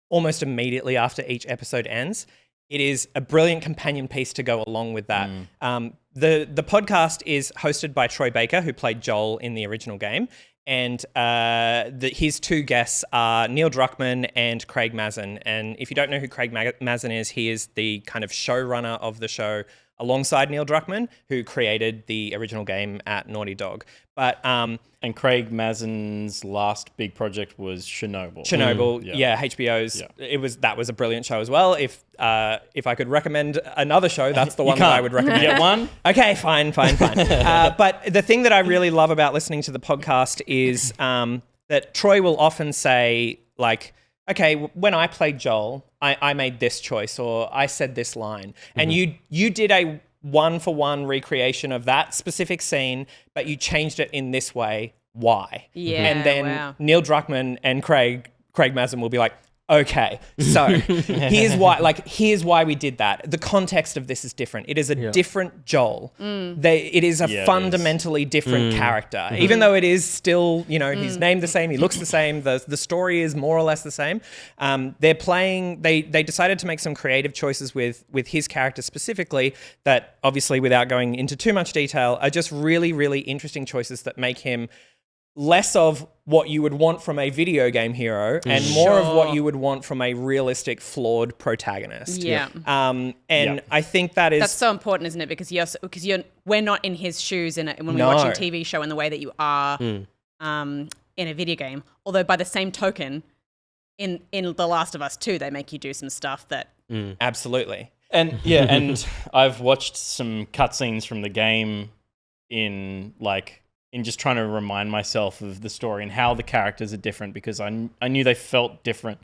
almost immediately after each episode ends. It is a brilliant companion piece to go along with that. The podcast is hosted by Troy Baker, who played Joel in the original game, and his two guests are Neil Druckmann and Craig Mazin. And if you don't know who Craig Mazin is, he is the kind of showrunner of the show alongside Neil Druckmann, who created the original game at Naughty Dog. But and Craig Mazin's last big project was Chernobyl. HBO's. That was a brilliant show as well. If I could recommend another show, that's the one that I would recommend. You get one? Okay, fine. But the thing that I really love about listening to the podcast is that Troy will often say, like, okay, when I played Joel, I made this choice or I said this line. And you did a one-for-one recreation of that specific scene, but you changed it in this way. Why? Yeah, and then Neil Druckmann and Craig Mazin will be like, okay, so here's why we did that. The context of this is different. It is a different Joel. It is a fundamentally different character. Even though it is still, he's named the same, he looks the same, the story is more or less the same. They decided to make some creative choices with his character specifically that, obviously without going into too much detail, are just really, really interesting choices that make him less of what you would want from a video game hero and more of what you would want from a realistic, flawed protagonist. Yeah. I think that's so important, isn't it? Because we're not in his shoes when we're watching a TV show in the way that you are in a video game. Although by the same token, in The Last of Us 2, they make you do some stuff that absolutely. And and I've watched some cutscenes from the game in just trying to remind myself of the story and how the characters are different, because I knew they felt different,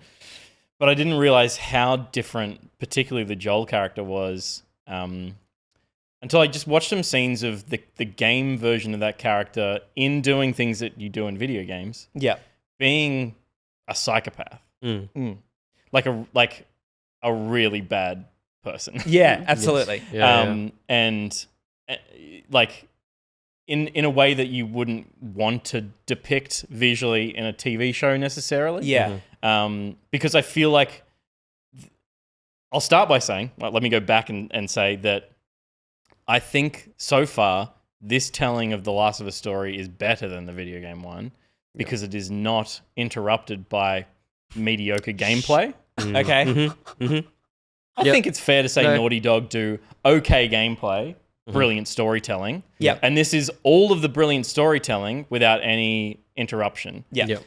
but I didn't realize how different particularly the Joel character was until I just watched some scenes of the game version of that character in doing things that you do in video games. Yeah. Being a psychopath. Like a really bad person. Yeah, absolutely. And in a way that you wouldn't want to depict visually in a TV show necessarily. Yeah. Because I feel like I'll start by saying, let me go back and say that I think so far this telling of the Last of Us story is better than the video game one because it is not interrupted by mediocre gameplay. Okay. I think it's fair to say Naughty Dog do okay gameplay, brilliant storytelling. Yeah. And this is all of the brilliant storytelling without any interruption. Yeah.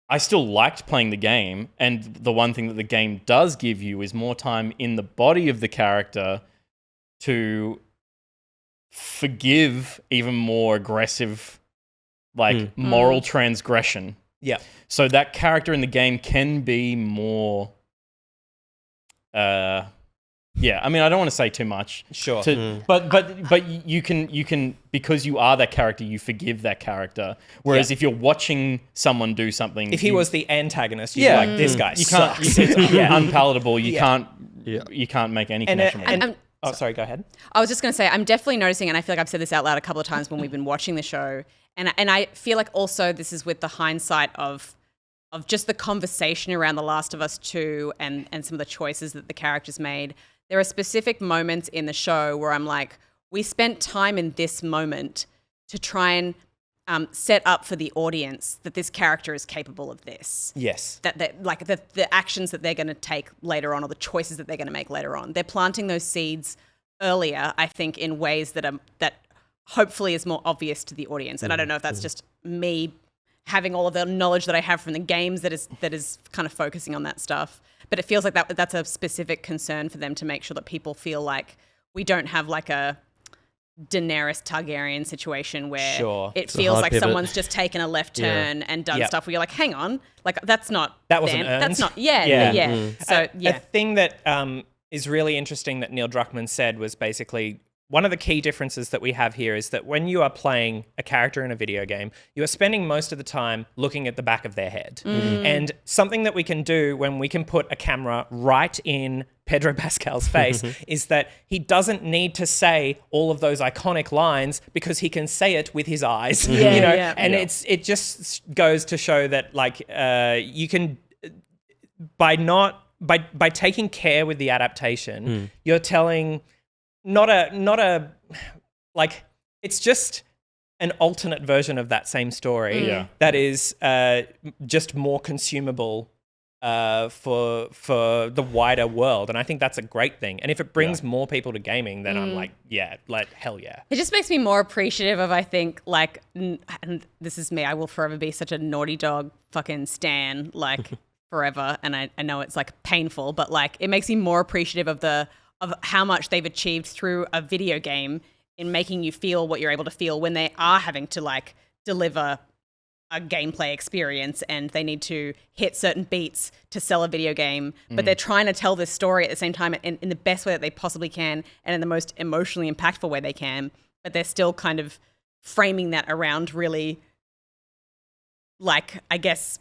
I still liked playing the game, and the one thing that the game does give you is more time in the body of the character to forgive even more aggressive, moral transgression. Yeah. So that character in the game can be more... I mean, I don't want to say too much. Sure. But you can because you are that character, you forgive that character. Whereas if you're watching someone do something, if he was the antagonist, you'd be like, this guy sucks. It's unpalatable. You can't make any connection. Sorry, go ahead. I was just going to say, I'm definitely noticing, and I feel like I've said this out loud a couple of times when we've been watching the show, and I feel like also this is with the hindsight of just the conversation around The Last of Us 2 and some of the choices that the characters made. There are specific moments in the show where I'm like, we spent time in this moment to try and set up for the audience that this character is capable of this. Yes. That the actions that they're going to take later on, or the choices that they're going to make later on. They're planting those seeds earlier, I think, in ways that hopefully is more obvious to the audience. And I don't know if that's just me having all of the knowledge that I have from the games that is kind of focusing on that stuff. But it feels like that's a specific concern for them to make sure that people feel like we don't have like a Daenerys Targaryen situation where it feels like someone's just taken a left turn and done stuff where you're like, hang on, like that wasn't earned. That's not, So a thing that is really interesting that Neil Druckmann said was basically one of the key differences that we have here is that when you are playing a character in a video game, you are spending most of the time looking at the back of their head. And something that we can do when we can put a camera right in Pedro Pascal's face is that he doesn't need to say all of those iconic lines because he can say it with his eyes. It just goes to show that like you can by taking care with the adaptation, you're telling not a like it's just an alternate version of that same story that is just more consumable for the wider world, and I think that's a great thing. And if it brings more people to gaming, then I'm like hell yeah. It just makes me more appreciative of, I think, like, and this is me, I will forever be such a Naughty Dog fucking stan, like forever. And I know it's like painful, but like it makes me more appreciative of how much they've achieved through a video game in making you feel what you're able to feel when they are having to like deliver a gameplay experience and they need to hit certain beats to sell a video game, but they're trying to tell this story at the same time in the best way that they possibly can and in the most emotionally impactful way they can, but they're still kind of framing that around really, like, I guess,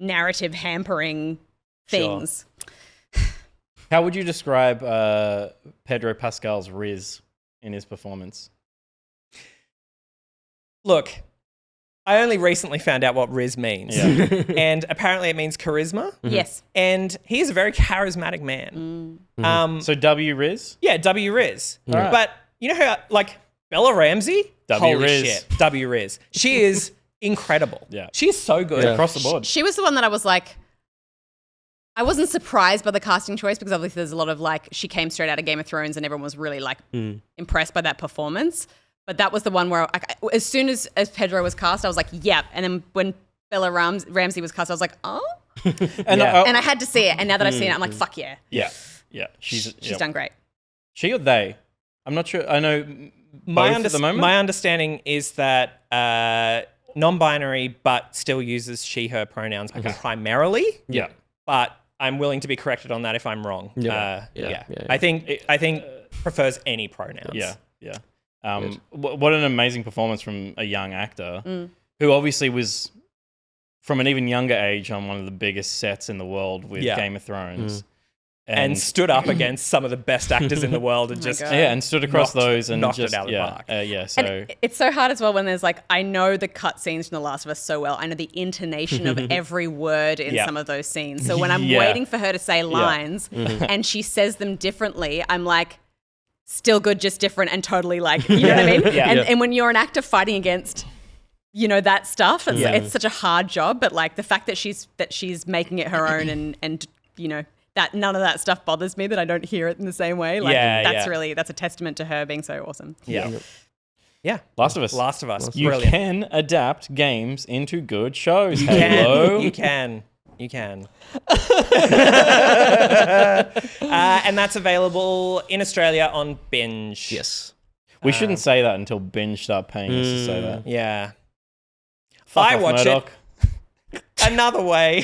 narrative hampering things. Sure. How would you describe Pedro Pascal's Riz in his performance? Look, I only recently found out what Riz means. Yeah. And apparently it means charisma. Yes. And he is a very charismatic man. So W Riz? Yeah, W Riz. Right. But you know how, like, Bella Ramsey? W Holy Riz. shit. W Riz. She is incredible. Yeah. She is so good. Yeah. Across the board. She was the one that I was like, I wasn't surprised by the casting choice because obviously there's a lot of like, she came straight out of Game of Thrones and everyone was really like impressed by that performance. But that was the one where as soon as Pedro was cast, I was like, yep. And then when Bella Ramsey was cast, I was like, oh. And I had to see it. And now that I've seen it, I'm like, fuck yeah. Yeah. Yeah. She's done great. She or they? I'm not sure. I know both at the moment. My understanding is that non-binary but still uses she, her pronouns primarily. Yeah. But I'm willing to be corrected on that if I'm wrong. Yeah. I think prefers any pronouns. Yeah. Yeah. What an amazing performance from a young actor who obviously was from an even younger age on one of the biggest sets in the world with Game of Thrones. And stood up against some of the best actors in the world and just and stood across those and knocked just it out of the park. So and it's so hard as well when there's like, I know the cut scenes from The Last of Us so well. I know the intonation of every word in some of those scenes. So when I'm waiting for her to say lines and she says them differently, I'm like, still good, just different, and totally like, you know what I mean? And when you're an actor fighting against, you know, that stuff, it's such a hard job. But like the fact that she's making it her own and you know, that none of that stuff bothers me, that I don't hear it in the same way. Like that's a testament to her being so awesome. Yeah. Last of Us. You Brilliant. can adapt games into good shows. You can. And that's available in Australia on Binge. Yes. We shouldn't say that until Binge start paying us to say that. Yeah. Fuck I off, watch Murdoch. it another way.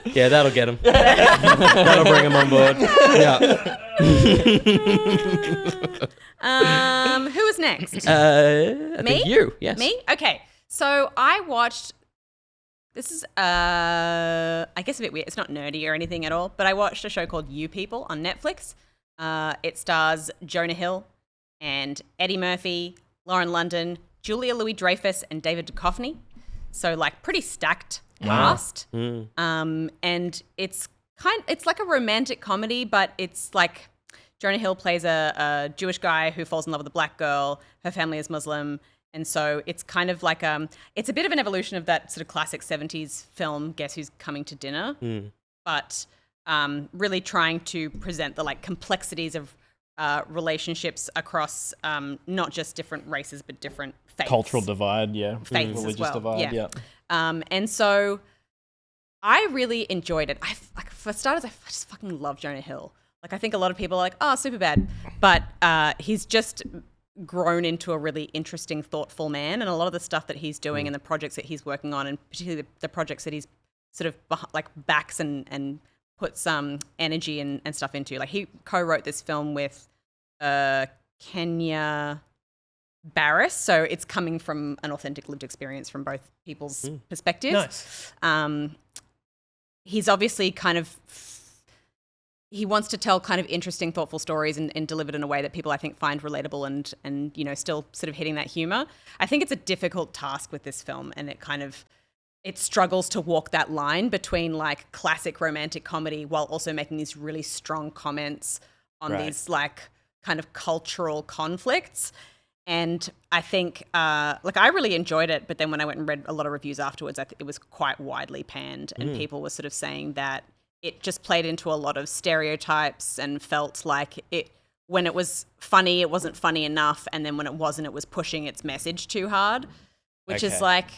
Yeah, that'll get him. That'll bring him on board. Yeah. Who was next? I think you. Yes. Me? Okay. So I watched. This is I guess a bit weird. It's not nerdy or anything at all, but I watched a show called You People on Netflix. It stars Jonah Hill and Eddie Murphy, Lauren London, Julia Louis-Dreyfus, and David Duchovny. So like pretty stacked cast. And it's like a romantic comedy, but it's like Jonah Hill plays a Jewish guy who falls in love with a black girl. Her family is Muslim. And so it's kind of like it's a bit of an evolution of that sort of classic 70s film, Guess Who's Coming to Dinner, but really trying to present the like complexities of relationships across not just different races, but different faiths. Cultural divide, faiths religious as well. divide, and so I really enjoyed it. For starters, I just fucking love Jonah Hill. Like I think a lot of people are like, oh, super bad, but he's just grown into a really interesting, thoughtful man, and a lot of the stuff that he's doing and the projects that he's working on, and particularly the projects that he's sort of like backs and put some energy and stuff into. Like he co-wrote this film with Kenya Barris, so it's coming from an authentic lived experience from both people's perspectives. Nice. He's obviously he wants to tell kind of interesting, thoughtful stories and deliver it in a way that people, I think, find relatable and still sort of hitting that humor. I think it's a difficult task with this film, and it struggles to walk that line between like classic romantic comedy while also making these really strong comments on these like kind of cultural conflicts. And I think, I really enjoyed it, but then when I went and read a lot of reviews afterwards, I think it was quite widely panned, and people were sort of saying that it just played into a lot of stereotypes and felt like when it was funny, it wasn't funny enough, and then when it wasn't, it was pushing its message too hard, which is like,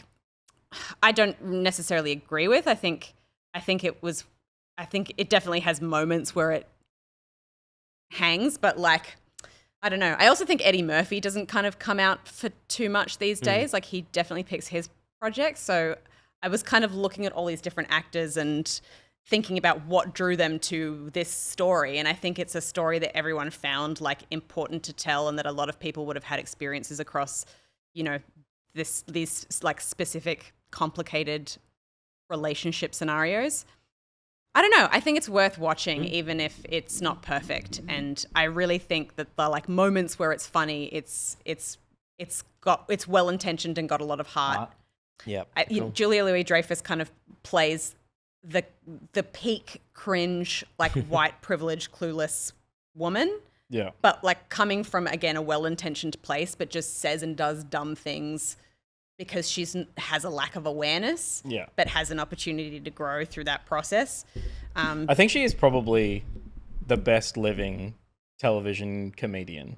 I don't necessarily agree with. I think it definitely has moments where it hangs, but like, I don't know. I also think Eddie Murphy doesn't kind of come out for too much these days. Like he definitely picks his projects. So I was kind of looking at all these different actors and thinking about what drew them to this story. And I think it's a story that everyone found like important to tell, and that a lot of people would have had experiences across, these like specific complicated relationship scenarios. I don't know. I think it's worth watching, even if it's not perfect. And I really think that the like moments where it's funny, it's well intentioned and got a lot of heart. Yeah. Julia Louis-Dreyfus kind of plays the peak cringe, like white privileged, clueless woman. Yeah. But like coming from, again, a well intentioned place, but just says and does dumb things because she has a lack of awareness, but has an opportunity to grow through that process. I think she is probably the best living television comedian.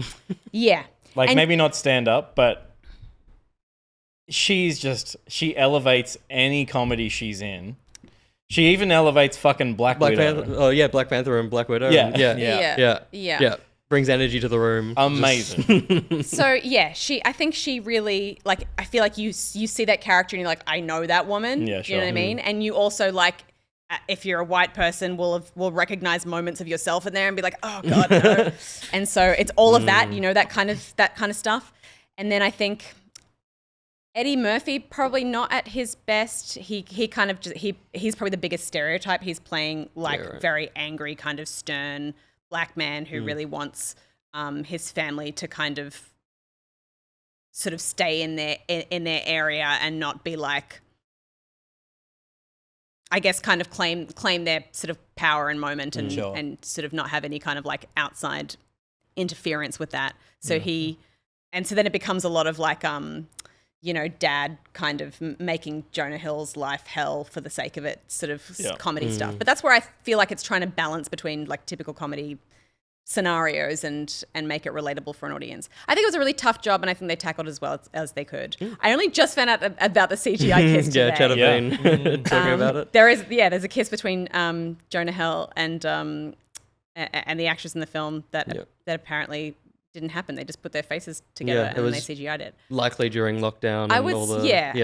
Yeah. Like maybe not stand up, but she elevates any comedy she's in. She even elevates fucking Black Widow. Black Panther and Black Widow. Yeah. Brings energy to the room. Amazing. So yeah, I think she really, like, I feel like you see that character and you're like, I know that woman. Yeah, Do you know what I sure. mean? And you also like, if you're a white person, will recognize moments of yourself in there and be like, oh God, no. And so it's all of that, that kind of stuff. And then I think Eddie Murphy, probably not at his best. He's probably the biggest stereotype. He's playing like very angry, kind of stern black man who really wants his family to kind of sort of stay in their area and not be like, I guess, kind of claim their sort of power and moment and and sort of not have any kind of like outside interference with that. So so then it becomes a lot of like dad kind of making Jonah Hill's life hell for the sake of it, sort of comedy stuff. But that's where I feel like it's trying to balance between like typical comedy scenarios and make it relatable for an audience. I think it was a really tough job, and I think they tackled it as well as they could. I only just found out about the CGI kiss today. Cheddar Bane talking about it. There's a kiss between Jonah Hill and the actress in the film that apparently didn't happen. They just put their faces together and then they CGI'd it. Likely during lockdown. I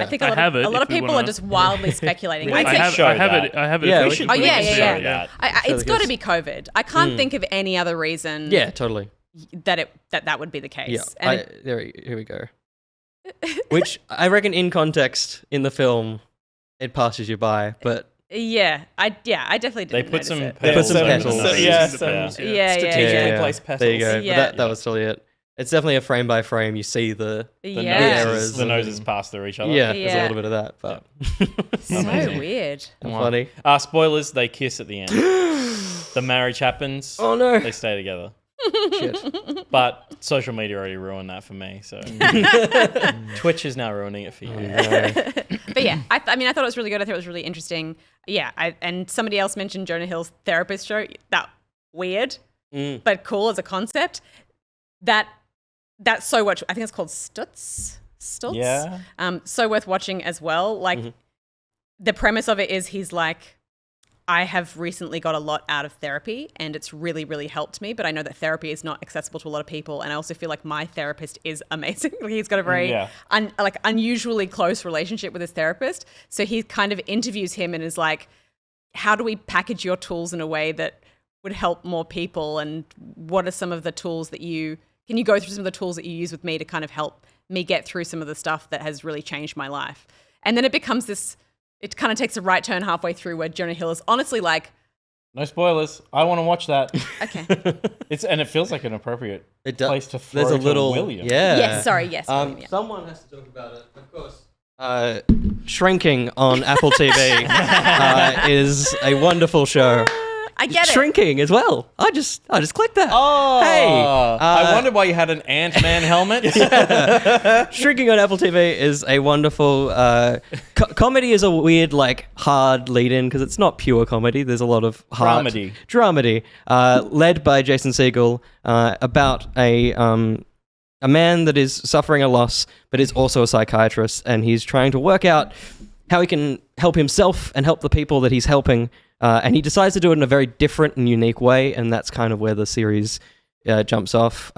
think a lot of people are just wildly speculating. I have it. Yeah, It's got to be COVID. I can't think of any other reason. Yeah, totally. That would be the case. Yeah, here we go. Which I reckon, in context, in the film, it passes you by, but. I definitely didn't. They put some petals. Strategically placed petals. There you go. Yeah. But that was totally it. It's definitely a frame by frame. You see the noses, the noses pass through each other. Yeah, there's a little bit of that, but so weird. And funny. Spoilers: they kiss at the end. The marriage happens. Oh no! They stay together. Shit. But social media already ruined that for me, so Twitch is now ruining it for you. But yeah, I thought it was really good. I thought it was really interesting. Yeah, and somebody else mentioned Jonah Hill's therapist show. That weird, but cool as a concept. That's so much. I think it's called Stutz. Yeah. So worth watching as well. Like the premise of it is he's like, I have recently got a lot out of therapy and it's really, really helped me, but I know that therapy is not accessible to a lot of people. And I also feel like my therapist is amazing. He's got a very unusually close relationship with his therapist. So he kind of interviews him and is like, how do we package your tools in a way that would help more people? And what are some of the tools that can you go through some of the tools that you use with me to kind of help me get through some of the stuff that has really changed my life? And then it becomes it kind of takes a right turn halfway through where Jonah Hill is honestly like, No spoilers. I want to watch that. okay. And it feels like an appropriate place to throw There's a to little William. Yeah. Yes, sorry, yes. William, yeah. Someone has to talk about it, of course. Shrinking on Apple TV is a wonderful show. I get it. Shrinking as well. I just clicked that. Oh, hey! I wondered why you had an Ant-Man helmet. Shrinking on Apple TV is a wonderful comedy. Is a weird, like, hard lead-in because it's not pure comedy. There's a lot of heart. Dramedy. Led by Jason Segel, about a man that is suffering a loss, but is also a psychiatrist, and he's trying to work out how he can help himself and help the people that he's helping. And he decides to do it in a very different and unique way, and that's kind of where the series jumps off.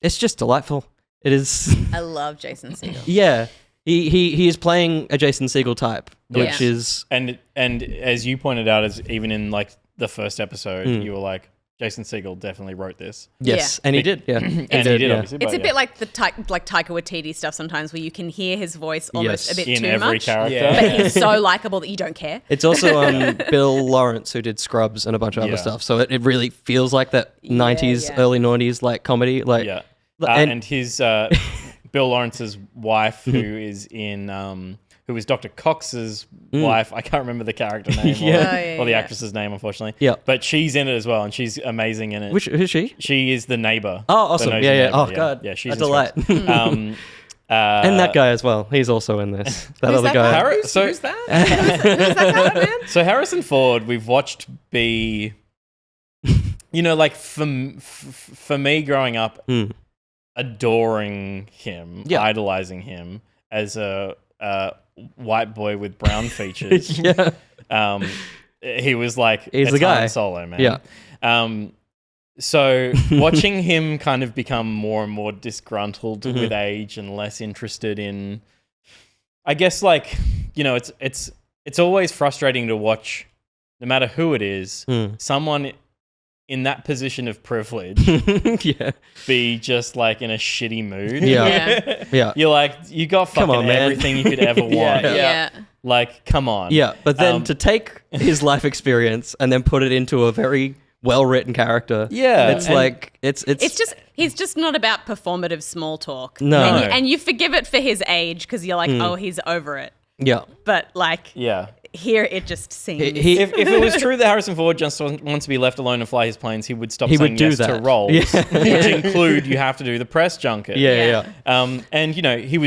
It's just delightful. It is. I love Jason Segel. Yeah, he is playing a Jason Segel type, which is and as you pointed out, as even in like the first episode, you were like, Jason Segel definitely wrote this. Yes, and he did. Yeah, and he did. Obviously, it's a bit like the Taika Waititi stuff sometimes, where you can hear his voice almost a bit in too every much, character, but he's so likable that you don't care. It's also Bill Lawrence who did Scrubs and a bunch of other stuff, so it really feels like that 90s, early 90s like comedy. Like, and his Bill Lawrence's wife, who is in. Who was Dr. Cox's wife. I can't remember the character name or the actress's name, unfortunately. Yeah. But she's in it as well, and she's amazing in it. Who's she? She is the neighbor. Oh, awesome. The Yeah. neighbor. Oh, God. Yeah, she's a delight. and that guy as well. He's also in this. That other guy. Who's that? Who's that kind of man? So Harrison Ford, we've watched be, like for me growing up, adoring him, idolizing him as a white boy with brown features. He was like he's the guy. Solo, man. Yeah. So watching him kind of become more and more disgruntled with age and less interested in, I guess, like, it's always frustrating to watch, no matter who it is, someone in that position of privilege be just like in a shitty mood. Yeah. You're like, you got fucking everything you could ever want. Like, come on. Yeah, but then to take his life experience and then put it into a very well-written character. Yeah. It's like, it's just, he's just not about performative small talk. No. And you forgive it for his age because you're like, oh, he's over it. Yeah. But like, here it just seems. If it was true that Harrison Ford just wants to be left alone and fly his planes, he would stop saying yes to roles, which include you have to do the press junket. And he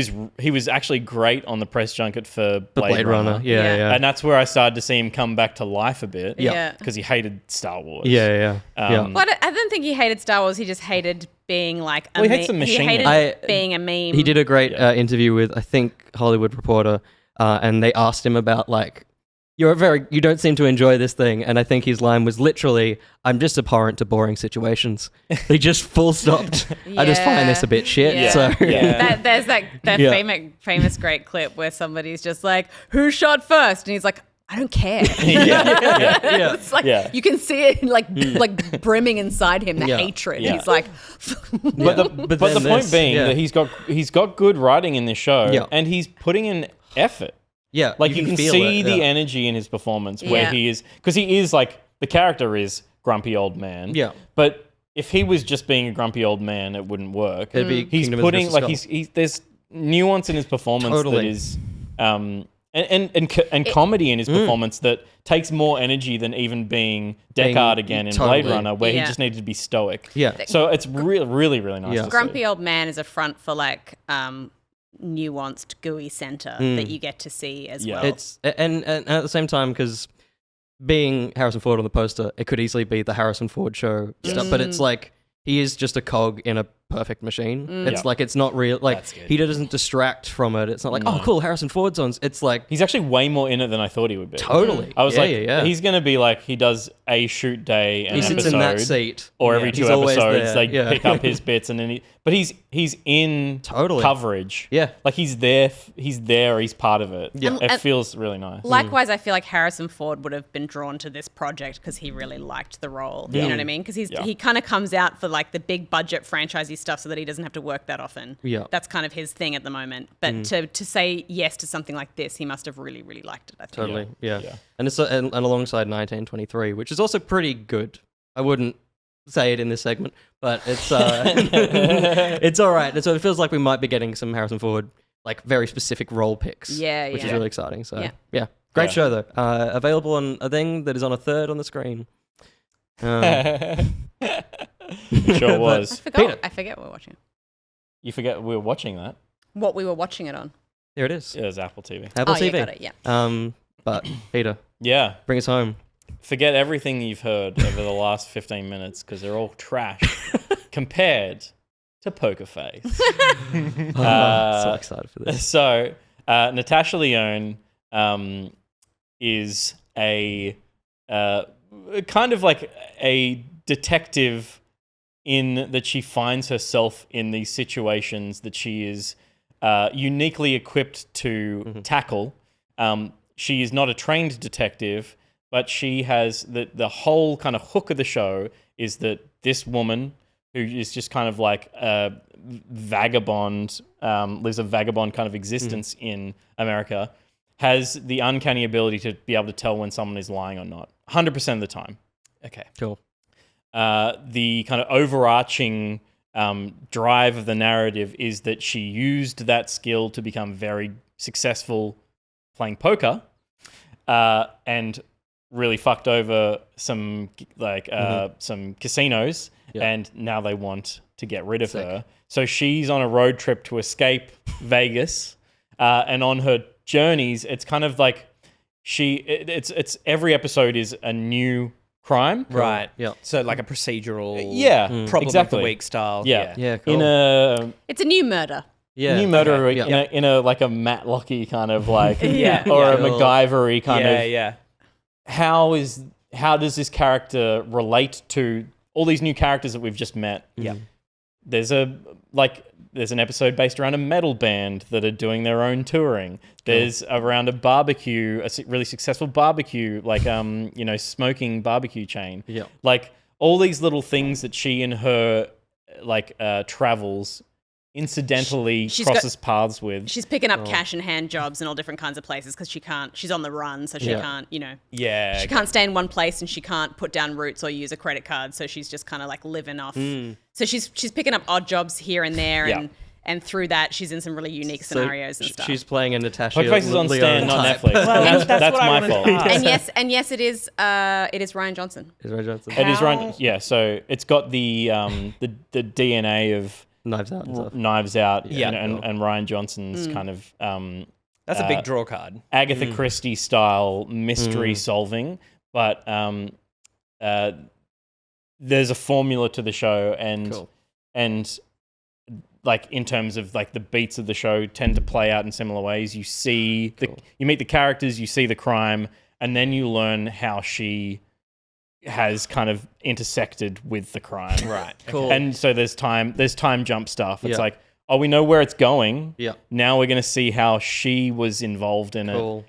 was actually great on the press junket for Blade Runner. And that's where I started to see him come back to life a bit. Because he hated Star Wars. Well, I didn't think he hated Star Wars. He just hated being like a he hates the machine. He hated being a meme. He did a great interview with, I think, Hollywood Reporter, and they asked him about, like, you don't seem to enjoy this thing. And I think his line was literally, I'm just abhorrent to boring situations. He just full stopped. I just find this a bit shit. So there's that famous great clip where somebody's just like, who shot first? And he's like, I don't care. It's like you can see it like brimming inside him, the hatred. He's like, but the point being that he's got good writing in this show, and he's putting in effort. Yeah, like you can feel see it, the energy in his performance where he is, because he is like, the character is grumpy old man. Yeah, but if he was just being a grumpy old man, it wouldn't work. It'd be he's putting like he's there's nuance in his performance that is and comedy in his performance that takes more energy than even being Deckard again in Blade Runner, where he just needed to be stoic. Yeah, so it's really nice. To grumpy see. Old man is a front for like nuanced gooey center that you get to see as well. It's and at the same time, because being Harrison Ford on the poster, it could easily be the Harrison Ford show stuff, but it's like he is just a cog in a perfect machine. It's like it's not real. Like That's good. he doesn't distract from it. It's not like oh cool, Harrison Ford's on. It's like He's actually way more in it than I thought he would be. Totally. I was Yeah, like, yeah. he's going to be like, he does a shoot day, an he sits episode, in that seat, or every two He's always episodes there, they pick up his bits, and then but he's in Totally. coverage. Yeah. like he's there. He's part of it. Yeah. It feels really nice. Likewise, I feel like Harrison Ford would have been drawn to this project because he really liked the role. You know what I mean? Because he kind of comes out for like the big budget franchisey stuff so that he doesn't have to work that often. Yeah. That's kind of his thing at the moment. But to say yes to something like this, he must have really, really liked it, I think. Totally, yeah. And it's and alongside 1923, which is also pretty good. I wouldn't say it in this segment, but it's it's all right. And so it feels like we might be getting some Harrison Ford, like very specific role picks. Yeah, which yeah. is really exciting. So Yeah. great show though. Available on a thing that is on a third on the screen. It sure was. I forget we're watching. You forget we were watching that. What we were watching it on. There it is. It was Apple TV. Apple Oh, yeah, TV. got it, yeah. But Peter, Yeah. bring us home. Forget everything you've heard over the last 15 minutes because they're all trash compared to Poker Face. So excited for this. So, Natasha Lyonne is a kind of like a detective in that she finds herself in these situations that she is uniquely equipped to tackle. She is not a trained detective, but she has the whole kind of hook of the show is that this woman who is just kind of like a vagabond, lives a vagabond kind of existence in America, has the uncanny ability to be able to tell when someone is lying or not, 100% of the time. Okay. Cool. The kind of overarching drive of the narrative is that she used that skill to become very successful playing poker, and really fucked over some some casinos, and now they want to get rid of her. So she's on a road trip to escape Vegas, and on her journeys, it's kind of like it's every episode is a new crime, Right. Yeah. So like a procedural problem exactly. of the week style. Yeah, cool. In a It's a new murder. new murder, Yeah. in a like a Matlocky kind of like, Yeah. or a Yeah. MacGyver-y kind of. Yeah. How does this character relate to all these new characters that we've just met? Yeah. There's an episode based around a metal band that are doing their own touring. There's around a barbecue, really successful barbecue, like smoking barbecue chain. Yeah. Like all these little things that she and her travels incidentally crosses paths with. She's picking up cash in hand jobs in all different kinds of places because she's on the run, so she can't, she can't stay in one place and she can't put down roots or use a credit card, so she's just kind of like living off. So she's picking up odd jobs here and there, and through that she's in some really unique scenarios and stuff. She's playing a Natasha. Poker Face is on Lyonne Stan, not type. Netflix. Well, that's what I my wanted fault. to ask. And yes, it is Ryan Johnson. Is Ryan Johnson. It is Ryan. Yeah, so it's got the DNA of Knives Out and stuff. Knives Out, Yeah. and Ryan Johnson's kind of That's a big draw card. Agatha Christie style mystery solving, but there's a formula to the show, and like in terms of like the beats of the show tend to play out in similar ways. You see you meet the characters, you see the crime, and then you learn how she has kind of intersected with the crime. Right. Cool. And so there's time jump stuff. It's Yeah. like, oh, we know where it's going. Yeah. Now we're going to see how she was involved in Cool. it.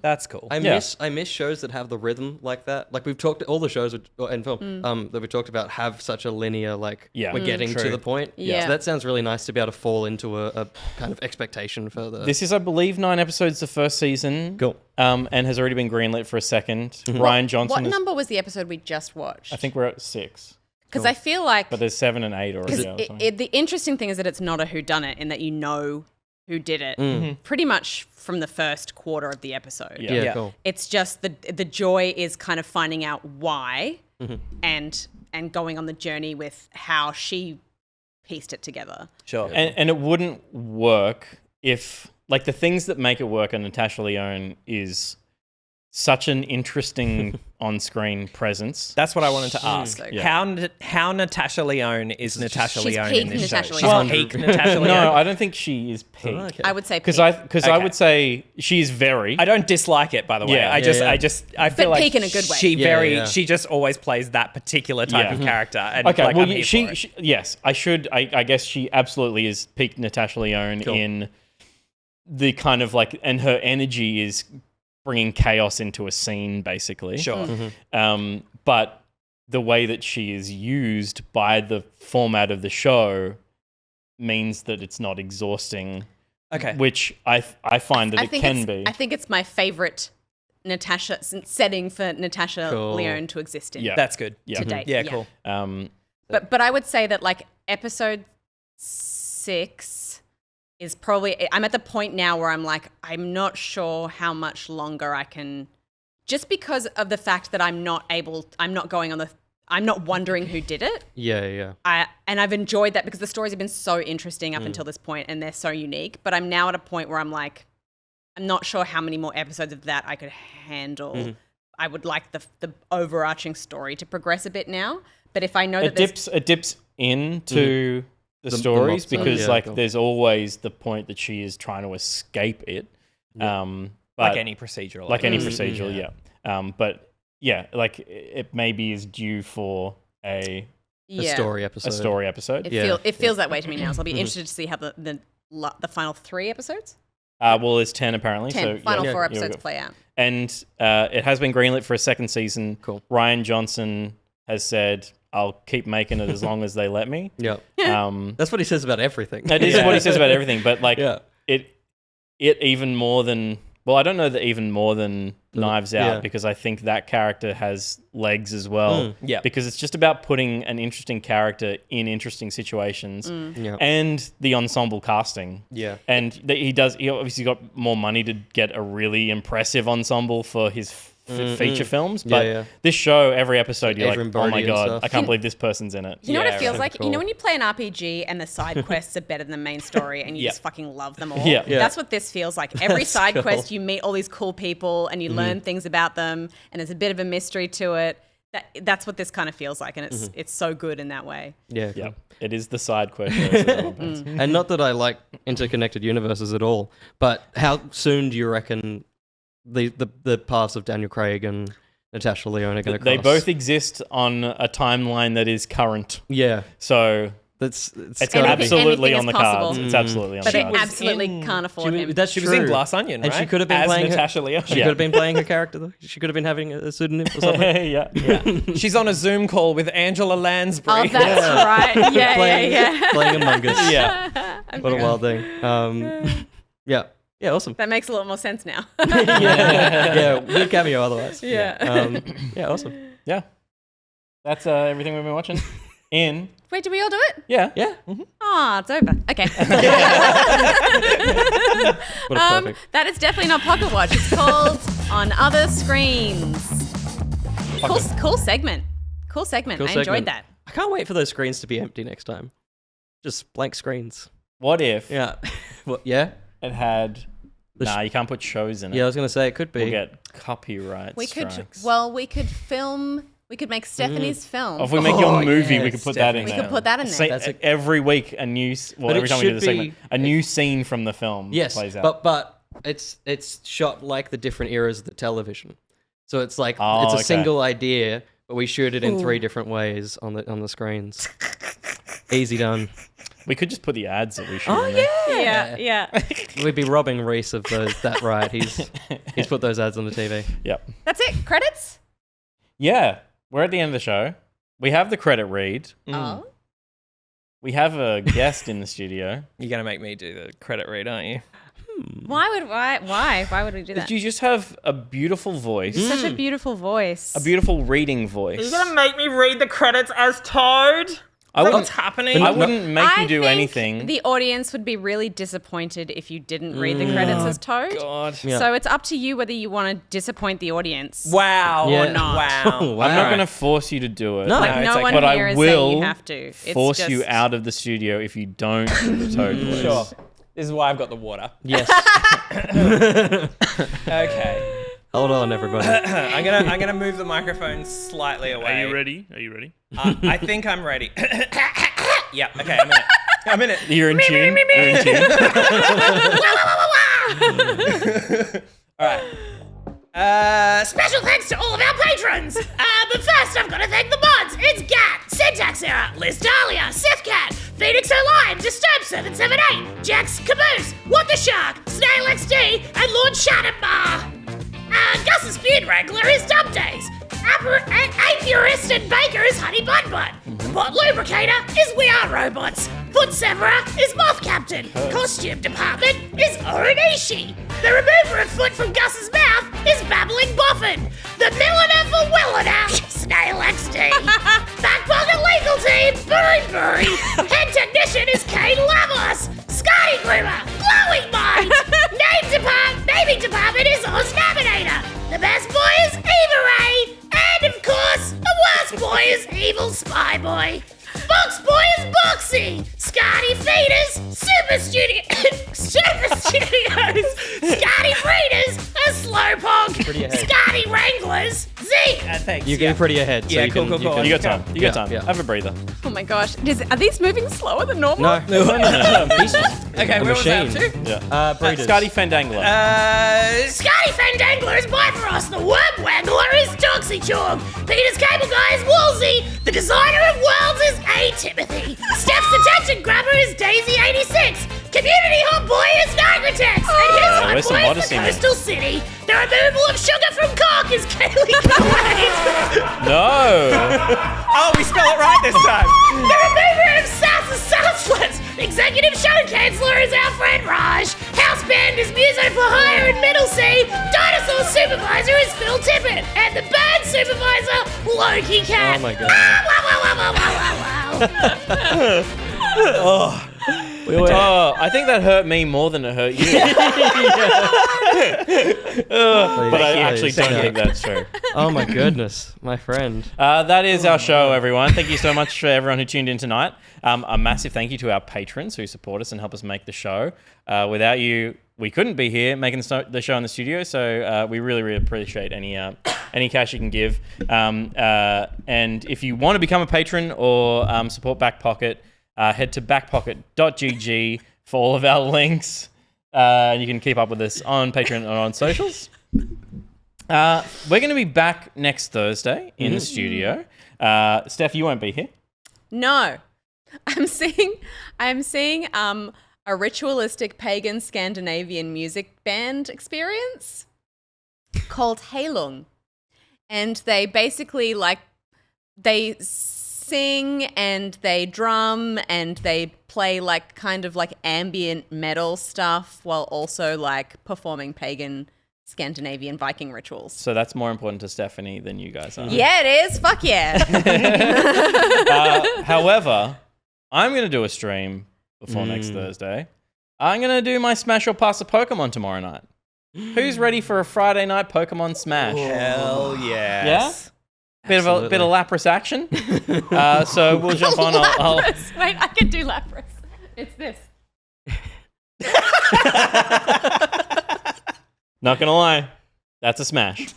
That's cool. I miss shows that have the rhythm like that. Like we've talked, all the shows in film that we talked about have such a linear, like we're getting to True. the point. Yeah. So that sounds really nice to be able to fall into a kind of expectation for the. This is, I believe, 9 episodes the first season. Cool. And has already been greenlit for a second. Ryan Johnson. What number was the episode we just watched? I think we're at 6. Because I feel like But there's 7 and 8 already. the interesting thing is that it's not a whodunit in that you know who did it pretty much from the first quarter of the episode. yeah, cool. It's just the joy is kind of finding out why and going on the journey with how she pieced it together. Sure. And it wouldn't work if, like, the things that make it work on Natasha Lyonne is such an interesting on-screen presence. That's what I wanted to ask. Yeah. How Natasha Lyonne is Natasha She's Lyonne peak in this Natasha show? Lyonne. She's peak Natasha Lyonne. No, I don't think she is peak. Oh, okay. I would say Because peak. I would say she's very. I don't dislike it, by the way. Yeah. I feel like peak in a good way. She just always plays that particular type of character. And Okay, like, well, I'm here for it. yes, I guess she absolutely is peak Natasha Lyonne in the kind of like, and her energy is bringing chaos into a scene, basically. Sure. But the way that she is used by the format of the show means that it's not exhausting. Okay. Which I find that it can be. I think it's my favorite Natasha setting for Natasha Lyonne to exist in. Yeah. That's good. Yeah. To date. Yeah, cool. But I would say that like episode 6 is probably, I'm at the point now where I'm like, I'm not sure how much longer I can, just because of the fact that I'm not wondering who did it. Yeah. And I've enjoyed that because the stories have been so interesting up until this point and they're so unique. But I'm now at a point where I'm like, I'm not sure how many more episodes of that I could handle. I would like the overarching story to progress a bit now. But if I know that it dips into the stories because there's always the point that she is trying to escape it. But like any procedural. Like any procedural, yeah. But yeah, like it maybe is due for a story episode. A story episode. It feels that way to me now. So I'll be interested to see how the final 3 episodes. Well, there's 10 apparently. 10 so final 4 episodes play out. And it has been greenlit for a second season. Cool. Ryan Johnson has said, I'll keep making it as long as they let me. Yeah. That's what he says about everything. That is what he says about everything. But like it even more than, well, I don't know that even more than Knives Out because I think that character has legs as well. Yeah. Because it's just about putting an interesting character in interesting situations and the ensemble casting. Yeah. And he obviously got more money to get a really impressive ensemble for his feature films. But this show, every episode, you're Adrian like, oh my Brody and God, stuff. I can't believe this person's in it. You know what it feels like? cool. You know when you play an RPG and the side quests are better than the main story and you just fucking love them all? Yeah. That's what this feels like. Every side cool. quest, you meet all these cool people and you learn things about them and there's a bit of a mystery to it. That's what this kind of feels like, and it's so good in that way. Yeah. Cool. Yeah, it is the side quest. And not that I like interconnected universes at all, but how soon do you reckon the paths of Daniel Craig and Natasha Lyonne are going to cross? They both exist on a timeline that is current. Yeah. So it's absolutely anything on the is possible. cards. It's absolutely on But the they cards. absolutely can't afford him. That's She true. was in Glass Onion, and right? she could have been as playing Natasha Lyonne. She could have been playing her character, though. She could have been having a pseudonym or something. yeah. She's on a Zoom call with Angela Lansbury. Oh, that's right. Yeah. Playing Among Us. Yeah. What a wild thing. Yeah, awesome. That makes a lot more sense now. Yeah, weird cameo otherwise. Yeah. Yeah, awesome. Yeah. That's everything we've been watching. Wait, did we all do it? Yeah. Yeah. Oh, it's over. Okay. What a perfect. That is definitely not Pocket Watch. It's called On Other Screens. Cool segment. Cool segment. I enjoyed that. I can't wait for those screens to be empty next time. Just blank screens. What if Yeah. What? Yeah? it had... Nah, you can't put shows in it. Yeah, I was going to say it could be. We'll get copyright We could strikes. we could make Stephanie's film. Or if we make your movie, we could put that in We there. could put that in there. Say, every week, a new... Well, But every it time we do should the segment, be- a new scene from the film plays out. but it's shot like the different eras of the television. So it's like Oh, it's a okay. single idea, but we shoot it in 3 different ways on the screens. Easy done. We could just put the ads that we shoot in there. Yeah. We'd be robbing Reese of that right. He's put those ads on the TV. Yep. That's it. Credits? Yeah. We're at the end of the show. We have the credit read. Oh. We have a guest in the studio. You're going to make me do the credit read, aren't you? Why would we do that? You just have a beautiful voice. Such a beautiful voice. A beautiful reading voice. to make me read the credits as Toad? What's happening? I wouldn't make you do think anything. The audience would be really disappointed if you didn't read the credits as Toad. God. Yeah. So it's up to you whether you want to disappoint the audience. Wow. Yeah. Or not. Wow. Wow. I'm not going to force you to do it. No. Like, no one but here I is saying will you have to. It's force just... you out of the studio if you don't do the Toad voice. Sure. This is why I've got the water. Yes. Okay. Hold on, everybody. I'm gonna move the microphone slightly away. Are you ready? I think I'm ready. Yeah. Okay. I'm in it. You're in tune. You're in tune. All right. Special thanks to all of our patrons. But first, I've got to thank the mods. It's Gat, Syntax Error, Liz Dahlia, Sithcat, Phoenix O'Lion, Disturb778, Jax Caboose, What the Shark, Snail XD, and Lord Shadowbar. Gus's Beard Wrangler is Dub Days. Apurist and Baker is Honey Bun Bun. Bot Lubricator is We Are Robots. Foot Severer is Moth Captain. Costume Department is Oronishi. The remover of foot from Gus's mouth is Babbling Boffin. The milliner for Williner, Snail XD. Back Pocket Legal Team, BuriBuri. Head Technician is Kane Lavos. Scotty Groomer, Glowing Mind. Naming Department is Oz Navigator. The best boy is Eva Ray. And of course, the worst boy is EvilSpyBoy. Box Boy is Boxy. Scotty Feeders, Super Studios. Scotty Breeders, a Slowpoke. Scotty Wranglers, Zeke. Thanks. You're getting pretty ahead. Yeah, so cool. You got time. You got time. Yeah. Have a breather. Oh my gosh. Are these moving slower than normal? No. Pieces. Okay, where was that machine. to? Yeah. Breeders. Scotty Fendangler. Scotty Fendangler is Bifrost. The Worm Wangler is Toxichalk. Peter's Cable Guy is Woolsey. The Designer of Worlds is A. Timothy. Steph's Attention Grabber is Daisy86. Community Hot Boy is Nicrotex. And his hot there's some boy is modesty the in there. Coastal City. The removal of sugar from cock is Kaylee Collade. No. Oh, we spell it right this time. The remover of Sass is Sassless. Executive Show Canceller is our friend Raj. House Band is Muso for Hire in Middlecee. Dinosaur Supervisor is Phil Tippett. And the Bird Supervisor, Loki Cat. Oh my god. Oh. I think that hurt me more than it hurt you. But I actually don't think that's true. Oh my goodness, my friend. That is our show, everyone. Thank you so much for everyone who tuned in tonight. A massive thank you to our patrons who support us and help us make the show. Without you, we couldn't be here making the show in the studio. So we really, really appreciate any cash you can give. And if you want to become a patron or support Back Pocket, head to backpocket.gg for all of our links. And you can keep up with us on Patreon and on socials. We're going to be back next Thursday in the studio. Steph, you won't be here. No. I'm seeing a ritualistic pagan Scandinavian music band experience called Heilung. And they basically they sing and they drum and they play kind of ambient metal stuff while also performing pagan Scandinavian Viking rituals. So that's more important to Stephanie than you guys are. Yeah, it is. Fuck yeah. However, I'm going to do a stream before next Thursday. I'm going to do my Smash or Pass a Pokemon tomorrow night. Who's ready for a Friday night Pokemon Smash? Hell yes. Yeah? Bit of Lapras action. So we'll jump on. Lapras. Wait, I can do Lapras. It's this. Not gonna lie, that's a smash.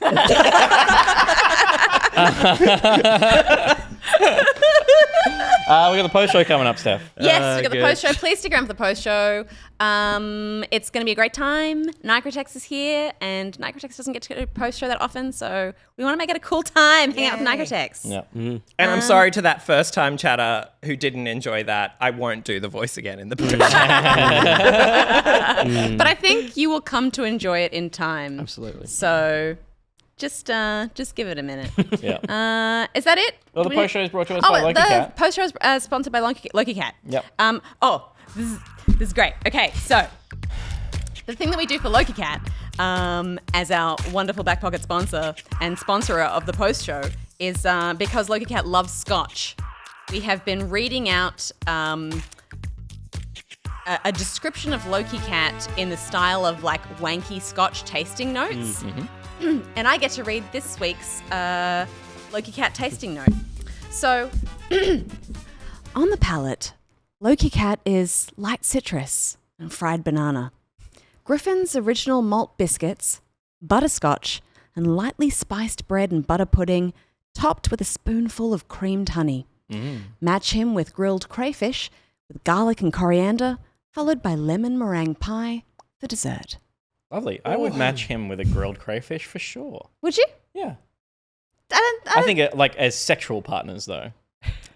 We got the post show coming up, Steph. Yes, we got the post show. Please stick around for the post show. It's going to be a great time. Nicrotex is here, and Nicrotex doesn't get to go to post show that often, so we want to make it a cool time. Hang out with Nicrotex. Yeah. And I'm sorry to that first time chatter who didn't enjoy that. I won't do the voice again in the post. But I think you will come to enjoy it in time. Absolutely. So just give it a minute. Yeah. Is that it? Well, the post show is brought to us by Loki Cat. The post show is sponsored by Loki Cat. Yep. This is great. Okay, so the thing that we do for Loki Cat, as our wonderful back pocket sponsor and sponsorer of the post show, is because Loki Cat loves Scotch. We have been reading out a description of Loki Cat in the style of wanky Scotch tasting notes. Mm-hmm. And I get to read this week's Loki Cat tasting note. So, on the palate, Loki Cat is light citrus and fried banana. Griffin's original malt biscuits, butterscotch, and lightly spiced bread and butter pudding, topped with a spoonful of creamed honey. Match him with grilled crayfish with garlic and coriander, followed by lemon meringue pie for dessert. Lovely. I would match him with a grilled crayfish for sure. Would you? Yeah. I think like as sexual partners though.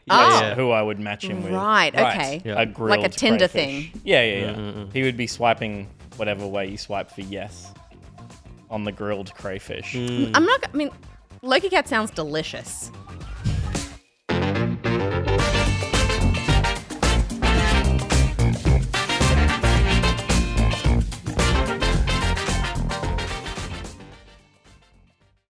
Oh. Who I would match him with. Right, okay. Yeah. A grilled Like a Tinder crayfish. thing. Yeah. He would be swiping whatever way you swipe for yes on the grilled crayfish. I'm not. I mean, Loki Cat sounds delicious.